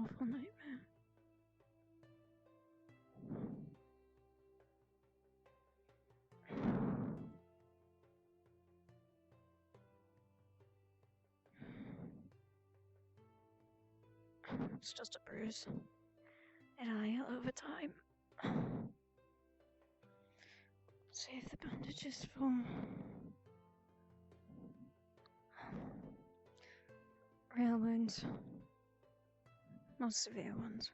awful nightmare. It's just a bruise. It'll heal over time. See if the bandage is full. Real wounds. Not severe ones.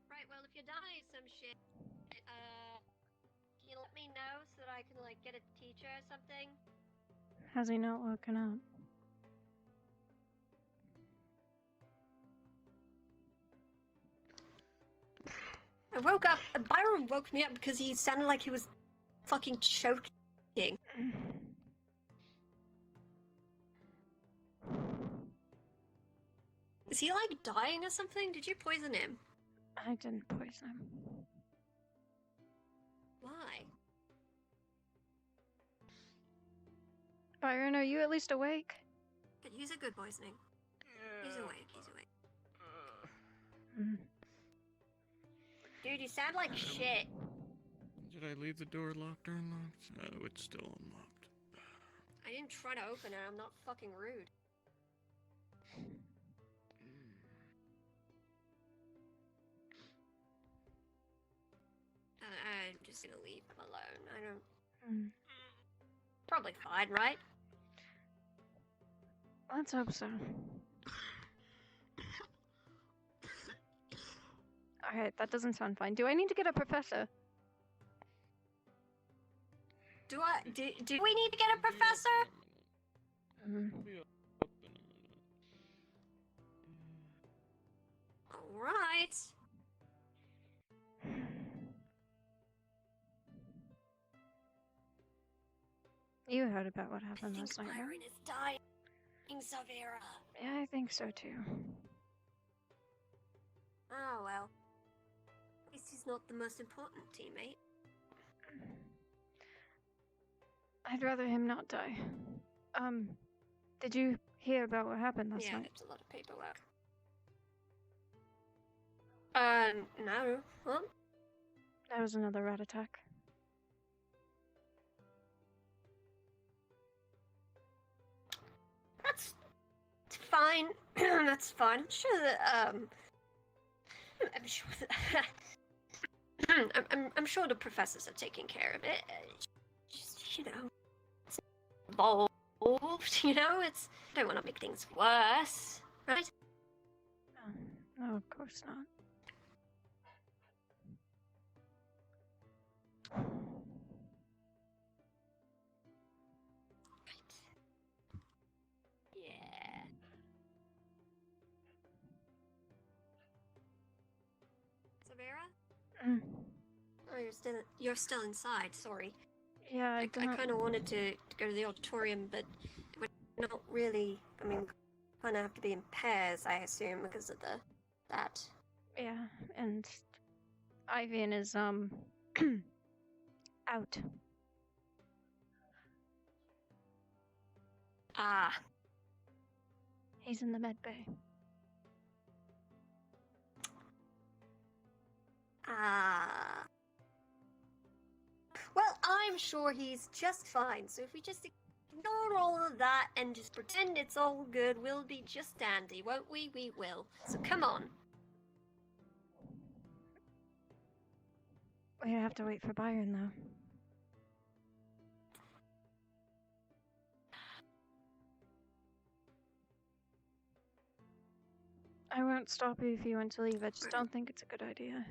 Right, well, if you die some shit, can you let me know so that I can, like, get a teacher or something? How's he not working out? I woke up, and Byron woke me up because he sounded like he was fucking choking. Is he, like, dying or something? Did you poison him? I didn't poison him. Why? Byron, are you at least awake? Could use a good poisoning. He's awake, he's awake. Dude, you sound like shit. Did I leave the door locked or unlocked? Oh, it's still unlocked. I didn't try to open it, I'm not fucking rude. I'm just gonna leave him alone. I don't... Probably fine, right? Let's hope so. Alright, that doesn't sound fine. Do I need to get a professor? Do we need to get a professor? I'll be up in a minute. Alright. You heard about what happened last night, Byron right? is dying, Sarvyra. Yeah, I think so too. Oh well. At least he's not the most important teammate. I'd rather him not die. Did you hear about what happened last night? It's a lot of paperwork. No. What? There was another rat attack. That's fine. That's fine. I'm sure that, I'm sure that, I'm sure the professors are taking care of it. Just, you know, it's involved, you know, it's, I don't want to make things worse, right? No, of course not. Yeah. Sarvyra? Oh, you're still inside, sorry. Yeah, I kind of wanted to go to the auditorium, but we're not really, I mean, kind of have to be in pairs, I assume, because of that. Yeah, and Ivan is, out. Ah. He's in the med bay. Ah. Well, I'm sure he's just fine, so if we just ignore all of that and just pretend it's all good, we'll be just dandy, won't we? We will. So come on. We have to wait for Byron, though. won't stop you if you want to leave. I just don't think it's a good idea.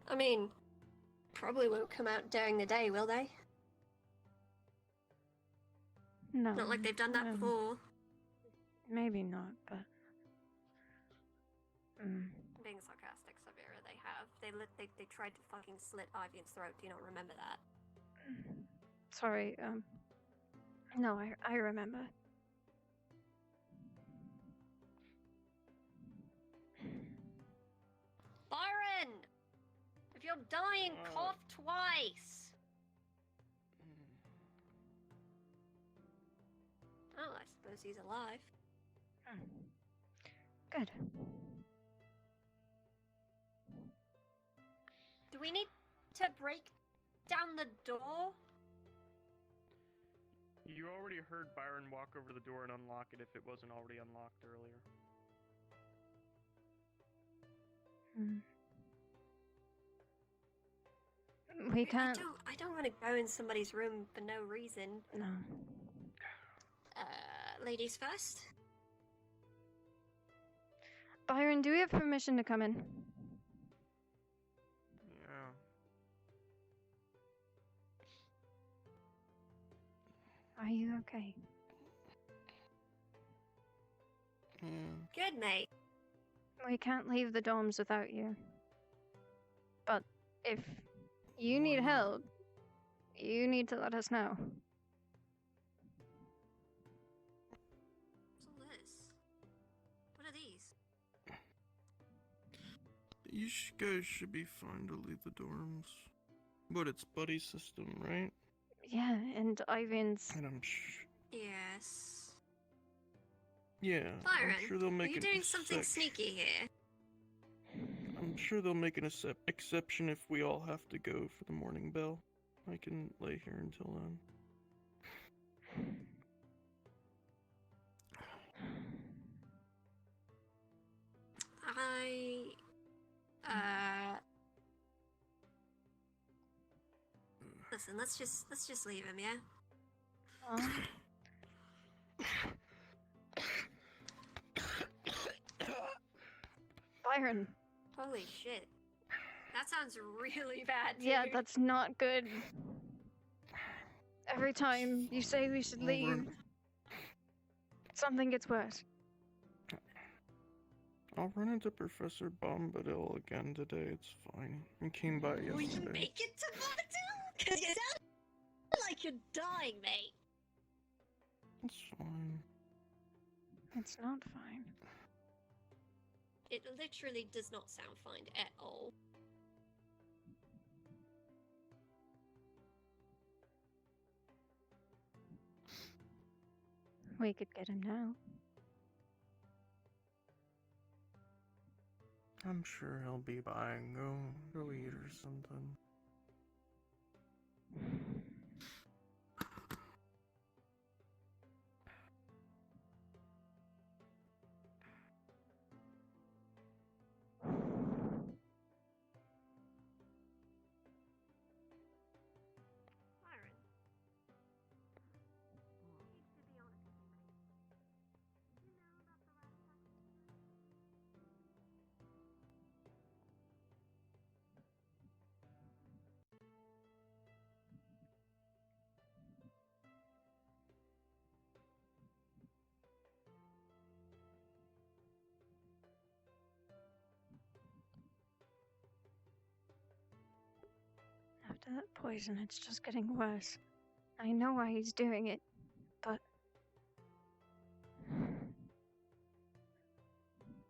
I mean, probably won't come out during the day, will they? No. Not like they've done that before. Maybe not, but... Being sarcastic, Sarvyra, they have. They tried to fucking slit Ivy's throat. Do you not remember that? Sorry, no, I remember. Byron! If you're dying, cough twice! Oh, I suppose he's alive. Good. Do we need to break down the door? You already heard Byron walk over to the door and unlock it if it wasn't already unlocked earlier. We can't... I don't want to go in somebody's room for no reason. No. Ladies first? Byron, do we have permission to come in? Yeah. Are you okay? Good, mate. We can't leave the dorms without you. But if you need help, you need to let us know. What's all this? What are these? You guys should be fine to leave the dorms. But it's buddy system, right? Yeah, and Ivan's... And I'm Yes. Yeah, Byron, I'm sure they'll make are you doing something sneaky here? I'm sure they'll make an exception if we all have to go for the morning bell. I can lay here until then. Listen, let's just leave him, yeah? Byron. Holy shit. That sounds really bad, dude. Yeah, that's not good. Every time you say we should leave, something gets worse. I'll run into Professor Bombadil again today, it's fine. He came by yesterday. Will you make it to Bombadil? Because you sound like you're dying, mate. It's fine. It's not fine. It literally does not sound fine at all. We could get him now. I'm sure he'll be by and go eat or something. After that poison, it's just getting worse. I know why he's doing it, but...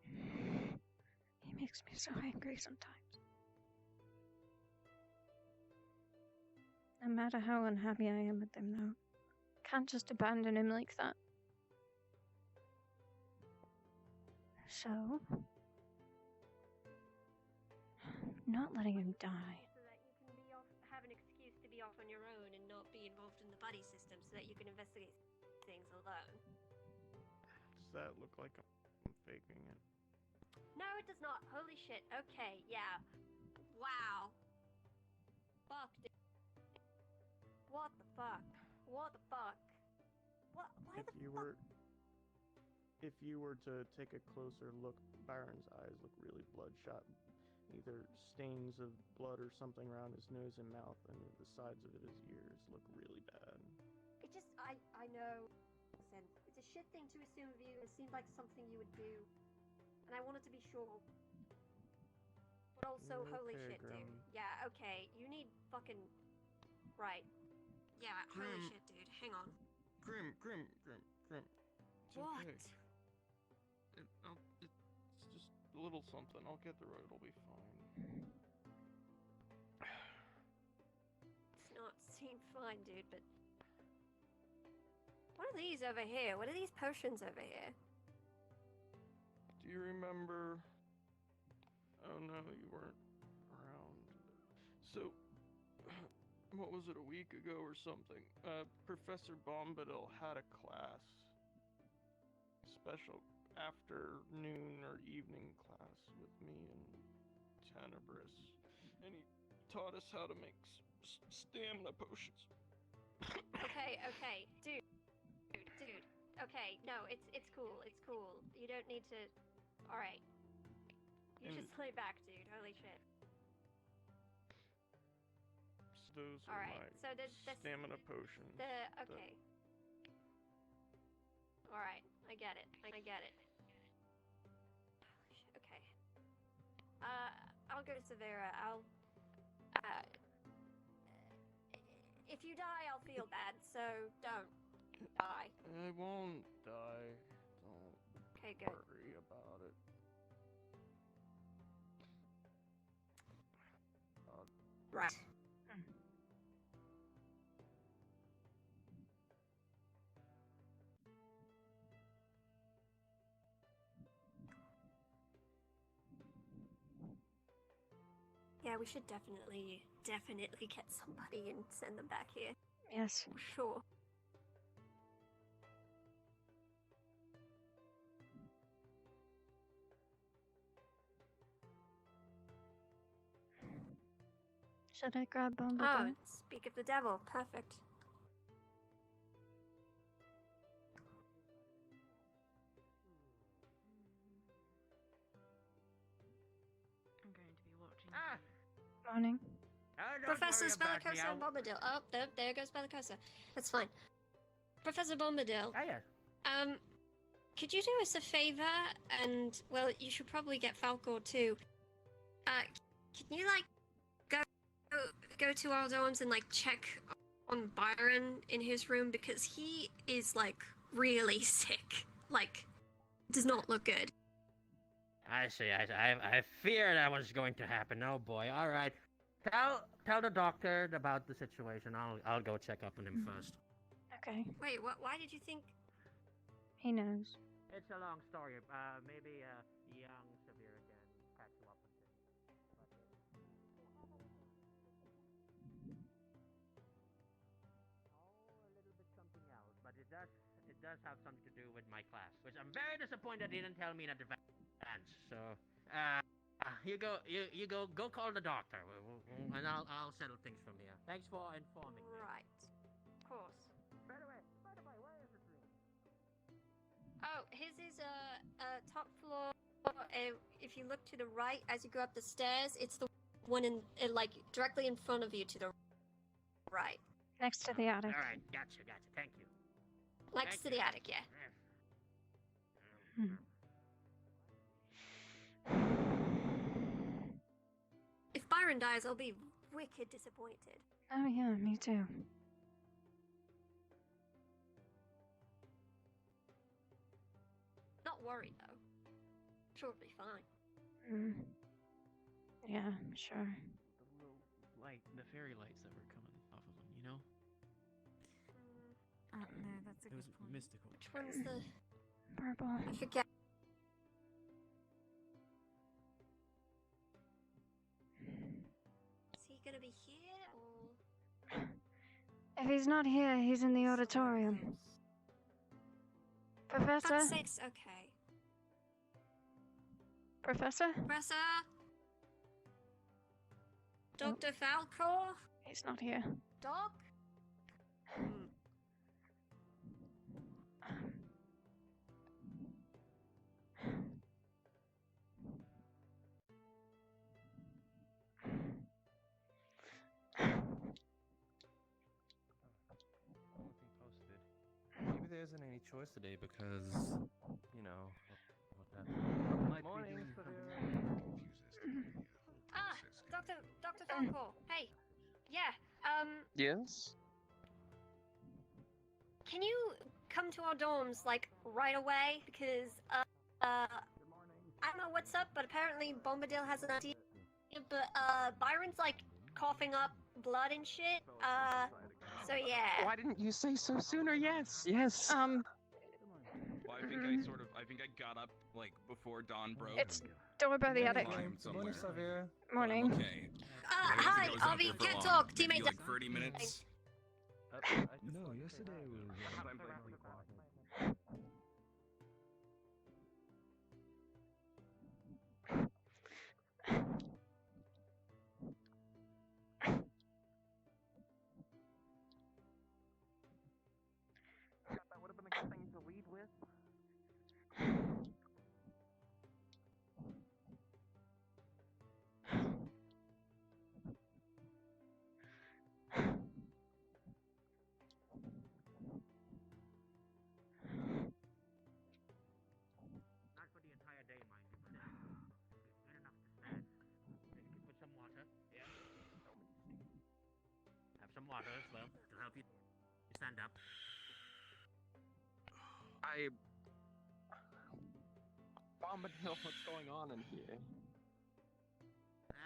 He makes me so angry sometimes. No matter how unhappy I am with him, though, can't just abandon him like that. So... not letting him die. Have an excuse to be off on your own and not be involved in the buddy system so that you can investigate things alone. Does that look like I'm faking it? No, it does not. Holy shit. Okay, yeah. Wow. Fuck. What the fuck? What the fuck? What? Why If the you fuck? were, if you were to take a closer look, Byron's eyes look really bloodshot. Either stains of blood or something around his nose and mouth, and the sides of his ears look really bad. It just, I know. Listen, it's a shit thing to assume of you. It seemed like something you would do. And I wanted to be sure. But also, holy Okay, shit, Grim. dude. Yeah, okay. You need fucking... Right. Yeah, holy Grim. shit, dude. Hang on. Grim. It's What? okay. It's just a little something. I'll get through it. It'll be fine. It's not seem fine, dude, but... What are these over here? What are these potions over here? Do you remember? Oh no, you weren't around. So, what was it, a week ago or something? Professor Bombadil had a class. Special afternoon or evening class with me and Tenebris. And he taught us how to make stamina potions. Okay, dude. Okay, no, it's cool, You don't need to... Alright. You And- just lay back, dude. Holy shit. Those are Alright, my so the stamina potions. Okay. Alright, I get it. Okay. I'll go to Sarvyra. If you die, I'll feel bad, so don't die. I won't die. Don't Okay, good. worry about it. Right. Yeah, we should definitely get somebody and send them back here. Yes. Sure. Should I grab Oh, Bombadil? speak of the devil. Perfect. I'm going to be watching. Morning. Professor Bellicosa and Bombadil. Oh, there goes Bellicosa. That's fine. Professor Bombadil. Hiya. Could you do us a favor? And, well, you should probably get Falcor too. Can you, like, go to our dorms and, like, check on Byron in his room? Because he is, like, really sick. Like, does not look good. I see. I feared that was going to happen. Oh boy. All right. Tell the doctor about the situation. I'll go check up on him first. Okay. Wait, why did you think... He knows. It's a long story. Maybe young Sarvyra can catch you up with him. A little bit something else, but it does have something to do with my class, which I'm very disappointed they didn't tell me in advance. So, you go call the doctor, and I'll settle things from here. Thanks for informing me. Right. Of course. By the way, where is his room? Oh, his is top floor. If you look to the right as you go up the stairs, it's the one in like directly in front of you to the right, Next to the attic. All right, gotcha. Thank you. next to the attic. Yeah. Hmm. If Byron dies, I'll be wicked disappointed. Oh yeah, me too. Not worried though. Sure, it'll be fine. Mm. Yeah, sure. The little light, the fairy lights that were coming off of them, you know? No, that's a It was good point. mystical. Which one's the? Purple. I forget. Is he gonna be here or? If he's not here, he's in the auditorium. Professor? Fuck's sakes, okay. Professor? Professor? Dr. Falcor? He's not here. Doc? Nothing posted. Maybe there isn't any choice today because, you know, what happened. Might be Morning, doing Sarvyra. Ah, Dr. Falco. Hey. Yeah. Yes? Can you come to our dorms like right away? Because I don't know what's up, but apparently Bombadil has an idea. But Byron's like coughing up blood and shit. So yeah. Why didn't you say so sooner? Yes, yes. Well, I think I got up like before dawn broke. It's door by the attic. Climbed Morning, somewhere. Sarvyra. But I'm Morning. okay. Hi, I was out Avi. there for Can't long. talk. Maybe Teammates. like 30 minutes. No, yesterday was. That would have been a good thing to lead with. Not for the entire day, mind you, but good enough to stand. Put some water. Yeah. Have some water as well to help you stand up. Bombadil, what's going on in here?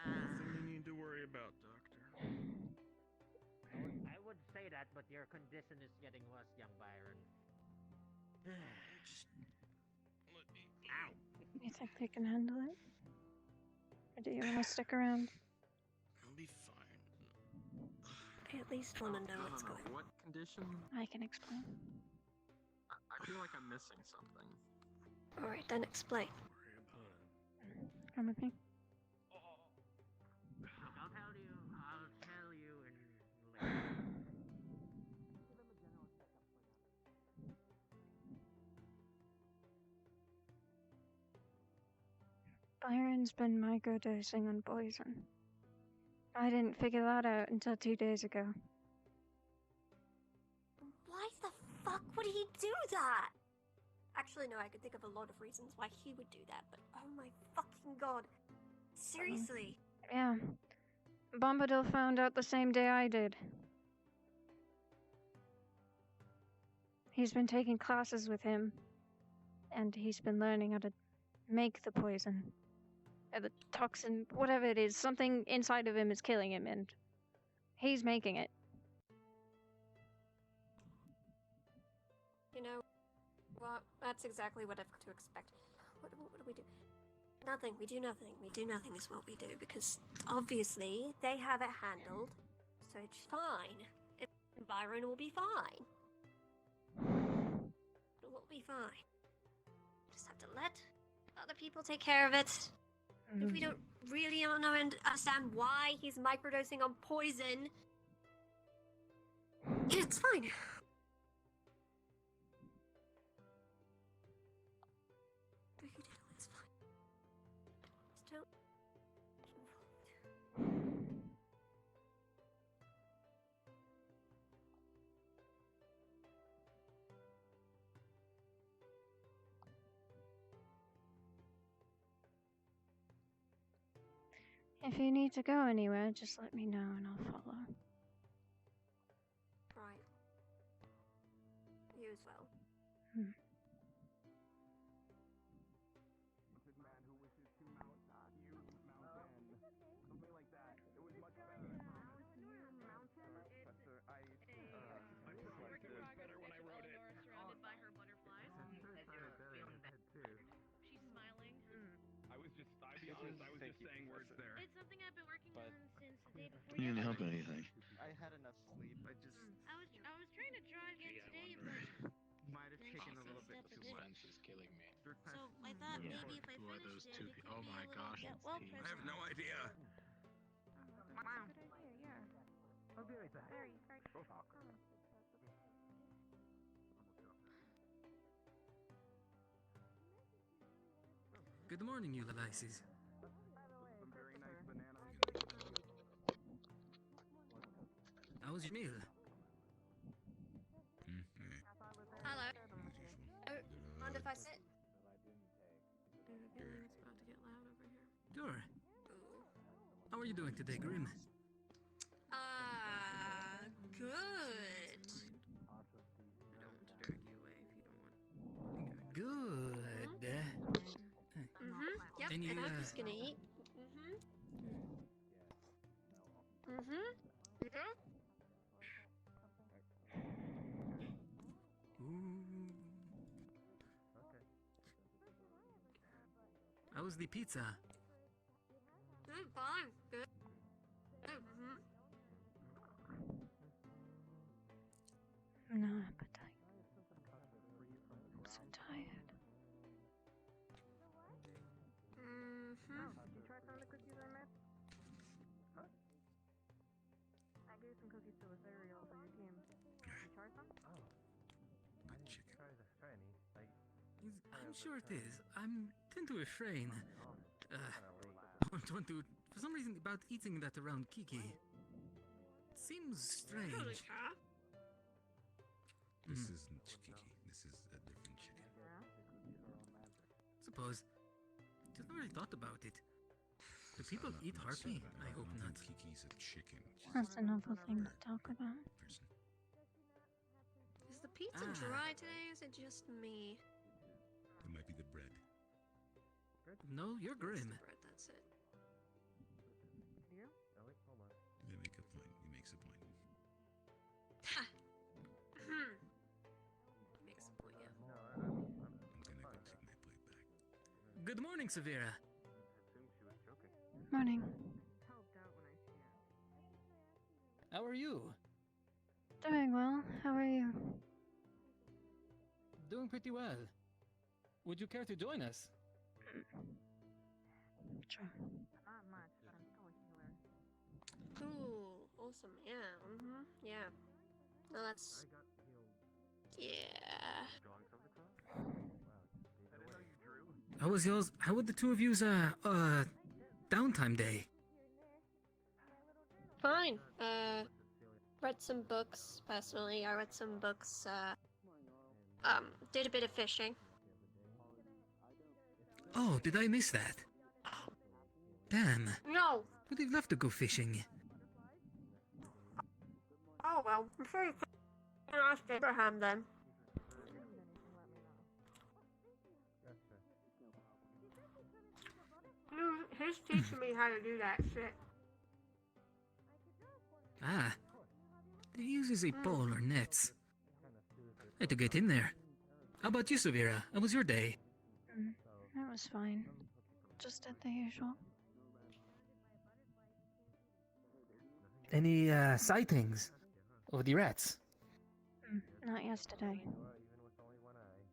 Nothing you need to worry about, Doctor. I would say that, but your condition is getting worse, young Byron. Just let me. Ow! You think they can handle it? Or do you want to stick around? I'll be fine. I at least want to know what's going on. What condition? I can explain. I feel like I'm missing something. All right, then explain. Come with me. Look, I'll tell you in later. Give him a general checkup for now. Byron's been microdosing on poison. I didn't figure that out until 2 days ago. Why the fuck would he do that? Actually, no, I could think of a lot of reasons why he would do that, but oh my fucking god. Seriously. Yeah. Bombadil found out the same day I did. He's been taking classes with him, and he's been learning how to make the poison. The toxin, whatever it is, something inside of him is killing him, and he's making it. You know, well, that's exactly what I've come to expect. What do we do? Nothing. We do nothing. We do nothing is what we do, because obviously they have it handled, so it's fine. Byron will be fine. We'll be fine. Just have to let other people take care of it. If we don't really know and understand why he's microdosing on poison, it's fine. We can handle it, it's fine. Just don't get involved. If you need to go anywhere, just let me know and I'll follow. Right. You as well. Man who wishes to mount you mountain. Something like that. It was much better. Professor, I just like this. Better when I wrote it. Surrounded by her butterflies. She's smiling. I'll be honest, I was just saying words there. It's something I've been working on since the day before. You didn't help anything. I had enough sleep. I I was trying to drive in today, but might have taken a little bit too much. Is killing me. so I thought Yeah. maybe if I Who are finished those it, two we people? Oh could my be a gosh, little it's well the- I have no idea. Good idea, yeah. I'll be right back. Good morning, Ulysses. Some very nice bananas. How was your meal? Hello. Oh, mind if I sit? It's about to get loud over here. Sure. How are you doing today, Grim? Good. I don't want to drag you away if you don't want. Good. Yep, And you, and I'm just gonna eat. Ooh. How was the pizza? Fine. Good. No appetite. I'm so tired. Did you try some of the cookies I made? Huh? I gave some cookies to the cereal for your team. Did you try some? Oh. I didn't try any. I'm sure it is. I'm tend to refrain. Don't want to. For some reason, about eating that around Kiki. It seems strange. This isn't Kiki. This is a different chicken. Suppose. Just never really thought about it. Do people eat harpy? I hope not. Kiki's a chicken. That's another thing to talk about. Is the pizza dry today, or is it just me? It might be the bread. No, you're Grim. It's the bread, that's it. You? Alex, hold on. They make a point. He makes a point. Ha! Makes a point, yeah. No, I'm gonna go take my plate back. Good morning, Sarvyra. assumed she was joking. Morning. Helped out when I see it. How are you? Doing well. How are you? Doing pretty well. Would you care to join us? Sure. Not much, but I'm still a healer. Cool. Awesome. Yeah. Yeah. No, that's. I got healed. Yeah. Drawings of the cross? Wow. I didn't know you drew. How was yours? How would the two of you's downtime day? Fine. Read some books. Personally, I read some books. Did a bit of fishing. Oh, did I miss that? Damn. No. Would have loved to go fishing. Oh well. I'm sure you can ask Abraham then. He's teaching me how to do that shit. Ah. He uses a pole or nets. Had to get in there. How about you, Sarvyra? How was your day? That was fine. Just at the usual. Any sightings of the rats? Not yesterday. Even with only one eye.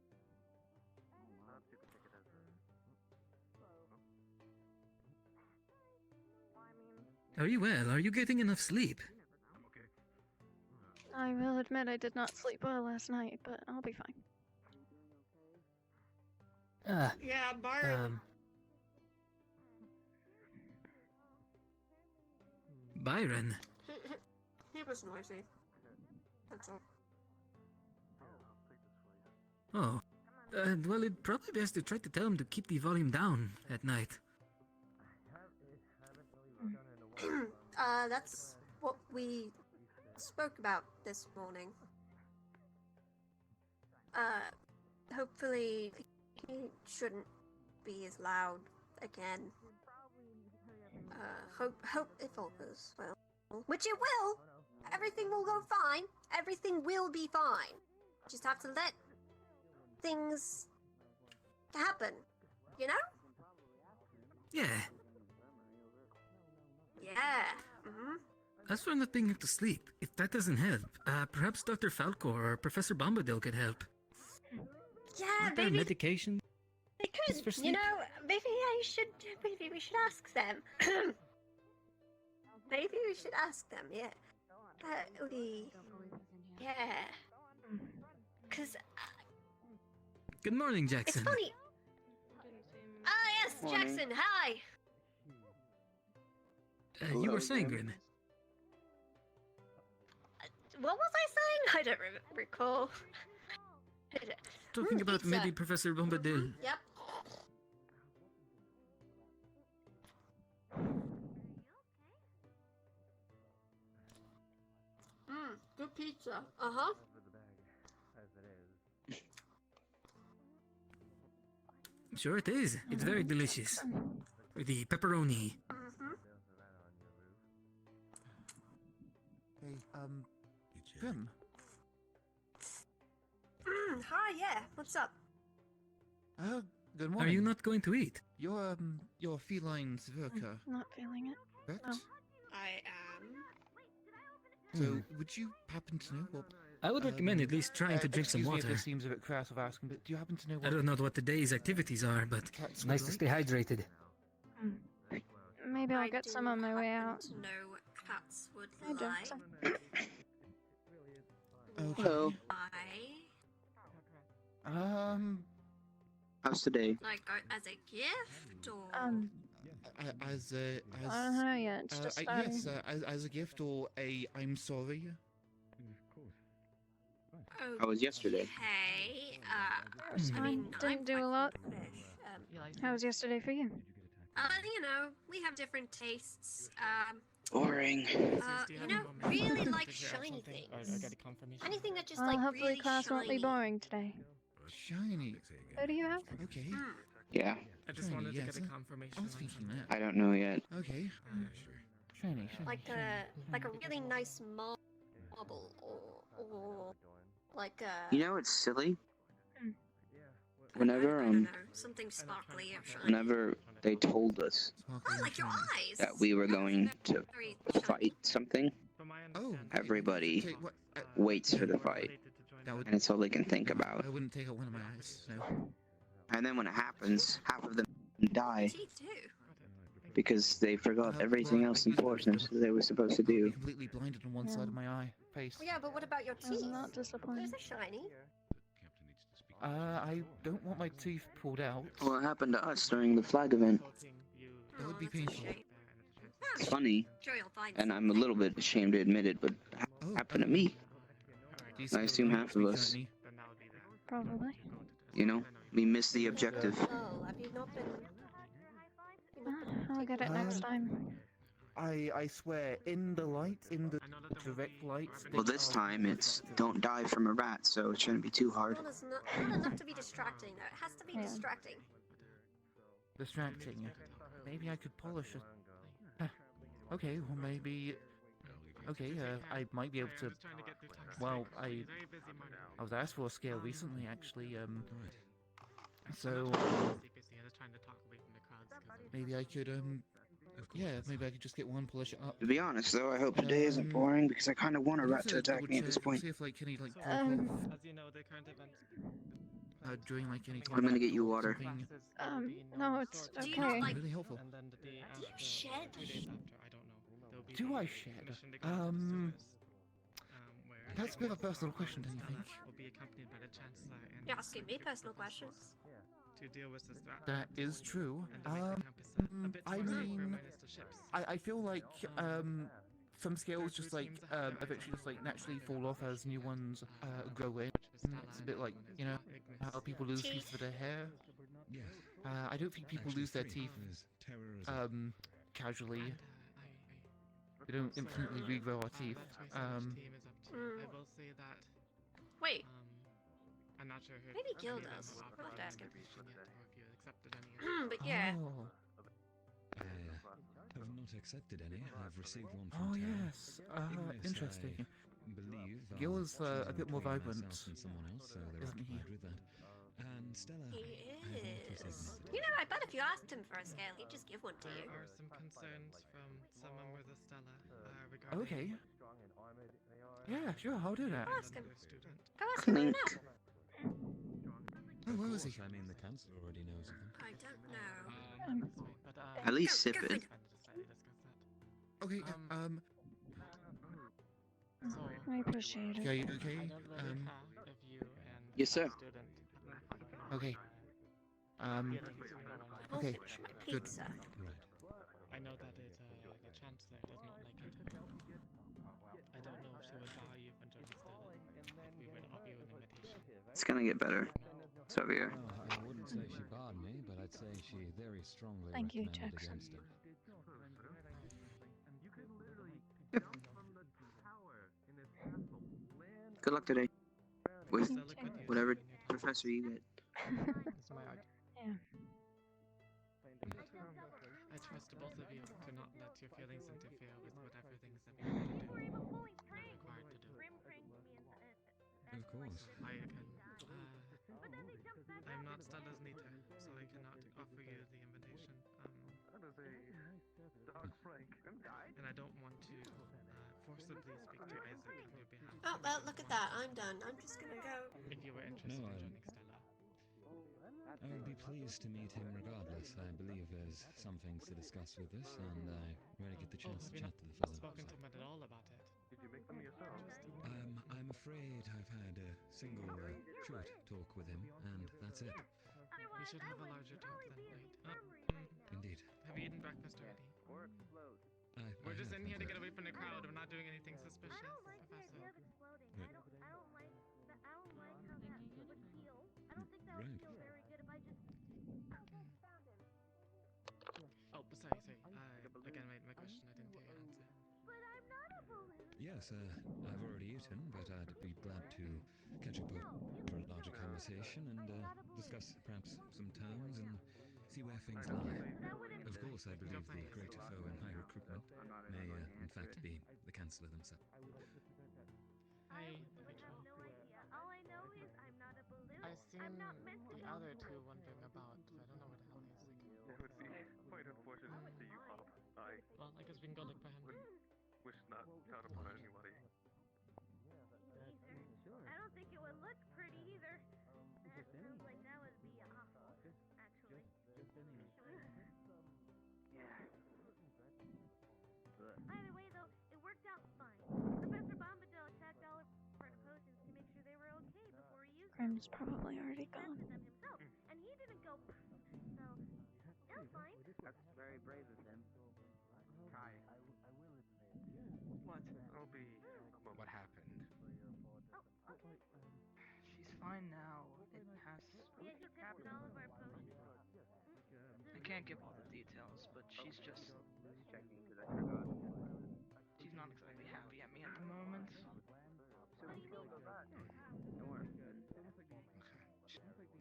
Perhaps you could take it as a... Are you well? Are you getting enough sleep? I will admit I did not sleep well last night, but I'll be fine. Yeah, Byron. Byron. He was noisy. That's all. Oh. Well, it'd probably be best to try to tell him to keep the volume down at night. That's what we spoke about this morning. Hopefully he shouldn't be as loud again. Hope if all goes well. Which it will! Everything will go fine. Everything will be fine. Just have to let things happen. You know? Yeah. Yeah. As for not being able to sleep, if that doesn't help, perhaps Dr. Falcor or Professor Bombadil could help. Yeah, Aren't there maybe medication? they could. for You sleep? know, maybe we should ask them. Maybe we should ask them. Yeah. That would be. Yeah. Cause Good morning, it's Jackson. funny. Ah, yes. Jackson, hi! You were saying, Grim. What was I saying? I don't recall. Talking about Pizza. maybe Professor Bombadil. Yep. Good pizza. Uh-huh. Sure it is. It's very delicious. With the pepperoni. Hey, Grim. Hi, yeah. What's up? Good morning. Are you not going to eat? You're feline Sarvyra, Not feeling it. correct? No. I am. So, would you happen to know what... I would recommend at least trying to drink some excuse me water. if this seems a bit crass of asking, but do you happen to know what... I don't know what the day's activities are, but Cats it's nice would to stay hydrated. Maybe I'll I get do some on my way happen out. to know what cats would Hi, like. Jackson. Okay. Hello. How's today? Like, as a gift, or... As a... I don't know yet. It's just starting. yes, as a gift or a I'm sorry. How was yesterday? Okay, I I mean, didn't do a lot. Um, How was yesterday for you? you know, we have different tastes. Boring. You know, really like shiny things. Anything that just Well, like hopefully really class shiny. won't be boring today. Shiny. Who do you have? Okay. Yeah. I just Shiny, wanted to yes, get a confirmation. I was on thinking something. that. I don't know yet. Okay. Shiny, shiny. Like a really nice marble, or like a. You know, it's silly. I Whenever don't know, something sparkly or shiny. whenever they told us Oh, like your eyes. that we were going to Very fight something, Oh. everybody Okay, what? waits for the fight, That would... and it's all they can think about. I wouldn't take out one of my eyes, no. And then when it happens, half of them die Teeth too. because they forgot everything else important that they were supposed to do. Completely blinded on one side of my eye, face. Well, yeah, but what about your teeth? I'm not disappointed. Those are shiny. I don't want my teeth pulled out. Well, it happened to us during the flag event. That would be that's a painful. shame. It's funny, Sure, you'll find and I'm a little bit ashamed to admit it, but it happened to me. I assume half of us, Probably. you know, we missed the objective. Oh, have you not been? I'll get it next time. I swear, in the light, in the direct light. Well, this time it's don't die from a rat, so it shouldn't be too hard. Well, it's not enough to be distracting, though. It has to be Yeah. distracting. Distracting. Maybe I could polish it. Okay, well maybe. Okay, I might be able to. Well, I was asked for a scale recently, actually. So maybe I could yeah, maybe I could just get one, polish it up. To be honest, though, I hope today isn't boring because I kind of want a rat to attack me at this point. See if like any like As you know, the current event. during like any. I'm gonna get you water. No, it's Do you okay. not like? Really helpful. And then the day Do you after, shed? 2 days after, I don't know. There'll be Do the I shed? mission to go to the sewers, where That's a bit of a personal question, don't you think? will be accompanied by the chancellor and You're asking me personal questions. to deal with this threat. That is true. And to make the campus a bit I more safer mean, minus the ships. I feel like some scales just like eventually just like naturally fall off as new ones grow in. It's a bit like, you know, how people lose teeth for their hair. I don't think people lose their teeth casually. We don't infinitely regrow our teeth. I will say that. Wait. I'm not sure who. Maybe Gil any of them does. have I'll have to ask him. information yet, or if you accepted any. But yeah. Oh. I have not accepted any. I've received one from Oh Terra. yes. Yes, Interesting. I believe Gil is a bit more between vibrant, myself and someone else, so they're isn't he? occupied with that. And Stella, He I have not received is. one. You know, I bet if you asked him for a scale, he'd just give one to you. There are some concerns from someone with a Stella regarding. Okay. Yeah, sure, I'll do that. Go ask him. Go ask him right now. Oh, where was he? I mean, the council already knows of them. I don't know. At least sip it. Okay, I appreciate it. okay, okay, I don't really care if you and Yes, sir. student. okay. Okay, good. Pizza. I know that the Chancellor does not like it. I don't know if she would bar you from joining Stella, if we were to offer you an invitation. It's gonna get better. Sarvyra. Well, I wouldn't say she barred me, but I'd say she very strongly Thank you, recommended Jackson. against it. Good luck today. With Stella could use whatever you in your professor you get. That's my argument. Yeah. I trust both of you to not let your feelings interfere with whatever things that we want to do. You're required to do. Of course. So I can, I'm not Stella's Nita, so I cannot offer you the invitation. And I don't want to forcibly speak to Isaac on your behalf. Oh, well, look at that. I'm done. I'm just gonna go. If you were interested in joining Stella. I would be pleased to meet him regardless. I believe there's some things to discuss with us, and I rarely get the chance to chat to the fellow. Spoken to him at all about it. Did you make them yourself? I'm afraid I've had a single short talk with him, and that's it. We should have a larger talk then, right? Indeed. Have you eaten breakfast already? We're just in here to get away from the crowd. We're not doing anything suspicious, Professor. Right. Oh, sorry. Again, my question, I didn't hear your answer. Yes, I've already eaten, but I'd be glad to catch up for a larger conversation and discuss perhaps some towns and see where things lie. Of course, I believe the greater foe in high recruitment may, in fact, be the Chancellor themselves. Hi, I've seen the other two wandering about, but I don't know where the hell he is. It would be quite unfortunate to see you, Pop. Well, I guess we can go look for him. Wish not count upon anybody. I don't think it would look pretty either. That sounds like that would be awful, actually. Either way, though, it worked out fine. Professor Bombadil attacked all of our potions to make sure they were okay before he used them. Grim's probably already gone. Tested them himself, and he didn't go so it was fine. That's very brave of him. Kai. What? I'll be. What happened? Oh, okay. She's fine now. It has. Yeah, he tested all of our potions. I can't give all the details, but she's just. Checking because I forgot. She's not exactly happy at me at the moment. So we killed her back. Don't worry.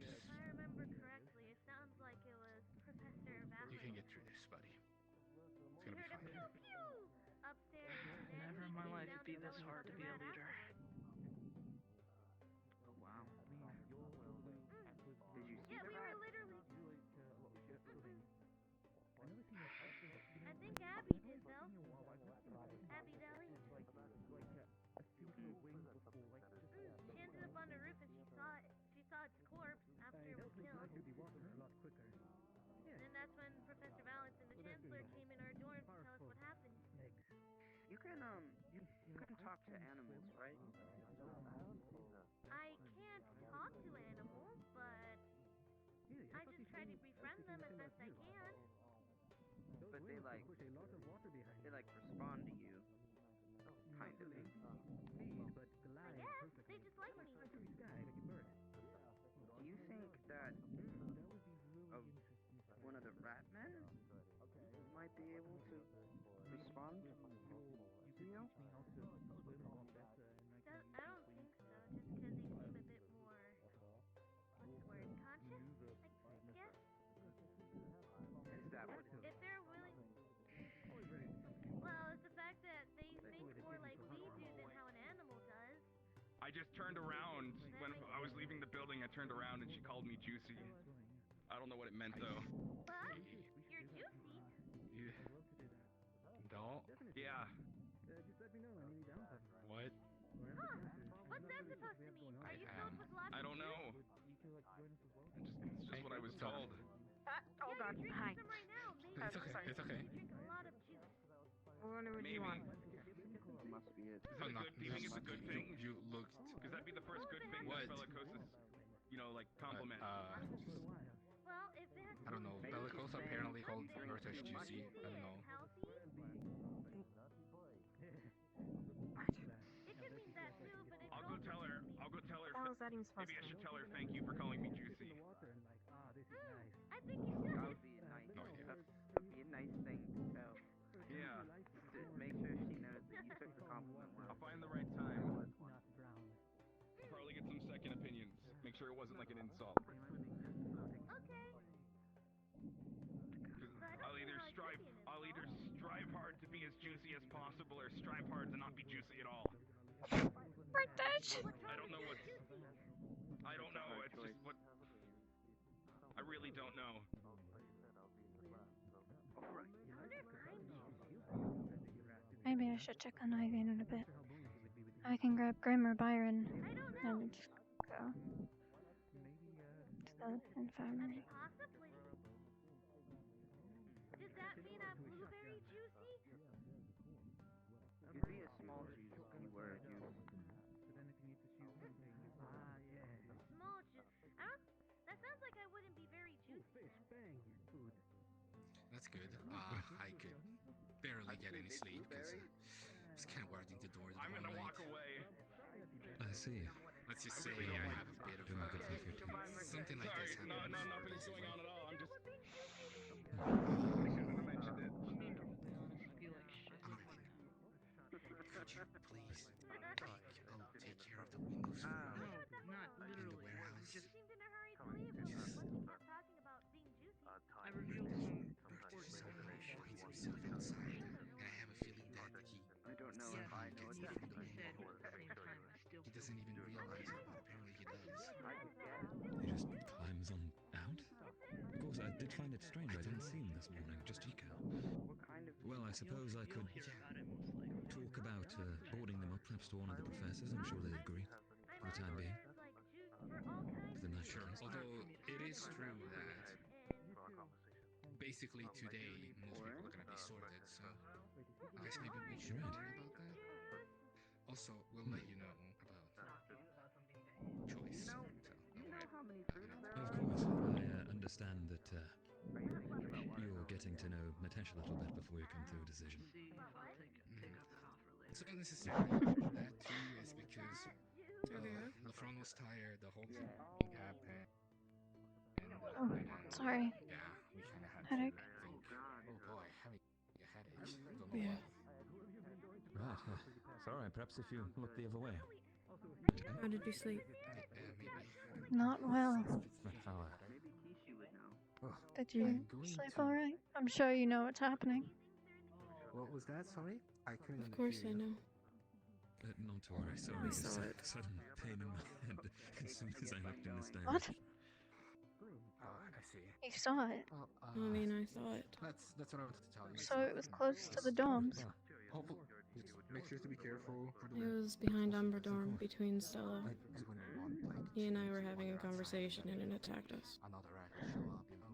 If I remember correctly, it sounds like it was Professor Valentine. You can get through this, buddy. It's gonna be fine. Pew pew! Upstairs. Never in my life it'd be this hard to be a leader. Oh wow. Did you see Yeah, we that? were literally. I think Abby did though. Abby Deli. She ended up on the roof and she saw it. She saw its corpse after it was killed. And then that's when Professor Valence and the Chancellor came in our dorms to tell us what happened. You can talk to animals, right? I can't talk to animals, but I just try to befriend them as best I can. But they respond to you. Kind of. I guess they just like me. Do you think that one of the rat men might be able to respond to you? I don't think so, just because they seem a bit more, what's the word, conscious, I guess? Is that what it is? If they're willing... Well, it's the fact that they think more like we do than how an animal does. I just turned around when I was leaving the building. I turned around and she called me juicy. I don't know what it meant though. What? You're juicy? Don't? Yeah. What? Huh. What's that supposed to mean? Are you filled with lots I of don't know. It's just what I was told. Hold on. You're Hi. drinking some right now. Maybe It's okay. It's okay. you drink a lot of juice. I wonder what Maybe. you want. Must be it. Is it a good, do you think it's a good thing? You looked. Because that'd be the first good thing What? that Fella Costa's, like, compliment. Well, fresh juicy. I don't know. I'll go tell her. I'll go tell her. How is that even supposed Maybe I to should tell her thank you for calling me juicy. I think you should. That would be a nice. No, yeah. That'd be a nice thing to tell. Yeah. To make sure she knows that you took the compliment well. I'll find the right time. I'll probably get some second opinions. Make sure it wasn't like an insult. Okay. I'll either strive hard to be as juicy as possible, or strive hard to not be juicy at all. Right, Dutch. I don't know what. I don't know. It's just what. I really don't know. Maybe I should check on Ivy in a bit. I can grab Grim or Byron and go to the infirmary. Possibly. Does that mean a blueberry juicy? You'd be a small juice if you were a juice. Small juice. That sounds like I wouldn't be very juicy. That's good. I could barely get any sleep because I was kind of guarding the door. I'm gonna walk away. I see. Let's just say I have a bit of Doing good for your team. something like Sorry, this. no, happened before, nothing's going on at all. I'm just. I basically. shouldn't have mentioned it. I mean, to be honest, I feel like shit I'm right alright. now. Could you please, I'll take care of the windows for you. No, not In the literally. warehouse. Seemed in a hurry to leave once he kept talking about being juicy. I revealed some important There's someone information. who hides himself outside, and I have a feeling that he I don't know Yes, if I know he's what dead, that but means. at the same time, I still he doesn't even realize it, but apparently he does. He just climbs on out? Of course, I did find it strange. I didn't see him this morning, just Eco. What kind of Well, I suppose I could hear about it most likely. talk about boarding them up, perhaps to one of the professors. I'm sure they'd agree for the time being. There's like juice for all kinds For the night Sure, shift. although it is true that basically today most people are gonna be sorted, so I guess maybe we should Right. worry about that. Also, we'll let you know about choice. So you know how many fruits there Of are? course, I understand that you're getting to know Natasha a little bit before you come to a decision. See, I'll take up that offer later. it's not necessarily that too, is because LeFron was tired, the whole thing happened, and Sorry. yeah, we kind of had Headache. to think, oh boy, having a headache. Don't know Yeah. why. Right. Sorry, perhaps if you look the other way. How did you sleep? Maybe. Not well. How, Maybe Kishi would know. Did you sleep alright? I'm sure you know what's happening. What was that? Sorry? I couldn't. Of course hear I you. know. not to worry, sorry. I saw it. Sudden pain in my head as soon as I looked in this What? direction. Oh, I see. You saw it. Well, I mean, I saw it. that's what I wanted to tell you. So it was close to the dorms. Yeah. Hopefully, just make sure to be careful for the It was behind Umber Dorm, between Stella. Like, just when you want, like, He and I were having a conversation and it attacked us. another rat will show up, you know.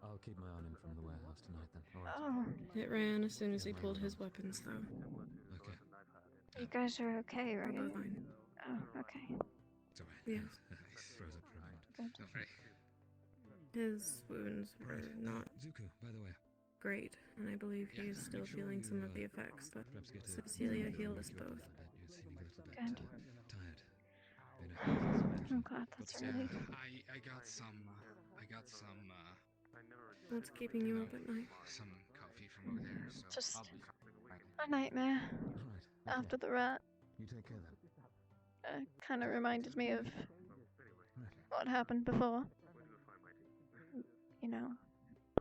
I'll keep my eye on him from the warehouse tonight then. Alright. Oh, It ran as soon as he pulled his weapons, though. Okay. you guys are okay, right? We're fine. Oh, okay. It's alright. Yes. Froze up for a moment. Good. Don't worry. His wounds were not Zuko, by the way. great, and I believe he is still make sure feeling some you, of the effects, but Perhaps get a Cecilia healed us review of both. it. You seem a little bit Good. tired. Been I'm glad that's a Yeah, relief. I got some What's keeping you up at night? some coffee from over there, so Just I'll be fine. a nightmare Alright. after the rat. You take care then. Kind of reminded me of Right. what happened before. You know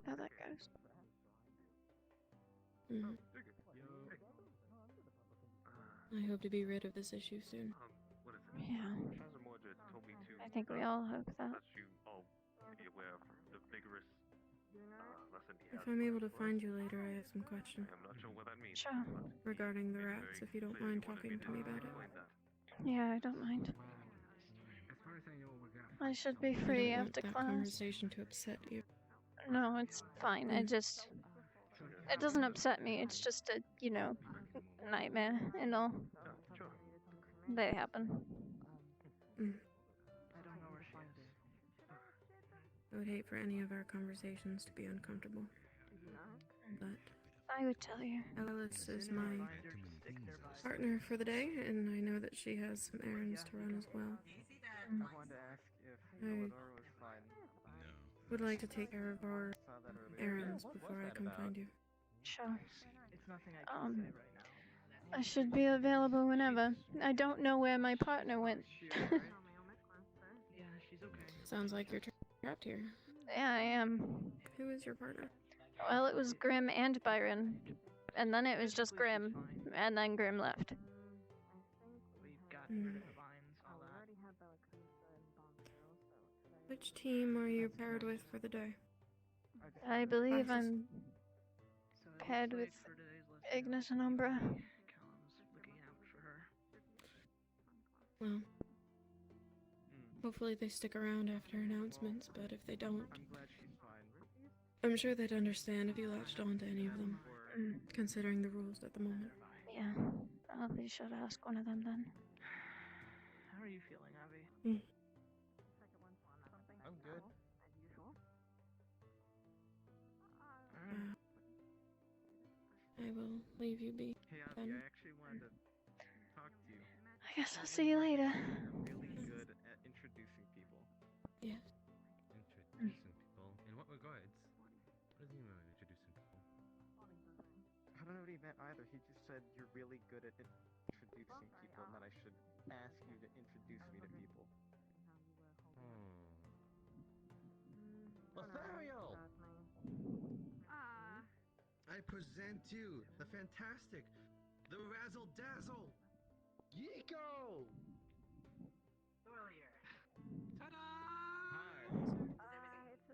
how that goes. Mhm. I hope to be rid of this issue soon. Yeah. I think we all hope that. If I'm able to find you later, I have some questions. Sure. Regarding the rats, if you don't mind talking to me about it. Yeah, I don't mind. As far as I know, we're gonna I should be I free don't want after that class. conversation to upset you. No, it's fine. It doesn't upset me. It's just a, nightmare and all. They happen. Mm. I don't know where she is. I would hate for any of our conversations to be uncomfortable. but I would tell you. Alice is my partner for the day, and I know that she has some errands to run as well. I wanted to ask if Elidor was fine. Would like to take care of our Saw that earlier. errands before I come find you. Sure. It's nothing I can say right now. I should be available whenever. I don't know where my partner went. Yeah, she's okay. Sounds like you're trapped here. Yeah, I am. Who is your partner? Well, it was Grim and Byron. And then it was just Grim. And then Grim left. We've got Hmm. rid of the vines, all that. Which team are you paired with for the day? I believe Classes. I'm So it paired looks with like for today's lesson, Ignis and Umbra. Callum's looking out for her. Well, hopefully they stick around after announcements, but if they don't, I'm glad she's fine. I'm sure they'd understand if you latched on to any of them, considering the rules at the moment. Yeah, I'll be sure to ask one of them then. How are you feeling, Abby? I'm good. I will leave you be. Hey, Abby, then. I actually wanted to talk to you. I guess I'll see you later. You're really good at introducing people. Yes. Introducing people? In what regards? What does he mean by introducing people? I don't know what he meant either. He just said you're really good at introducing people and that I should ask you to introduce me to people. Lothario! I present you the fantastic, the razzle dazzle, Yiko! Ta-da! Hi.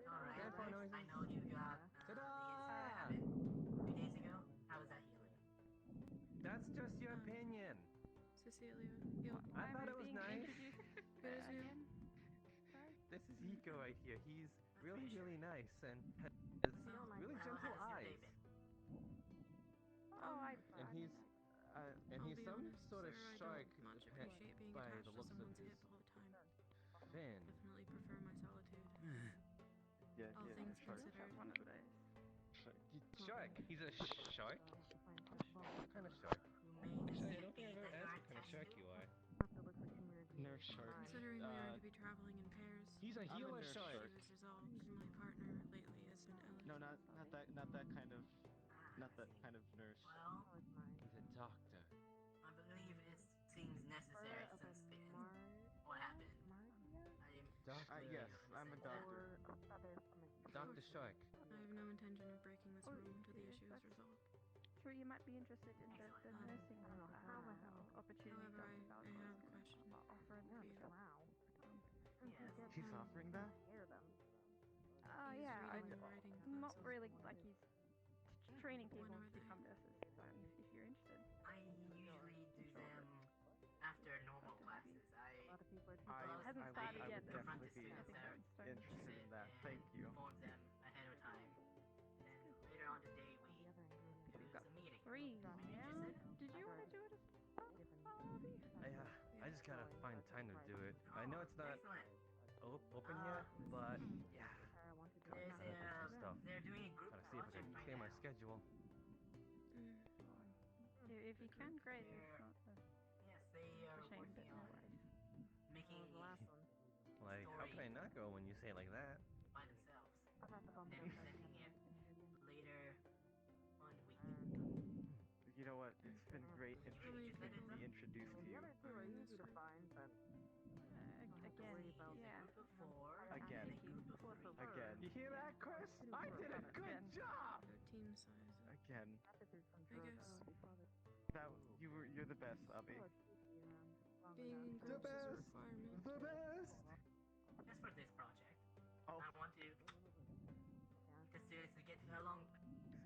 Alright, I know you got the incident happened 2 days ago. How is that healing? That's just your opinion. Cecilia, you I thought it was nice. Who is you? This is Hiko right here. He's really, really nice and has really gentle eyes. And he's I'll be some honest, sort of sir, shark I don't much pet appreciate being by attached the to looks of someone's his hip all the time. fin. Definitely prefer my solitude. Yeah, All yeah, things shark. considered. One of the days. Shark. He's a shark? What kind of shark? Actually, I don't think I've ever asked what kind of shark you are. Nerf shark. Considering we are to be traveling in pairs, He's a I'm healer nerve shark. It was resolved. My partner lately has been Ellie. No, not that kind of nurse. Well, He's a doctor. I believe it seems necessary since what happened. Doctor. Yes, I'm a doctor. Dr. Shark. I have no intention of breaking this room till the issue is resolved. Sure, you might be interested in the nursing opportunity. However, I have a question Offer in the for you. future. He's offering that? He's Yeah, reading and writing not classes. really like he's training people When are to they? become nurses. So if you're interested. I usually do them after normal classes. Hasn't started I yet, would though. definitely be I think they're starting. interested in that. Thank you. Inform them ahead of time. Then later on today we We've got a meeting. 3 now. Interested? Did you want to do it as I just gotta find time to do it. I know it's not open yet, but yeah. There's Gotta do some stuff. they're doing a group Gotta see if I project can right clear my now. schedule. If you can, great. If not, Yes, they are it's a shame, but working no on worries. making Like, how can I not go when you say it like that? by themselves. They're presenting it later on the week. You know what? It's been great be introduced to you. Again, yeah. Again. Again. You hear that, Chris? I did a good job! Your team size. Again. I guess You're the best, Abby. being in The groups is a best! requirement. The best! Just for this project. Oh. I want to get along,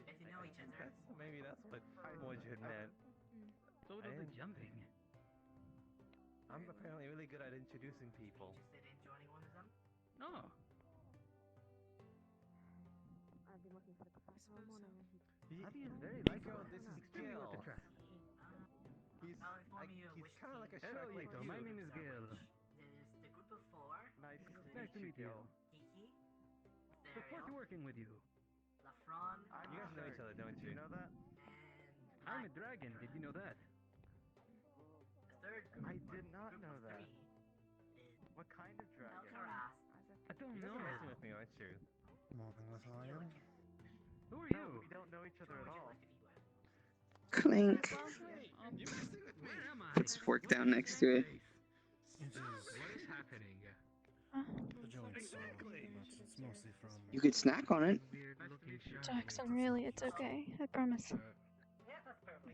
get to know each other. Maybe that's what Mordred meant. So does the jumping. I'm apparently really good at introducing people. Interested in joining one of them? No. I've been looking for the class I suppose so. Abby is very Nico, likable. this is Extremely Gil. worth the trust. I'll inform you He's which kind of like a Hello, shark like Yiko. you. My name is Gil. There's the group of 4. Nice Nice to meet you. Kiki, Look forward to working with you. You guys know each other, don't you? You know that? I'm a dragon. Did you know that? I did not know that. What kind of dragon? I don't know. You're messing with me, aren't you? Morning, Nathaniel. Who are No, you? we don't know each other at all. Clink. You're messing with me. Where am I? Puts fork down next to it. It is. What is happening? The joint's sore, but it's mostly from. You could snack on it. Jackson, really, it's okay. I promise.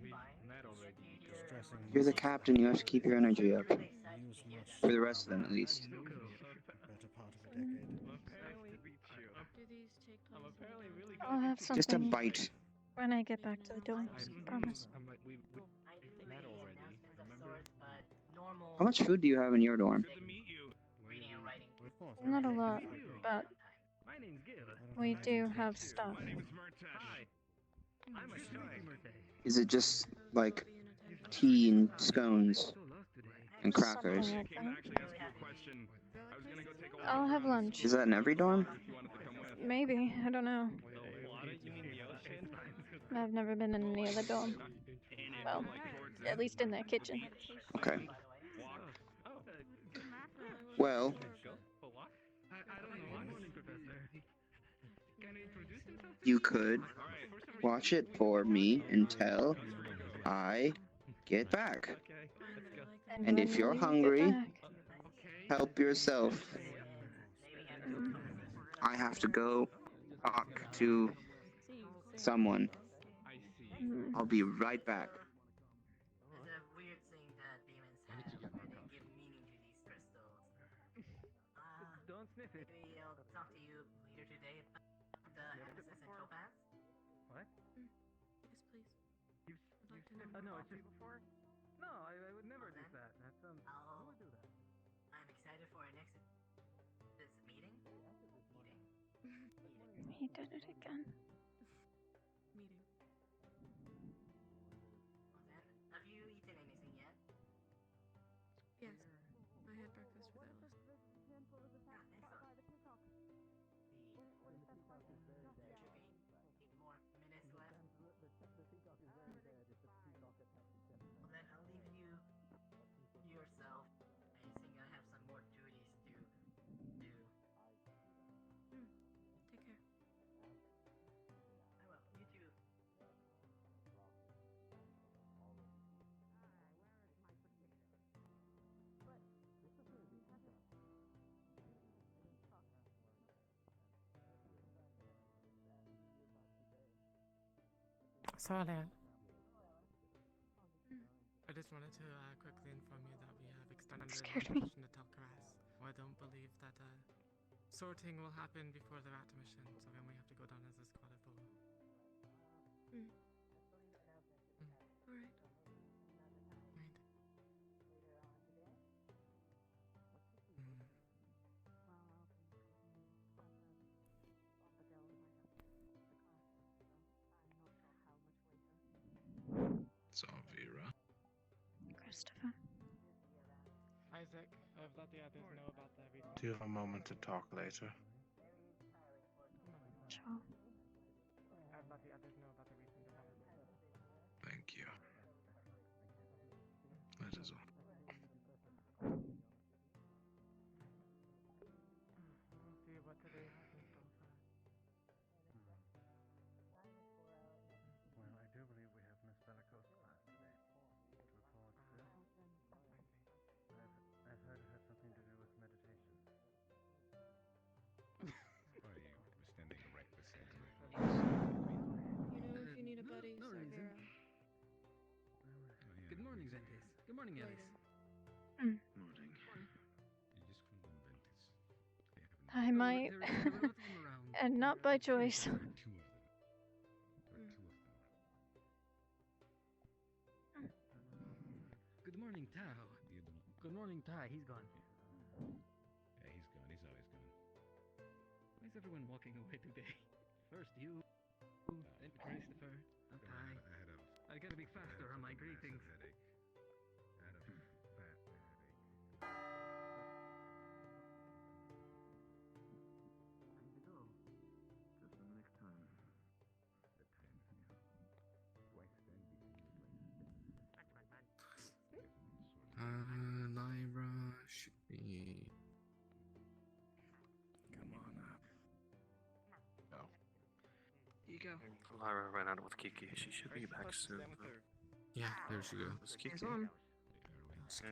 We met already. Stressing. You're the captain. You have to keep your energy up. Use much. For the rest of them, at least. Better part of a decade. I'll have something Just a bite. when I get back to the dorms. Promise. We met already, remember? How much food do you have in your dorm? Not a lot, but we do have stuff. Is it just like tea and scones and crackers? Something like that. I'll have lunch. Is that in every dorm? Maybe, I don't know. I've never been in any other dorm. Well, at least in their kitchen. Okay. Well, you could watch it for me until I get back. And if you're hungry, help yourself. I have to go talk to someone. I'll be right back. Don't sniff it. Maybe I'll talk to you later today about the Amethyst and Topaz. What? Yes, please. You've sniffed? No, it's just. No, I would never do that. That's who would do that? I'm excited for our next this meeting. He did it again. Meeting. Well then, have you eaten anything yet? Yes, I had breakfast with Alice. More minutes left. Well then, I'll leave you to yourself. I think I have some more duties to do. Take care. I will. You too. So, Alan, I just wanted to quickly inform you that we have extended the invitation to Telkaras. I don't believe that sorting will happen before the rat mission, so then we have to go down as a squad of 4. Alright. Sarvyra. Christopher. Isaac, I've let the others know about the reason. Do you have a moment to talk later? Sure. I've let the others know about the recent development. Thank you. That is all. We'll see what today has in store for us. Well, I do believe we have Miss Bellico's class today. Look forward to this. I've heard it has something to do with meditation. Why are you standing right beside me? You know, if you need a buddy, no reason. Sarvyra. Good morning, Ventis. Good morning, Alice. Morning. You just called them Ventis. I might. There is a lot of them around. And not by choice. There are two of them. There are two of them. Good morning, Tao. Good morning, Tai. He's gone. Yeah, he's gone. He's always gone. Why is everyone walking away today? First you, then Christopher, and Tai. I gotta be faster on my greetings. Headache. I had a fat headache. I need to go. Just the next time. go? Lara ran out with Kiki. She should be back soon. Yeah, there she goes. Is Kiki? Here's one.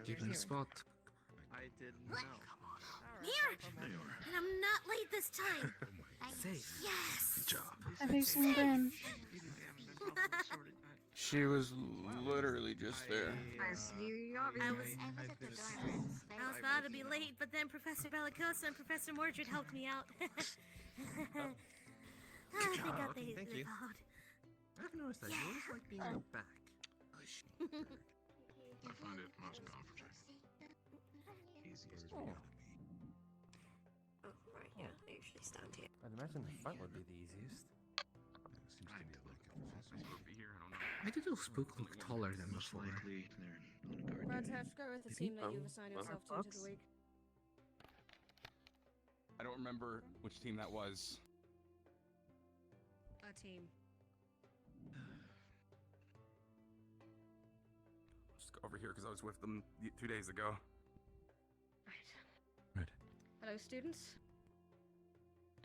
Keeping the spot. I did not. Here! And I'm not late this time! Safe. Yes! Good job. Have you seen Bren? She was literally just there. I was about to be late, but then Professor Bellicosa and Professor Mordred helped me out. I got the Thank you. loud. I've noticed that you always like being in the back. I find it most comforting. Easiest for you. Oh, right, yeah, I usually stand here. I'd imagine the front would be the easiest. Why do those spook look taller than before? Brad, have to go with the team that you've assigned yourself to the week. I don't remember which team that was. A team. Just go over here because I was with them 2 days ago. Right. Hello, students.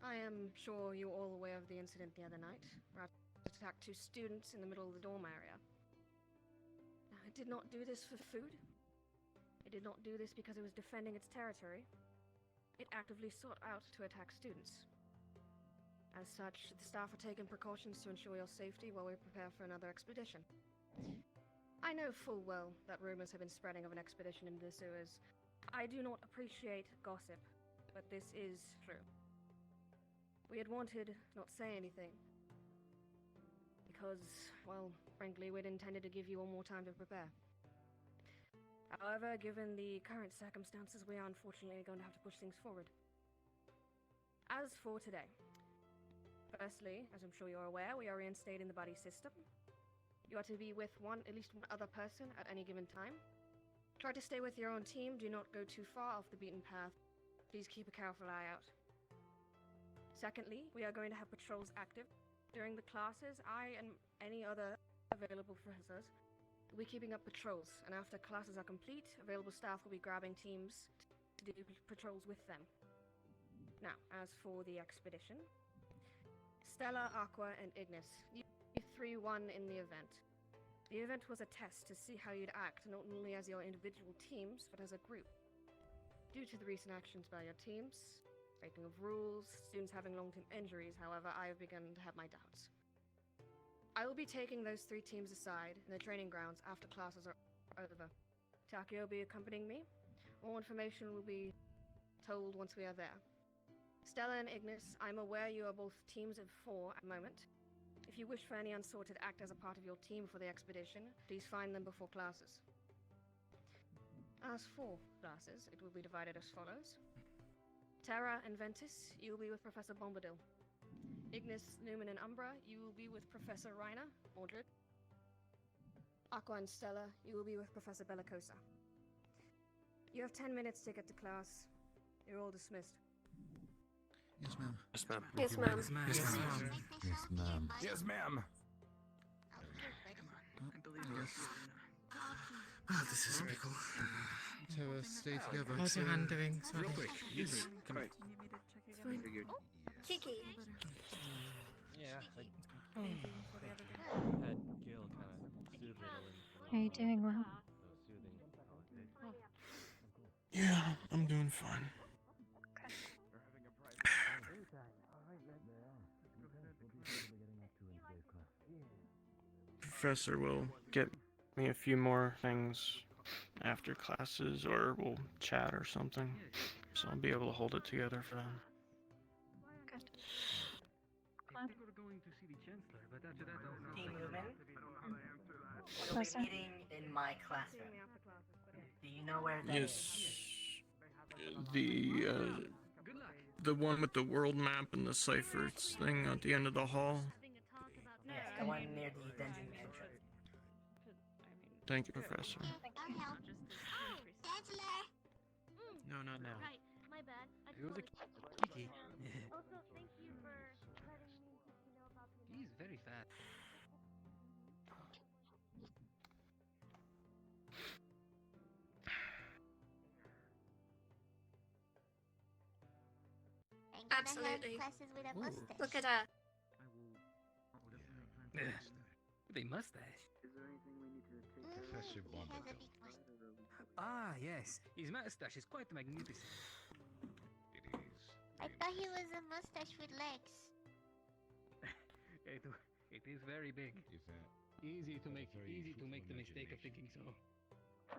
I am sure you're all aware of the incident the other night, where I attacked 2 students in the middle of the dorm area. Now, I did not do this for food. I did not do this because it was defending its territory. It actively sought out to attack students. As such, the staff are taking precautions to ensure your safety while we prepare for another expedition. I know full well that rumors have been spreading of an expedition into the sewers. I do not appreciate gossip, but this is true. We had wanted to not say anything, because, well, frankly, we'd intended to give you all more time to prepare. However, given the current circumstances, we are unfortunately going to have to push things forward. As for today, firstly, as I'm sure you're aware, we are reinstating the buddy system. You are to be with at least one other person at any given time. Try to stay with your own team, do not go too far off the beaten path. Please keep a careful eye out. Secondly, we are going to have patrols active. During the classes, I and any other available professors will be keeping up patrols, and after classes are complete, available staff will be grabbing teams to do patrols with them. Now, as for the expedition, Stella, Aqua, and Ignis, you 3 won in the event. The event was a test to see how you'd act, not only as your individual teams, but as a group. Due to the recent actions by your teams, breaking of rules, students having long-term injuries, however, I have begun to have my doubts. I will be taking those 3 teams aside in the training grounds after classes are over. Takio will be accompanying me. More information will be told once we are there. Stella and Ignis, I'm aware you are both teams of 4 at the moment. If you wish for any unsorted act as a part of your team for the expedition, please find them before classes. As for classes, it will be divided as follows. Terra and Ventus, you will be with Professor Bombadil. Ignis, Newman, and Umbra, you will be with Professor Reiner, Mordred. Aqua and Stella, you will be with Professor Bellicosa. You have 10 minutes to get to class. You're all dismissed. Yes, ma'am. Yes, ma'am. Yes, ma'am. Yes, ma'am. Yes, ma'am. Yes, ma'am. Well, this is pickle. To stay together. How's your hand doing? Sorry. Real quick. Yes. Come here. It's fine. Kiki. Yeah. Had Gil kind of soothe it a little. Are you doing well? Yeah, I'm doing fine. Professor will get me a few more things after classes, or we'll chat or something, so I'll be able to hold it together for them. Good. Glad. We're going to see the Chancellor, but after that, Team Newman, we'll Professor? be meeting in my classroom. Do you know where that is? Yes. The one with the world map and the ciphers thing at the end of the hall. Yes, the one near the dungeon entrance. Thank you, Professor. No, not now. Right, my bad. It was a Kiki. Also, thank you for letting me know about the He's very fast. Absolutely. classes with a Look at her. With a mustache. Is there anything we need to take Professor Bombadil. Ah, yes. His mustache is quite magnificent. It is. I thought he was a mustache with legs. It is very big. Is that Easy to make very the fruitful mistake of thinking imagination? so.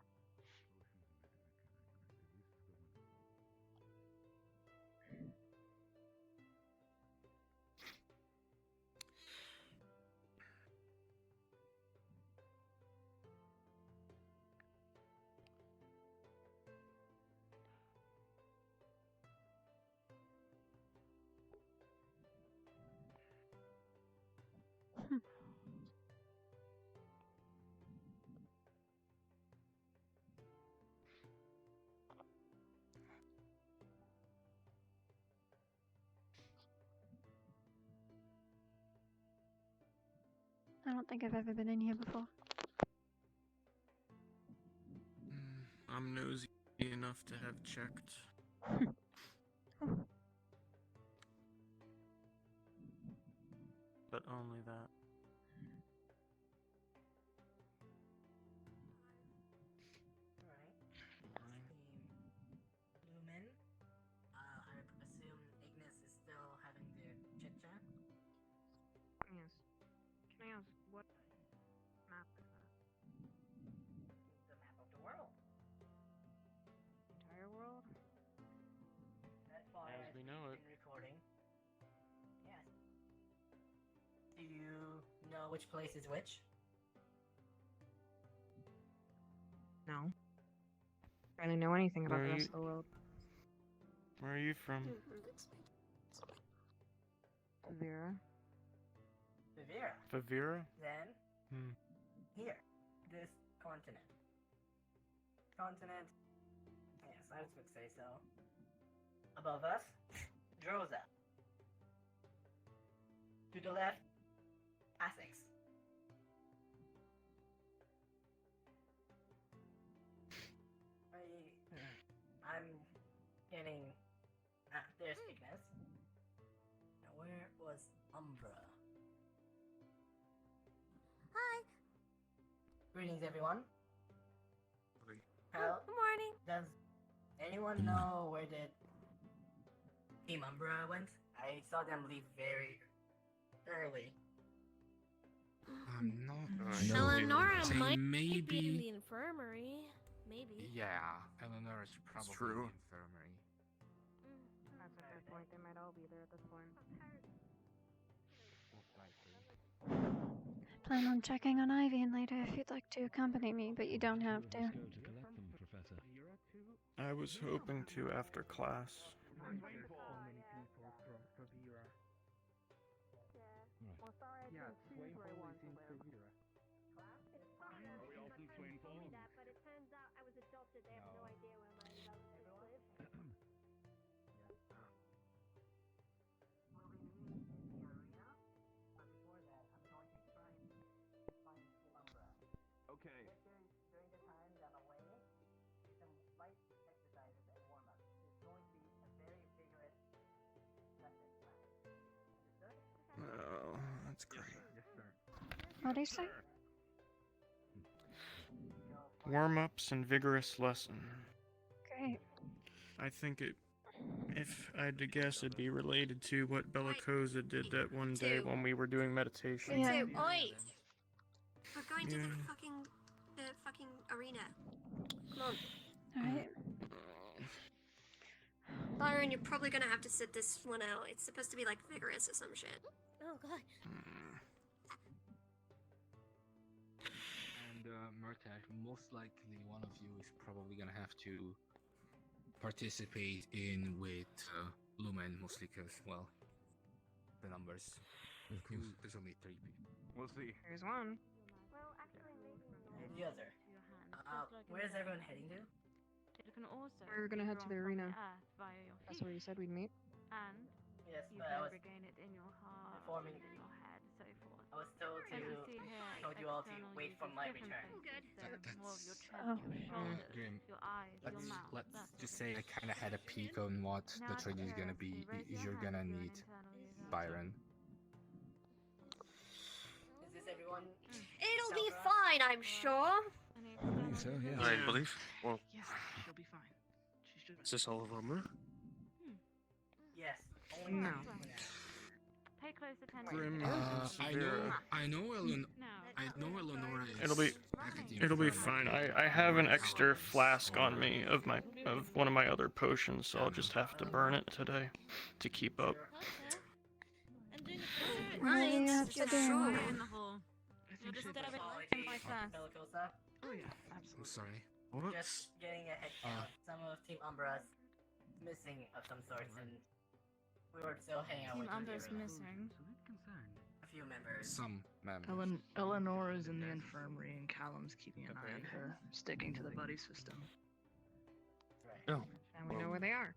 I don't think I've ever been in here before. I'm nosy enough to have checked. But only that. Lumen. I assume Ignis is still having their chit chat. Yes. Can I ask what map is that? The map of the world. Entire world? As far As we know it. in recording. Yes. Do you know which place is which? No. I don't know anything about Where the are rest you- of the world. Where are you from? Vera. Sarvyra. Favira? Then Hmm. here, this continent. Continent. Yes, I was gonna say so. Above us, Droza. To the left, Essex. I'm getting. There's Ignis. Now where was Umbra? Hi. Greetings, everyone. Morning. How Good morning. does anyone know where did Team Umbra went? I saw them leave very early. I'm not Eleonora sure. might Maybe. be in the infirmary. Maybe. Yeah, Eleanor's probably true. in the infirmary. That's a fair point. They might all be there at this point. Most likely. I plan on checking on Ivy and later if you'd like to accompany me, but you don't have to. Go to collect them, Professor. I was hoping to after class. Well, sorry, I couldn't choose where I wanted to live. It's fine. Are we all from Swain Falls? That, but it turns out I was adopted. They have no idea where my relatives live. We'll be meeting in the arena, but before that, I'm going to try and find Team Umbra. Okay. During the time that I'm away, do some light exercises and warm-ups. It's going to be a very vigorous lesson plan. Understood? Oh, that's great. What do you say? Warm-ups and vigorous lesson. Great. I think it, if I had to guess, it'd be related to what Bellicosa did that one day when we were doing meditation. Yeah. Oi! We're going to Yeah. the fucking arena. Come on. Alright. Byron, you're probably gonna have to sit this one out. It's supposed to be like vigorous or some shit. Oh god. And Murtagh, most likely one of you is probably gonna have to participate in with Lumen, mostly because, well, the numbers. Of course. There's only 3 people. We'll see. Here's one. Well, actually, maybe. There's the other. Where's everyone heading to? It can also We're gonna head to the arena. That's where you said we'd meet. And Yes, you but can I was regain it in your heart, informing. in your head, so forth. I was told As you see here, told you all to external wait use for is my different return. things. So more of your chest, Oh. your shoulders, Grim, your eyes, your mouth. let's that just sort say I kind of had a peek on what Now the I trade is gonna suggest be. you raise your You're hand gonna if you're an need internal user. Byron. Is It'll be fine, I'm sure. I believe so, yes. I believe. Well, Yes, she'll be fine. She should. is this all of Armor? Yes. Only No. Pay close attention. Grim I know Eleonora is. It'll be fine. I have an extra flask on me of one of my other potions, so I'll just have to burn it today to keep up. Right, you have to do? sure. In the hole. You'll just stab it in my fast. Bellicosa. Oh yeah, I'm absolutely. sorry. Just getting a head count. Some of Team Umbra's missing of some sorts, and we were still hanging out Team with Umbra's Sarvyra. missing. A few members. Some members. Eleanor's in the infirmary, and Callum's keeping an eye on her, sticking to the buddy system. Right. Oh. And we know where they are.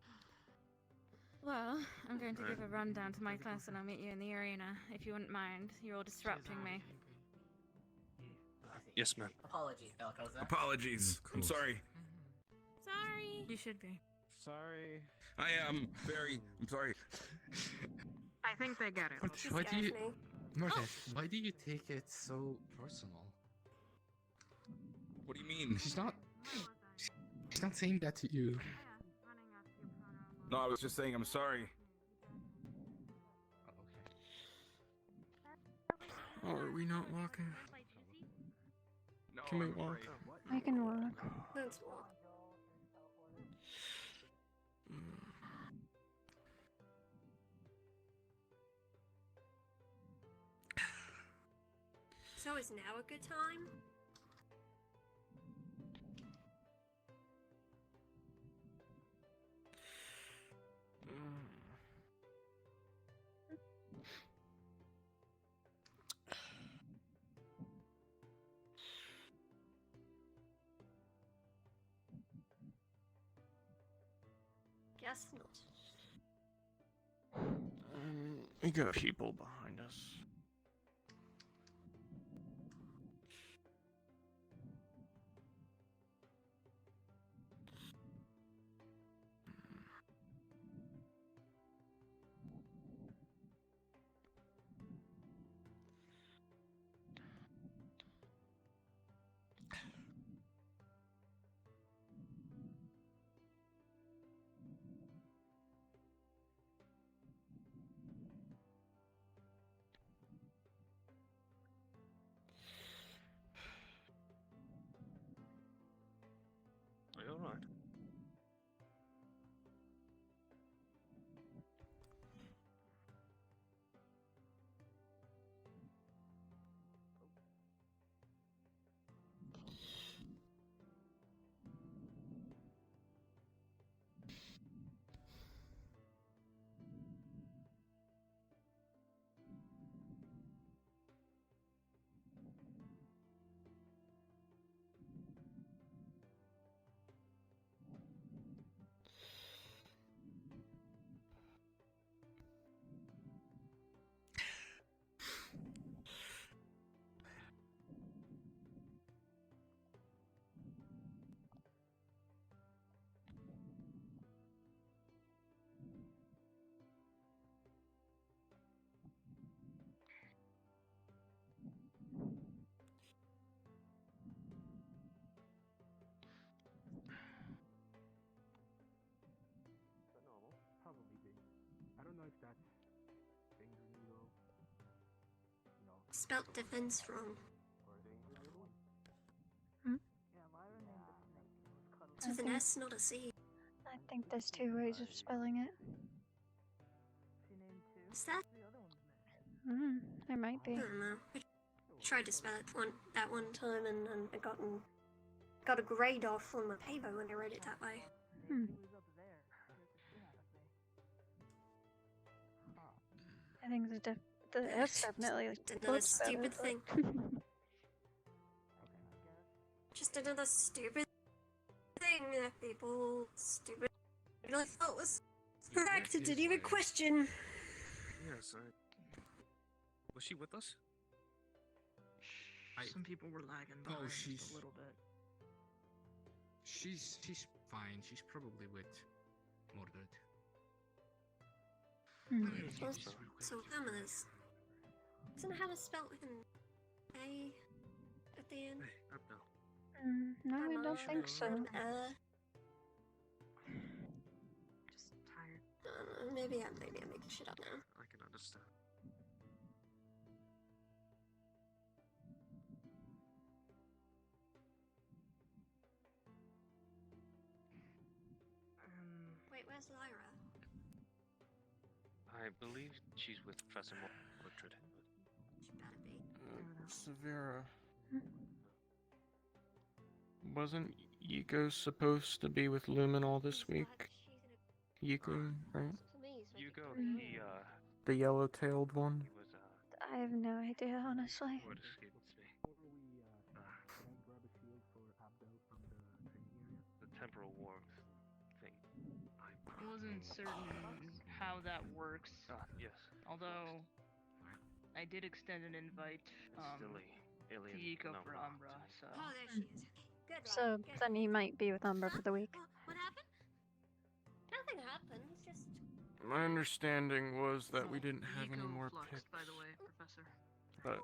Well, I'm going to give a rundown to my class and I'll meet you in the arena, if you wouldn't mind. You're all disrupting me. Yes, ma'am. Apologies, Bellicosa. Apologies. I'm sorry. Sorry. You should be. Sorry. I am I'm sorry. I think they get it. Why do you, Marcus? Why do you take it so personal? What do you mean? She's not saying that to you. No, I was just saying I'm sorry. Oh, are we not walking? No, Can we I'm walk? afraid. I can walk. Let's walk. So is now a good time? Guess not. We got people behind us. Are you alright? Spelt defense wrong. It's with an S, not a C. I think there's two ways of spelling it. Is that? There might be. I don't know. I tried to spell it that one time and I got a grade off on my paper when I wrote it that way. I think the S definitely Another looks better, stupid but- thing. Just another stupid thing that people stupidly thought was correct and didn't even question. Yes, was she with us? Some people were lagging behind just a little bit. She's fine. She's probably with Mordred. So Hannah's. Isn't Hannah spelled with an A? at the inn? Hey, up now. No, I Mom don't think so. Just tired. Maybe I'm making shit up now. I can understand. Wait, where's Lyra? I believe she's with Professor Mordred. She better be. Sarvyra. Wasn't Yuko supposed to be with Lumen all this week? Yuko, right? Yuko, he, The yellow-tailed one? he was, I have no idea, honestly. what escaped me. The temporal warmth thing. I wasn't certain how that works. Yes. Although I did extend an invite to Yiko for Umbra, so. Oh, there she is. Okay, good. So then he might be with Umbra for the week. What happened? Nothing happened. Just. My understanding was that we didn't have any more Fluxed, picks, by the way, Professor. but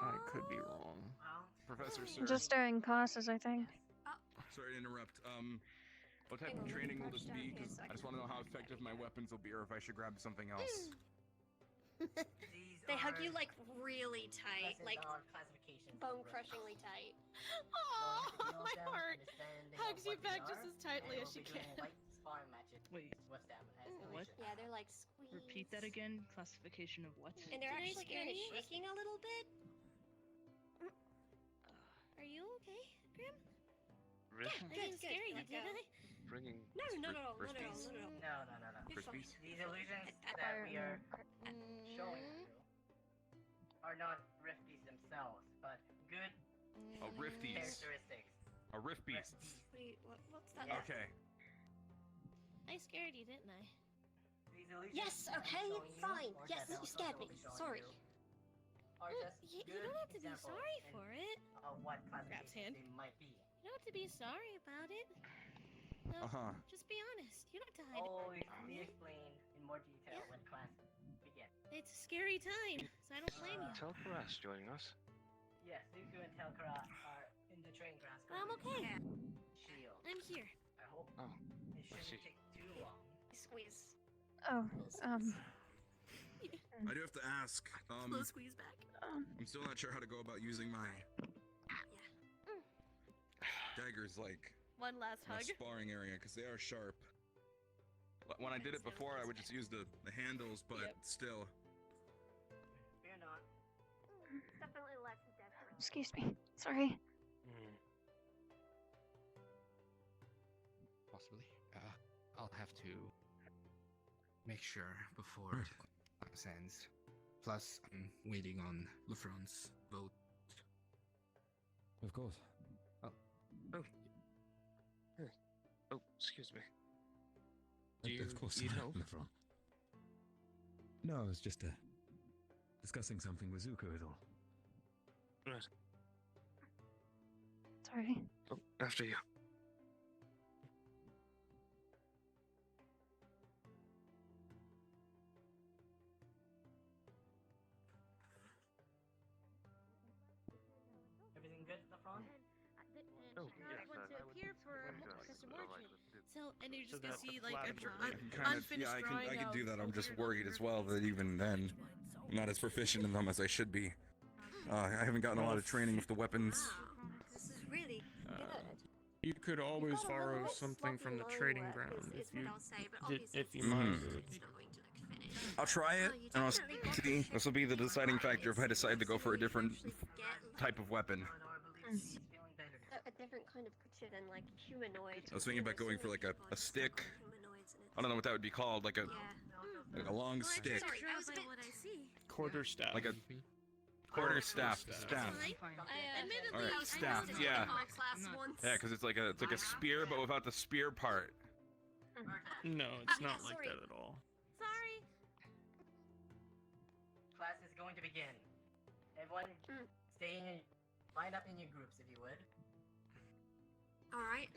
I could be wrong. Professor, sir. Just during classes, I think. Sorry to interrupt. What type of training will this be? Because I just want to know how effective my weapons will be, or if I should grab something else. They hug you like really tight, like bone-crushingly tight. Oh, my heart hugs you back just as tightly as she can. Wait, what? Yeah, they're like squeeze. Repeat that again. Classification of what? And they're actually kind of shaking a little bit. Are you okay, Grim? Risk I didn't scare you, did I? bringing No. frisbees? No. Frisbees? These illusions that we are showing you are not rifties themselves, but good Rifties. characteristics. Rift beasts. What's that? Okay. I scared you, didn't I? These illusions Yes, I'm okay, showing you, fine. or Yes, that you Velcro scared me. will be showing Sorry. you, are Well, just you good don't have to be examples sorry in- for it. of what Grabs classifications hand. they might be. You don't have to be sorry about it. No, just be honest. You don't have to hide Always it. be explained in more detail when class begins. It's a scary time, so I don't blame you. Tel'Karas joining us. Yes, Zuko and Tel'Kara are in the training grounds. But I'm okay. Shield. I'm here. I hope Oh, it shouldn't take too long. Squeeze. Oh, I do have to ask. Slow squeeze back. I'm still not sure how to go about using my daggers, like One last my hug. sparring area, because they are sharp. When I did it before, I would just use the handles, but still. Fear not. Definitely less definitely. excuse me. Sorry. Possibly. I'll have to make sure before class ends. Plus, I'm waiting on Lefron's vote. Of course. Oh, excuse me. Do you Of course need not, help? Lefron. No, I was just discussing something with Zuko is all. Right. Sorry. Oh, after you. Everything good, LeFron? Oh, I want to appear for Professor Mordred. So, and you're just So gonna that see like a yeah, I can do that. I'm just worried as well that even then, I'm not as proficient in them as I should be. I haven't gotten a lot of training with the weapons. This is really good. You could always got a borrow little something from the sloppy trading loan work ground is if you what I'll say, but obviously if you Mhm. mind. it's not going to like finish. I'll try it, and I'll see. This will be the deciding factor if I decide to go for a different type of weapon. A different kind of creature than like humanoid. I was thinking about going for like a stick. I don't know what that would be called, like a long stick, Sorry, I was a bit. what I see. Quarter staff. like a quarter staff. Admittedly, Or staff, yeah. Yeah, because it's like a spear, but without the spear part. No, it's not like that at all. Sorry. Class is going to begin. Everyone, stay in your, line up in your groups if you would. All right.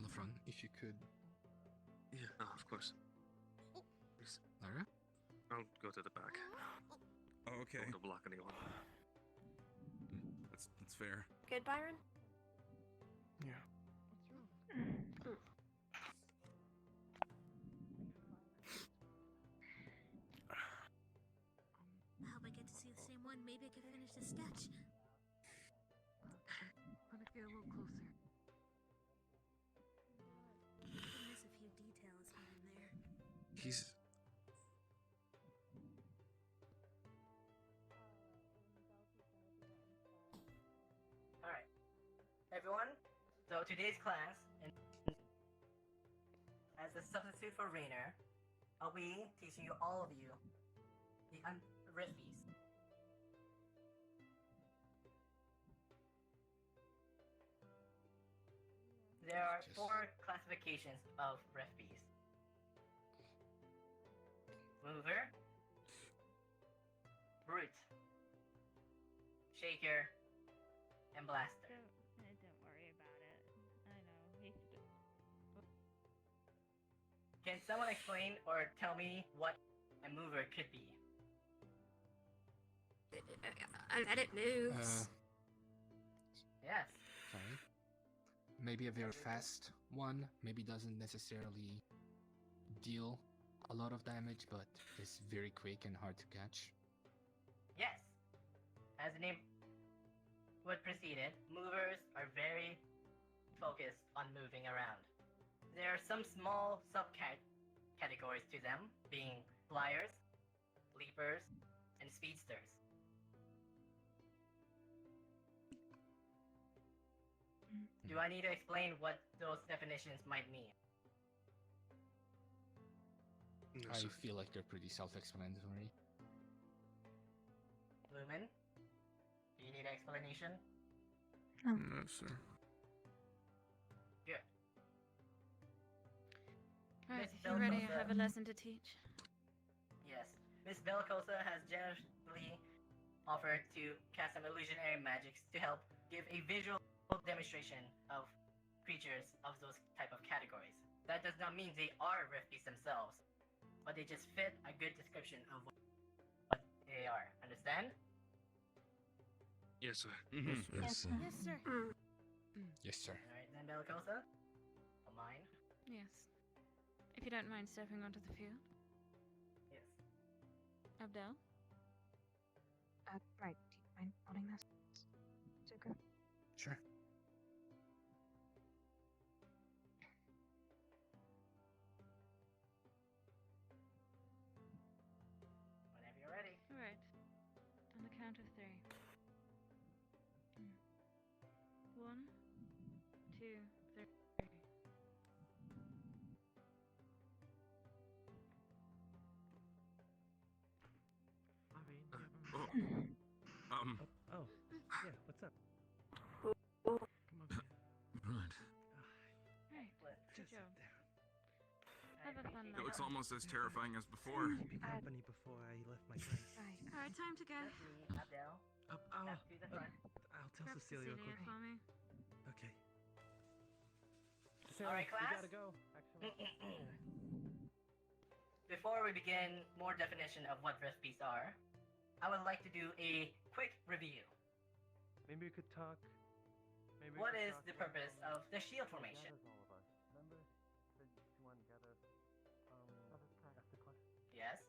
Lefron, if you could. Yeah, of course. Yes, Lara? I'll go to the back. Oh, okay. Don't want to block anyone. That's fair. Good, Byron? Yeah. I hope I get to see the same one. Maybe I can finish the sketch. Let me get a little closer. Miss a few details here and there. He's. Alright. Everyone, so today's class, as a substitute for Rainer, I'll be teaching you all of you the Riffies. There are 4 classifications of Riffies. Mover, Brute, Shaker, and Blaster. Don't worry about it. I know. Can someone explain or tell me what a mover could be? I bet it moves. Yes. Sorry. Maybe a very fast one. Maybe doesn't necessarily deal a lot of damage, but is very quick and hard to catch. Yes. As the name would precede it, movers are very focused on moving around. There are some small subcategories to them, being flyers, leapers, and speedsters. Do I need to explain what those definitions might mean? I feel like they're pretty self-explanatory. Lumen, do you need an explanation? No. No, sir. Good. Alright, Miss if you're ready, I Belcosa- have a lesson to teach. Yes. Miss Belcosa has generously offered to cast some illusionary magics to help give a visual demonstration of creatures of those type of categories. That does not mean they are Riffies themselves, but they just fit a good description of what they are. Understand? Yes, sir. Yes, sir. Yes, sir. Yes, sir. Alright then, Belcosa. Don't mind. Yes. If you don't mind stepping onto the field. Yes. Abdel? Right. Do you mind holding this? Zuko? Sure. Whenever you're ready. Alright. On the count of 3. 1, 2, 3. Oh, yeah, what's up? Right. Right. Good job. Have a fun It night. looks almost as terrifying as before. Keep me company before I left my place. Right. Alright, time to go. Abdel. Step to the front. I'll tell Grab Cecilia Cecilia quick. for me. Okay. Alright, we class? gotta go. Actually. Before we begin more definition of what Riffies are, I would like to do a quick review. Maybe we could talk. Maybe What is the purpose of the shield formation? Remember? Said you want to gather ask the question? Yes?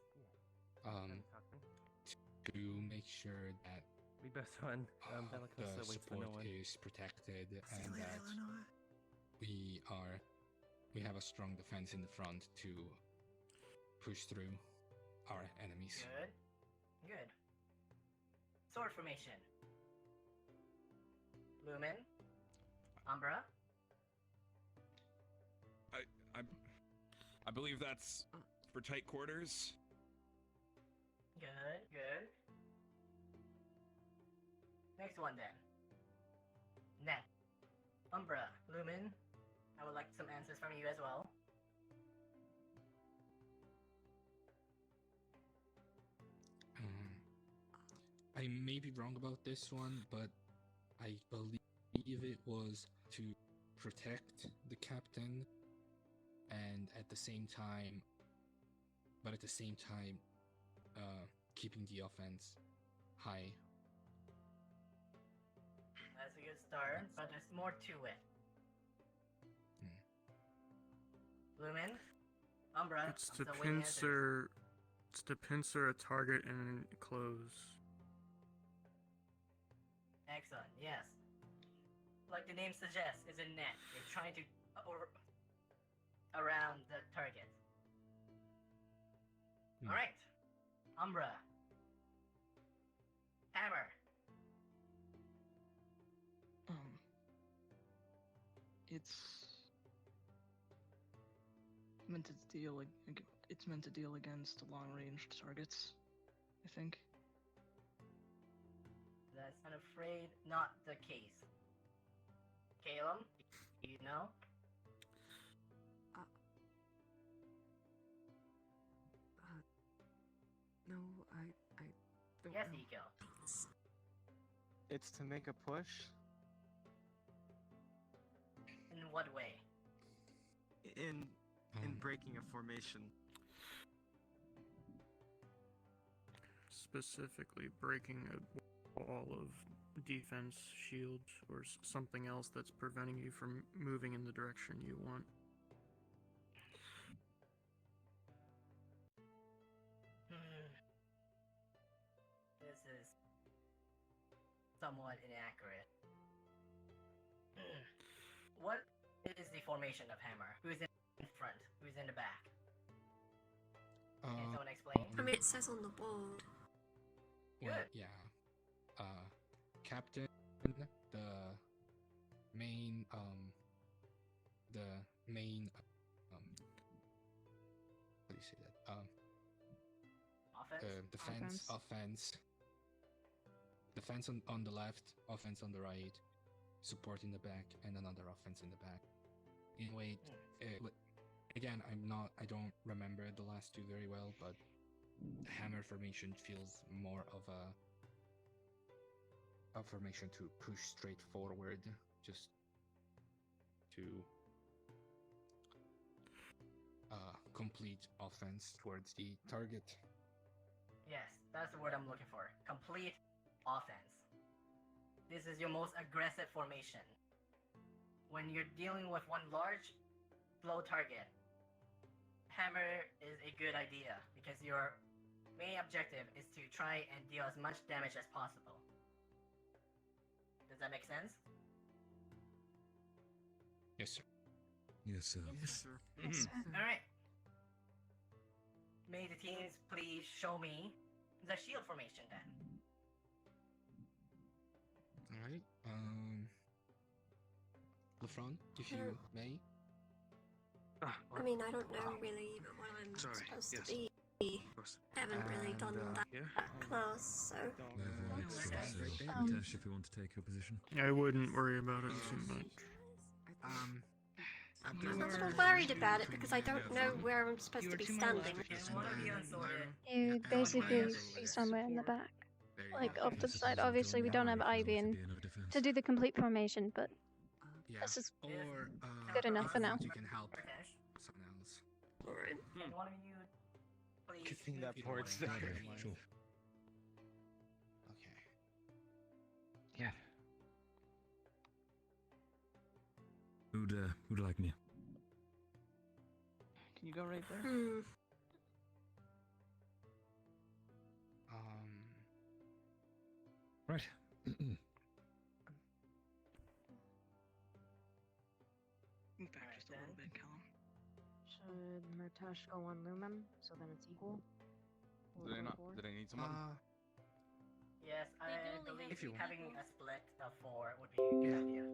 To make sure that We best run. the Bellicosa waits for support no one. is protected See you and later, that Eleanor. we have a strong defense in the front to push through our enemies. Good. Good. Sword formation. Lumen. Umbra. I believe that's for tight quarters. Good, good. Next one then. Net. Umbra. Lumen. I would like some answers from you as well. I may be wrong about this one, but I believe it was to protect the captain and at the same time but at the same time, keeping the offense high. That's a good start, but there's more to it. Lumen, Umbra. It's I'm to still waiting answers. pincer a target and close. Excellent. Yes. Like the name suggests, is a net. You're trying to around the target. All right, Umbra. Hammer. It's meant to deal against long-ranged targets, I think. That's, I'm afraid, not the case. Calum, you know? No, I don't Yes, know. Eco. It's to make a push. In what way? In breaking a formation. Specifically, breaking a wall of defense, shield, or something else that's preventing you from moving in the direction you want. This is somewhat inaccurate. What is the formation of Hammer? Who's in front? Who's in the back? Can someone explain? I mean, it says on the board. Well, yeah. Captain, the main, how do you say that? Offense? Defense on the left, offense on the right, support in the back, and another offense in the back. In a way, again, I don't remember the last two very well, but Hammer formation feels more of a formation to push straight forward, just to complete offense towards the target. Yes, that's the word I'm looking for. Complete offense. This is your most aggressive formation. When you're dealing with one large blow target, Hammer is a good idea because your main objective is to try and deal as much damage as possible. Does that make sense? Yes, sir. Yes, sir. Yes, sir. Alright. May the teams please show me the shield formation then. Alright, LeFron, if you may. I mean, I don't know really what I'm supposed to be. Haven't really done that class, so. Tash, if you want to take your position. I wouldn't worry about it too much. I'm not so worried about it because I don't know where I'm supposed to be standing. You basically be somewhere in the back. Like off to the side. Obviously we don't have Ivy in to do the complete formation, but this is good enough for now. You can help someone else. Alright. One of you, please. Good thing that port's there. Sure. Okay. Yeah. Who'd like me? Can you go right there? Right. Move back just a little bit, Callum. Should Murtash go on Lumen so then it's equal? Do they need someone? Yes, I believe If you want. having a split of 4 would be a good idea.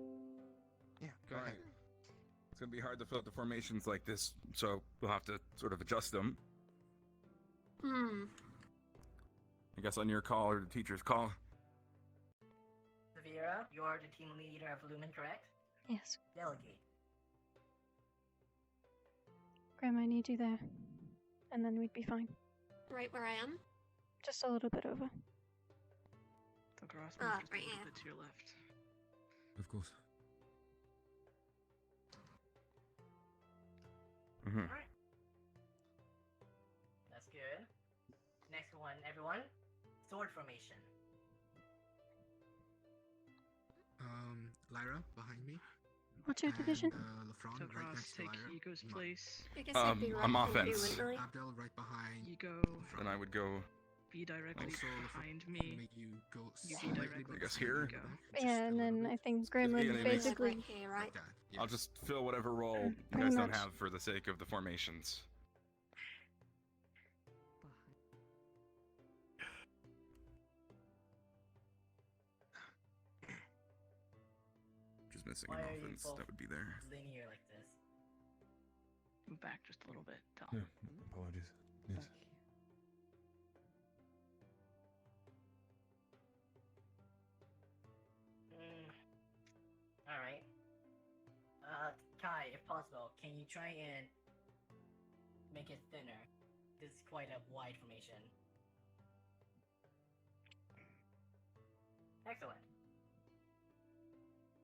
Yeah, go ahead. It's gonna be hard to fill out the formations like this, so we'll have to sort of adjust them. I guess on your call or the teacher's call. Sarvyra, you're the team leader of Lumen, correct? Yes. Delegate. Grandma, I need you there. And then we'd be fine. Right where I am? Just a little bit over. The grassman's just right a little here. bit to your left. Of course. Alright. That's everyone, sword formation. Lyra behind me. What's your division? Lafron Took right Ross, next to take Lyra. Ego's No. place. I guess I'd be right I'm behind offense. you, wouldn't I? Abdel right behind. Ego, Then I would go. be directly Also, behind Lafron, me. make you go You be slightly directly I guess behind here? Ego. Yeah, and then I think Grim Yeah, would they make- basically. Right here, right? like that. Yeah. I'll just fill whatever role you Pretty guys don't much. have for the sake of the formations. Just missing Why an are you offense both that would be there. linear like this? Move back just a little bit, Tom. Apologies. Yes. Alright. Kai, if possible, can you try and make it thinner? This is quite a wide formation. Excellent.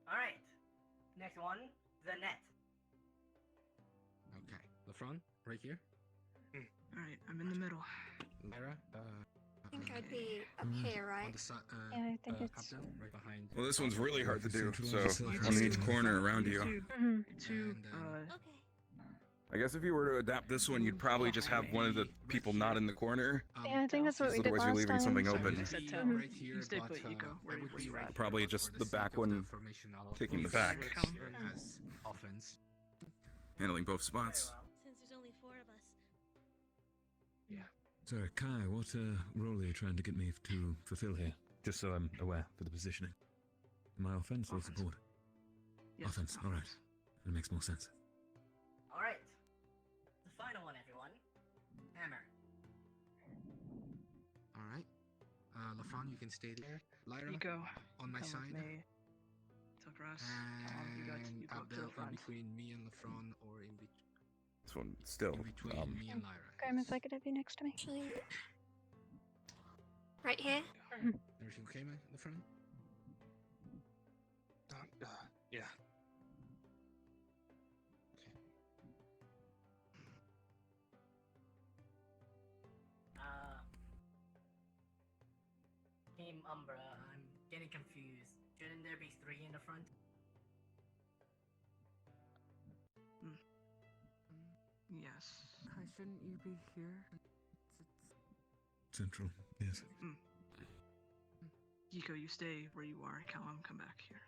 Alright. Next one, the net. Okay. Lafron, right here. Alright, I'm in the middle. Lyra, I think I'd be up here, on right? the side. Yeah, I think it's. Abdel right behind. Well, this one's really hard to do, so You on each corner around you. Two, Okay. I guess if you were to adapt this one, you'd probably just have one of the people not in the corner. Yeah, I think that's what we did Otherwise, last you're leaving time. something so- open. I said Be tell. right here, You stay but, put, Ego. Where I would you be at? Probably for just the sake back of one formation, I'll taking the use back. Sarvyra as offense. Handling both spots. Since there's only 4 of us. So, Kai, what role are you trying to get me to fulfill here? Just so I'm aware for the positioning. Am I offense or support? Yes, Offense, alright. That makes more sense. Alright. The final one, everyone. Hammer. All right. Lafron, you can stay there. Lyra, Ego, on my come side. with me. Took Ross. Tom, you go up to Abdel the in front. between me and Lafron, or in between This one still. me and Lyra. Grim, if I could have you next to me. Actually, right here. Everything okay, man? Lafron? Yeah. Team Umbra, I'm getting confused. Shouldn't there be 3 in the front? Yes. Kai, shouldn't you be here? Central, yes. Ego, you stay where you are. Callum, come back here.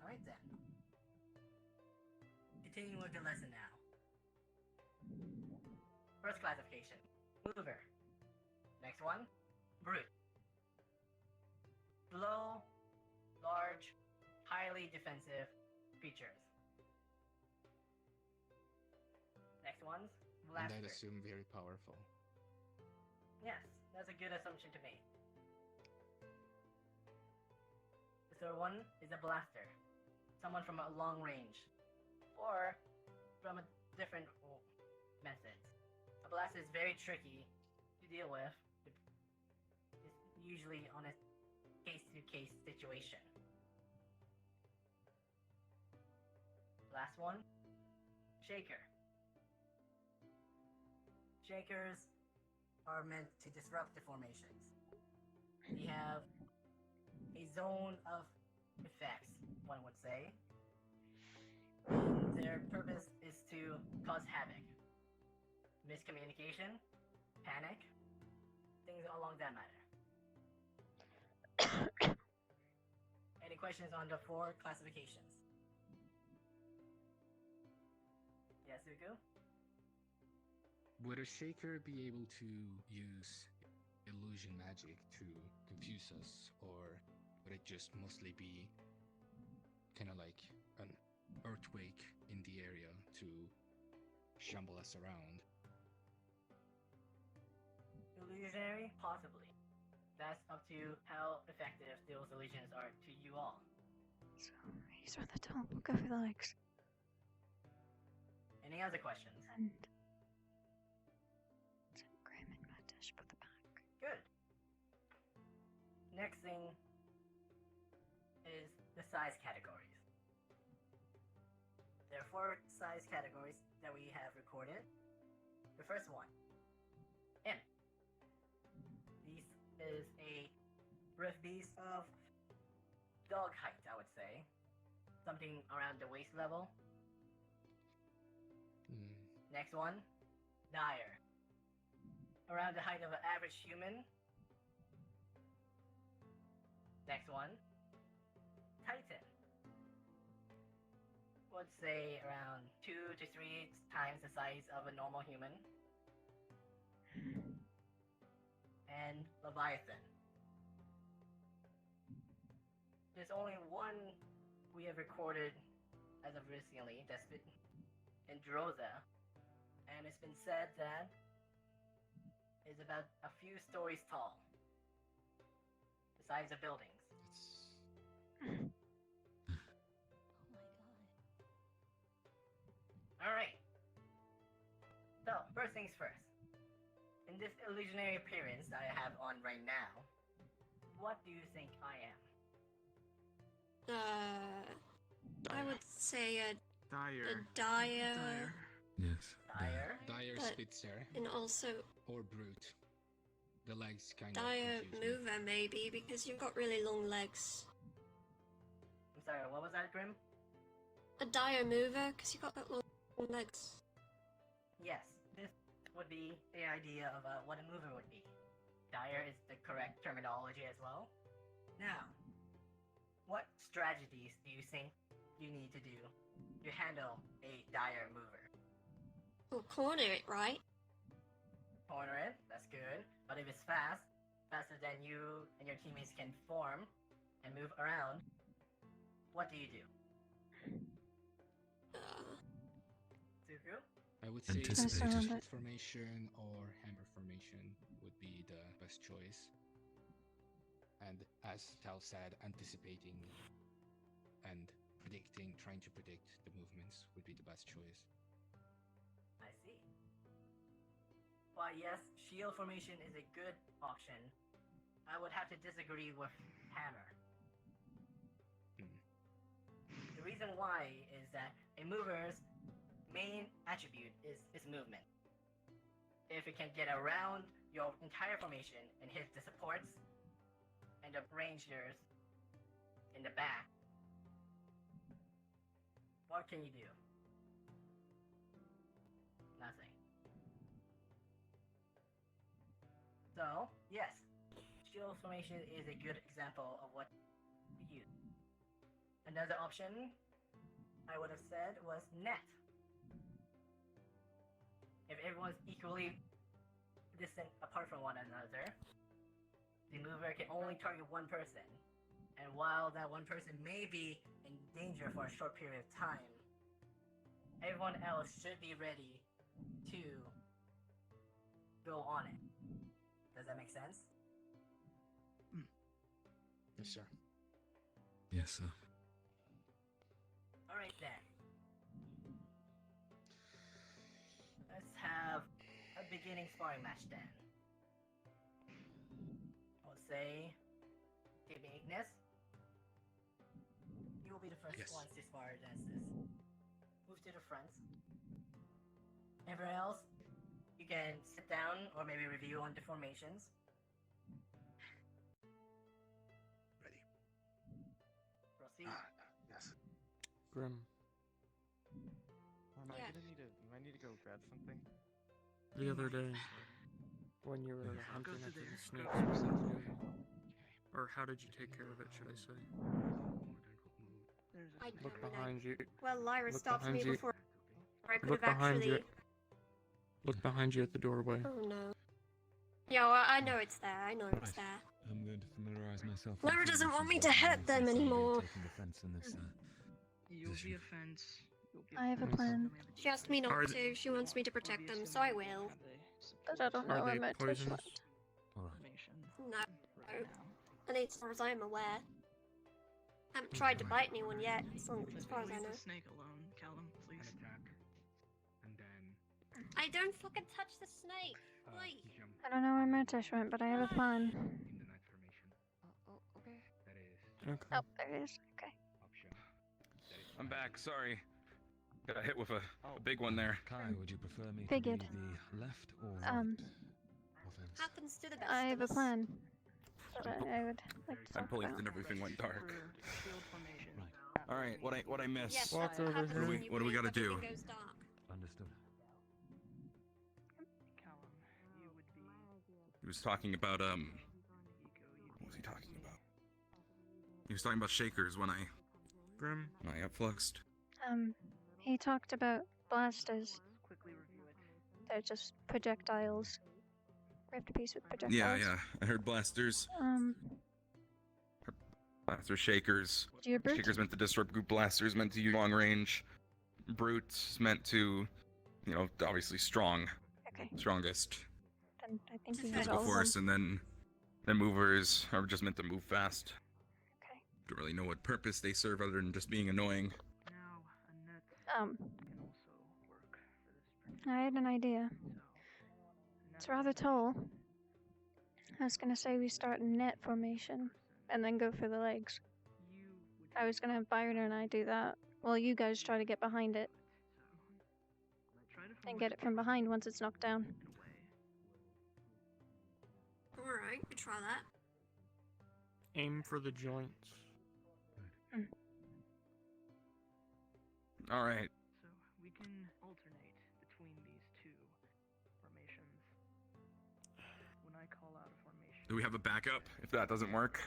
Alright then. Continuing with the lesson now. First classification, Mover. Next one, Brute. Slow, large, highly defensive creatures. Next one's And Blaster. I'd assume very powerful. Yes, that's a good assumption to make. The third one is a Blaster. Someone from a long range. Or from a different method. A Blaster is very tricky to deal with. It's usually on a case-to-case situation. Last one, Shaker. Shakers are meant to disrupt the formations. They have a zone of effects, one would say. And their purpose is to cause havoc. Miscommunication, panic, things along that matter. Any questions on the 4 classifications? Yes, Zuko? Would a shaker be able to use illusion magic to confuse us, or would it just mostly be kind of like an earthquake in the area to shamble us around? Illusionary? Possibly. That's up to how effective those illusions are to you all. So he's rather tall. We'll go for the legs. Any other questions? And Graham and Matish put the back. Good. Next thing is the size categories. There are 4 size categories that we have recorded. The first one, is a rift beast of dog height, I would say. Something around the waist level. Next one, dire. Around the height of an average human. Next one, titan. Would say around 2 to 3 times the size of a normal human. And leviathan. There's only one we have recorded as of recently that's been in Droza, and it's been said that it's about a few stories tall, the size of buildings. Alright. So, first things first. In this illusionary appearance that I have on right now, what do you think I am? I would say a Dire. dire. Yes. Dire? Dire But- Spitzer. And also Or Brute. The legs kind dire of confuse me. mover, maybe, because you've got really long legs. I'm sorry, what was that, Grim? A dire mover, because you've got that long legs. Yes, this would be the idea of what a mover would be. Dire is the correct terminology as well. Now, what strategies do you think you need to do to handle a dire mover? Well, corner it, right? Corner it, that's good. But if it's fast, faster than you and your teammates can form and move around, what do you do? Zuku? I would say Anticipated. shield formation or hammer formation would be the best choice. And as Tal said, anticipating and predicting, trying to predict the movements would be the best choice. I see. Well, yes, shield formation is a good option. I would have to disagree with hammer. The reason why is that a mover's main attribute is its movement. If it can get around your entire formation and hit the supports and the rangers in the back, what can you do? Nothing. So, yes, shield formation is a good example of what to use. Another option I would have said was net. If everyone's equally distant apart from one another, the mover can only target one person. And while that one person may be in danger for a short period of time, everyone else should be ready to go on it. Does that make sense? Yes, sir. Yes, sir. Alright then. Let's have a beginning sparring match then. I'll say, give me Ignis. You will be the first Yes. ones to spar against this. Move to the front. Everyone else, you can sit down or maybe review on the formations. Ready. Proceed. Yes. Grim. Yeah. I need to go grab something. The other day, When you were I'll go hunting to after there. the snakes, Go what to did you there. do? or how did you take care of it, should I say? I Look don't know. behind you. Well, Lyra Look stopped behind me you. before I could Look have behind actually. you. Look behind you at the doorway. Oh no. Yeah, well, I know it's there. I know it's Right. there. I'm going to familiarize myself. Lyra with the doesn't want me to conditions hurt of them the anymore. taking defense in this, You'll position. be a fence. I have a plan, She asked me not Are to. She wants me to protect them, so I will. but I don't know Are where they my touch poisonous? went. Alright. No. At least as far as I'm aware. Haven't tried to bite anyone yet, as far as I Leave know. the snake alone, Callum, please. An attack. And then I don't fucking touch the snake! Please! jump I don't know where my touch went, but I have a plan. in the night formation. Oh, okay. That is Okay. Oh, there it is. Okay. option. I'm back. Sorry. Got hit with a big one there. Kai, would you prefer me Figured. to be the left or right? Um, Offense. Happens to the best I of have a us. plan. that I would like to I talk blinked about. and everything went dark. Shield formation. All right, what I missed? Yes, Walk that over happens here. when you What do we blink, gotta do? everything goes dark. Understood. Callum, you would be. He was talking about what was he talking about? He was talking about shakers when I got fluxed. He talked about blasters. Quickly review it. They're just projectiles. Ripped a piece with projectiles. Yeah. I heard blasters. Blasters, shakers. Do you brute? Shakers meant to disrupt group. Blasters meant to use long range. Brutes meant to, obviously strong. Okay. Strongest. Then I think you Physical got all of force, them. and then movers are just meant to move fast. Okay. Don't really know what purpose they serve other than just being annoying. Now, Annette Um, can also work for this. I had an idea. It's rather tall. I was gonna say we start in net formation and then go for the legs. I was gonna have Byron and I do that while you guys try to get behind it and get it from behind once it's knocked down. Alright, we try that. Aim for the joints. All right. So we can alternate between these two formations. When I call out a formation, Do we have a backup if that doesn't work?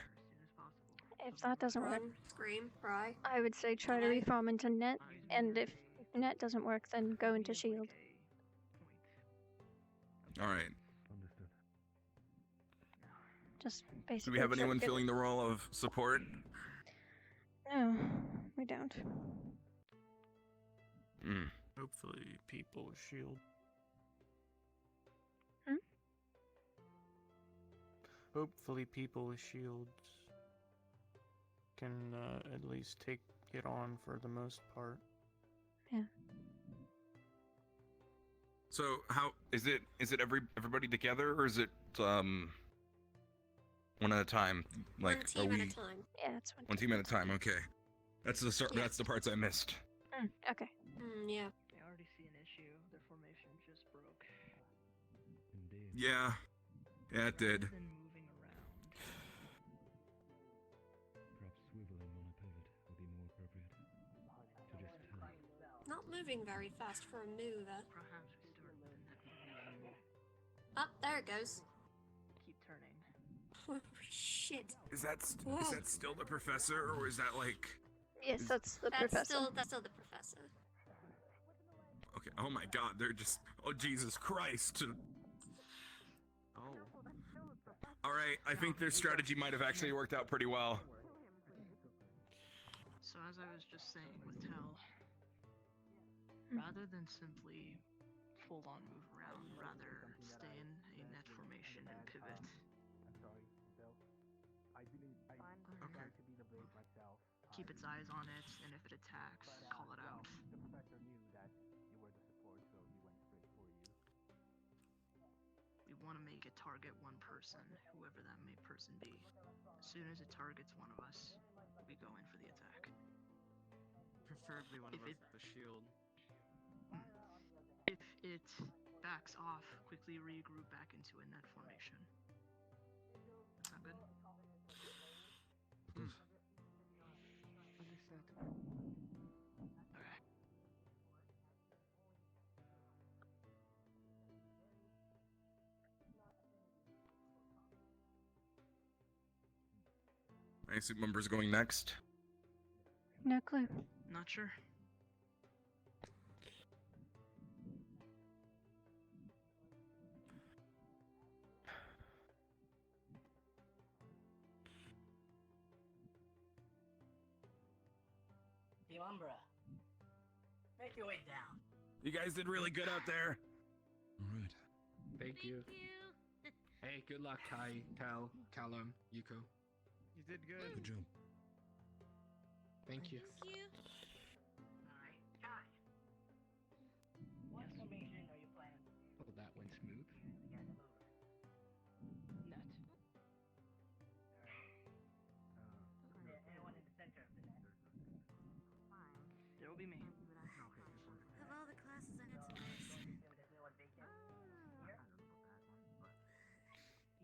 If that doesn't work, Run, scream, cry. I would say try to reform into net, and if net doesn't work, then go into shield. All right. Just Do basically. we have try to anyone get- filling the role of support? No, we don't. Hopefully, people shield. Hopefully, people with shields can at least take it on for the most part. Yeah. So how is it? Is it everybody together, or is it one at a time? Like, One team are we at a time. Yeah, it's one team at a time? Okay, that's the Yeah. that's the parts I missed. Okay. Yeah. I already see an issue. Their formation just broke. Yeah, it did. Then moving around. Perhaps swiveling on a pivot would be more appropriate. To just Not moving very fast for a mover. Perhaps we start with a net formation. Up, there it goes. Keep turning. Oh, shit. Is that Whoa. still the professor, or is that like? Yes, that's the That's professor. still the professor. Okay. Oh my God, they're just. Oh Jesus Christ. Oh. All right, I think their strategy might have actually worked out pretty well. So as I was just saying with Tal, rather than simply full-on move around, rather stay in a net formation and pivot. Keep its eyes on it, and if it attacks, call it out. We want to make it target one person, whoever that may person be. As soon as it targets one of us, we go in for the attack. Preferably one of If us with a shield. If it backs off, quickly regroup back into a net formation. Sound good? Okay. I assume members going next. No clue. Not sure. Umbra, make your way down. You guys did really good out there. All right. Thank you. Hey, good luck, Kai, Tal, Callum, Yuko. You did good. Good job. Thank you. Alright, Kai. What formation are you planning to do? Oh, that went smooth. Against movers? Net. Anyone in the center of the net? There will be me. Of all the classes I had to miss.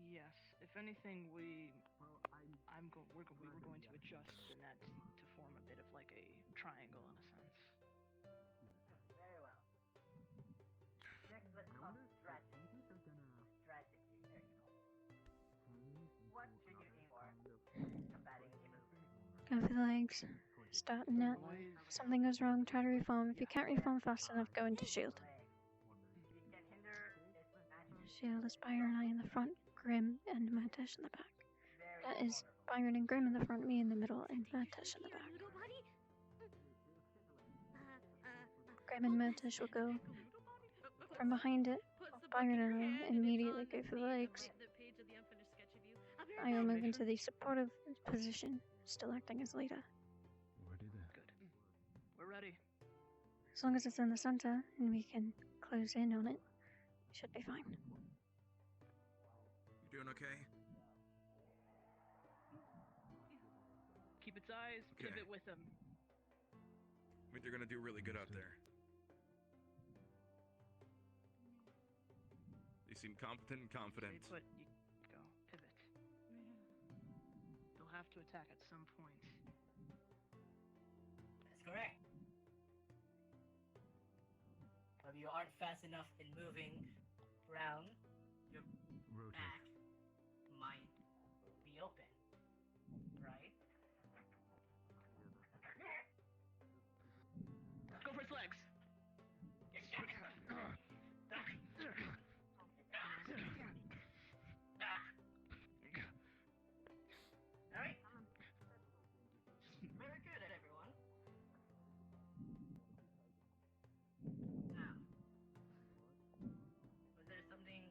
Yes. If anything, we we were going to adjust the net to form a bit of like a triangle in a sense. Very well. Next, let's talk strategy. Strategy. There you go. What should you aim for? Combating a move. Go for the legs. Start net. Something goes wrong, try to reform. If you can't reform fast enough, go into shield. Shield is Byron and I in the front, Grim and Mantish in the back. That is Byron and Grim in the front, me in the middle, and Mantish in the back. Grim and Mantish will go from behind it. Byron and I immediately go for the legs. I will move into the supportive position, still acting as leader. Good. We're ready. As long as it's in the center and we can close in on it, should be fine. You doing okay? Keep its eyes, Okay. pivot with him. I think you're gonna do really good out there. You seem competent and confident. Stay put. You go. Pivot. You'll have to attack at some point. That's correct. If you aren't fast enough in moving around, your back might be open, right? Let's go for his legs. Alright. Very good, everyone. Now, was there something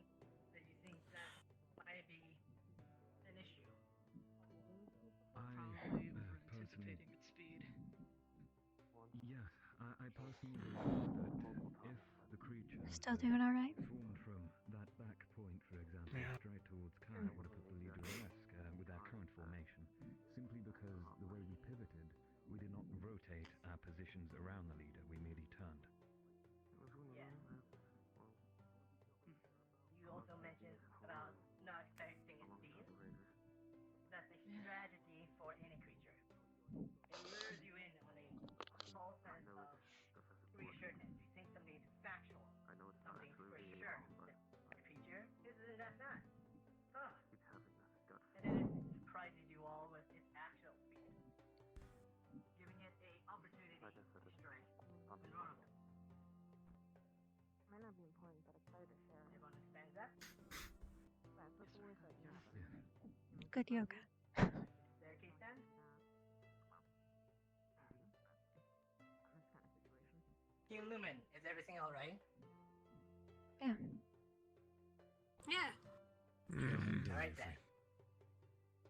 that you think that might be an issue? Probably over-anticipating its speed. Yes, I personally believe that if the creature Still doing alright? formed from that back point, for example, straight towards Kai, would have put the leader at risk with our current formation, simply because the way we pivoted, we did not rotate our positions around the leader, we merely turned. Yeah. You also mentioned about not expecting its speed. That's a strategy for any creature. It lures you in on a false sense of reassuredness. You think something is factual, something for sure. The creature isn't that fast. Huh. And then it surprises you all with its actual speed, giving it a opportunity to strike vulnerable. Might not be important, but it's better to share. Everyone understands that? That's the voice that you have. Good yoga. Staircase then? Team Lumen, is everything alright? Yeah. Yeah. Alright then.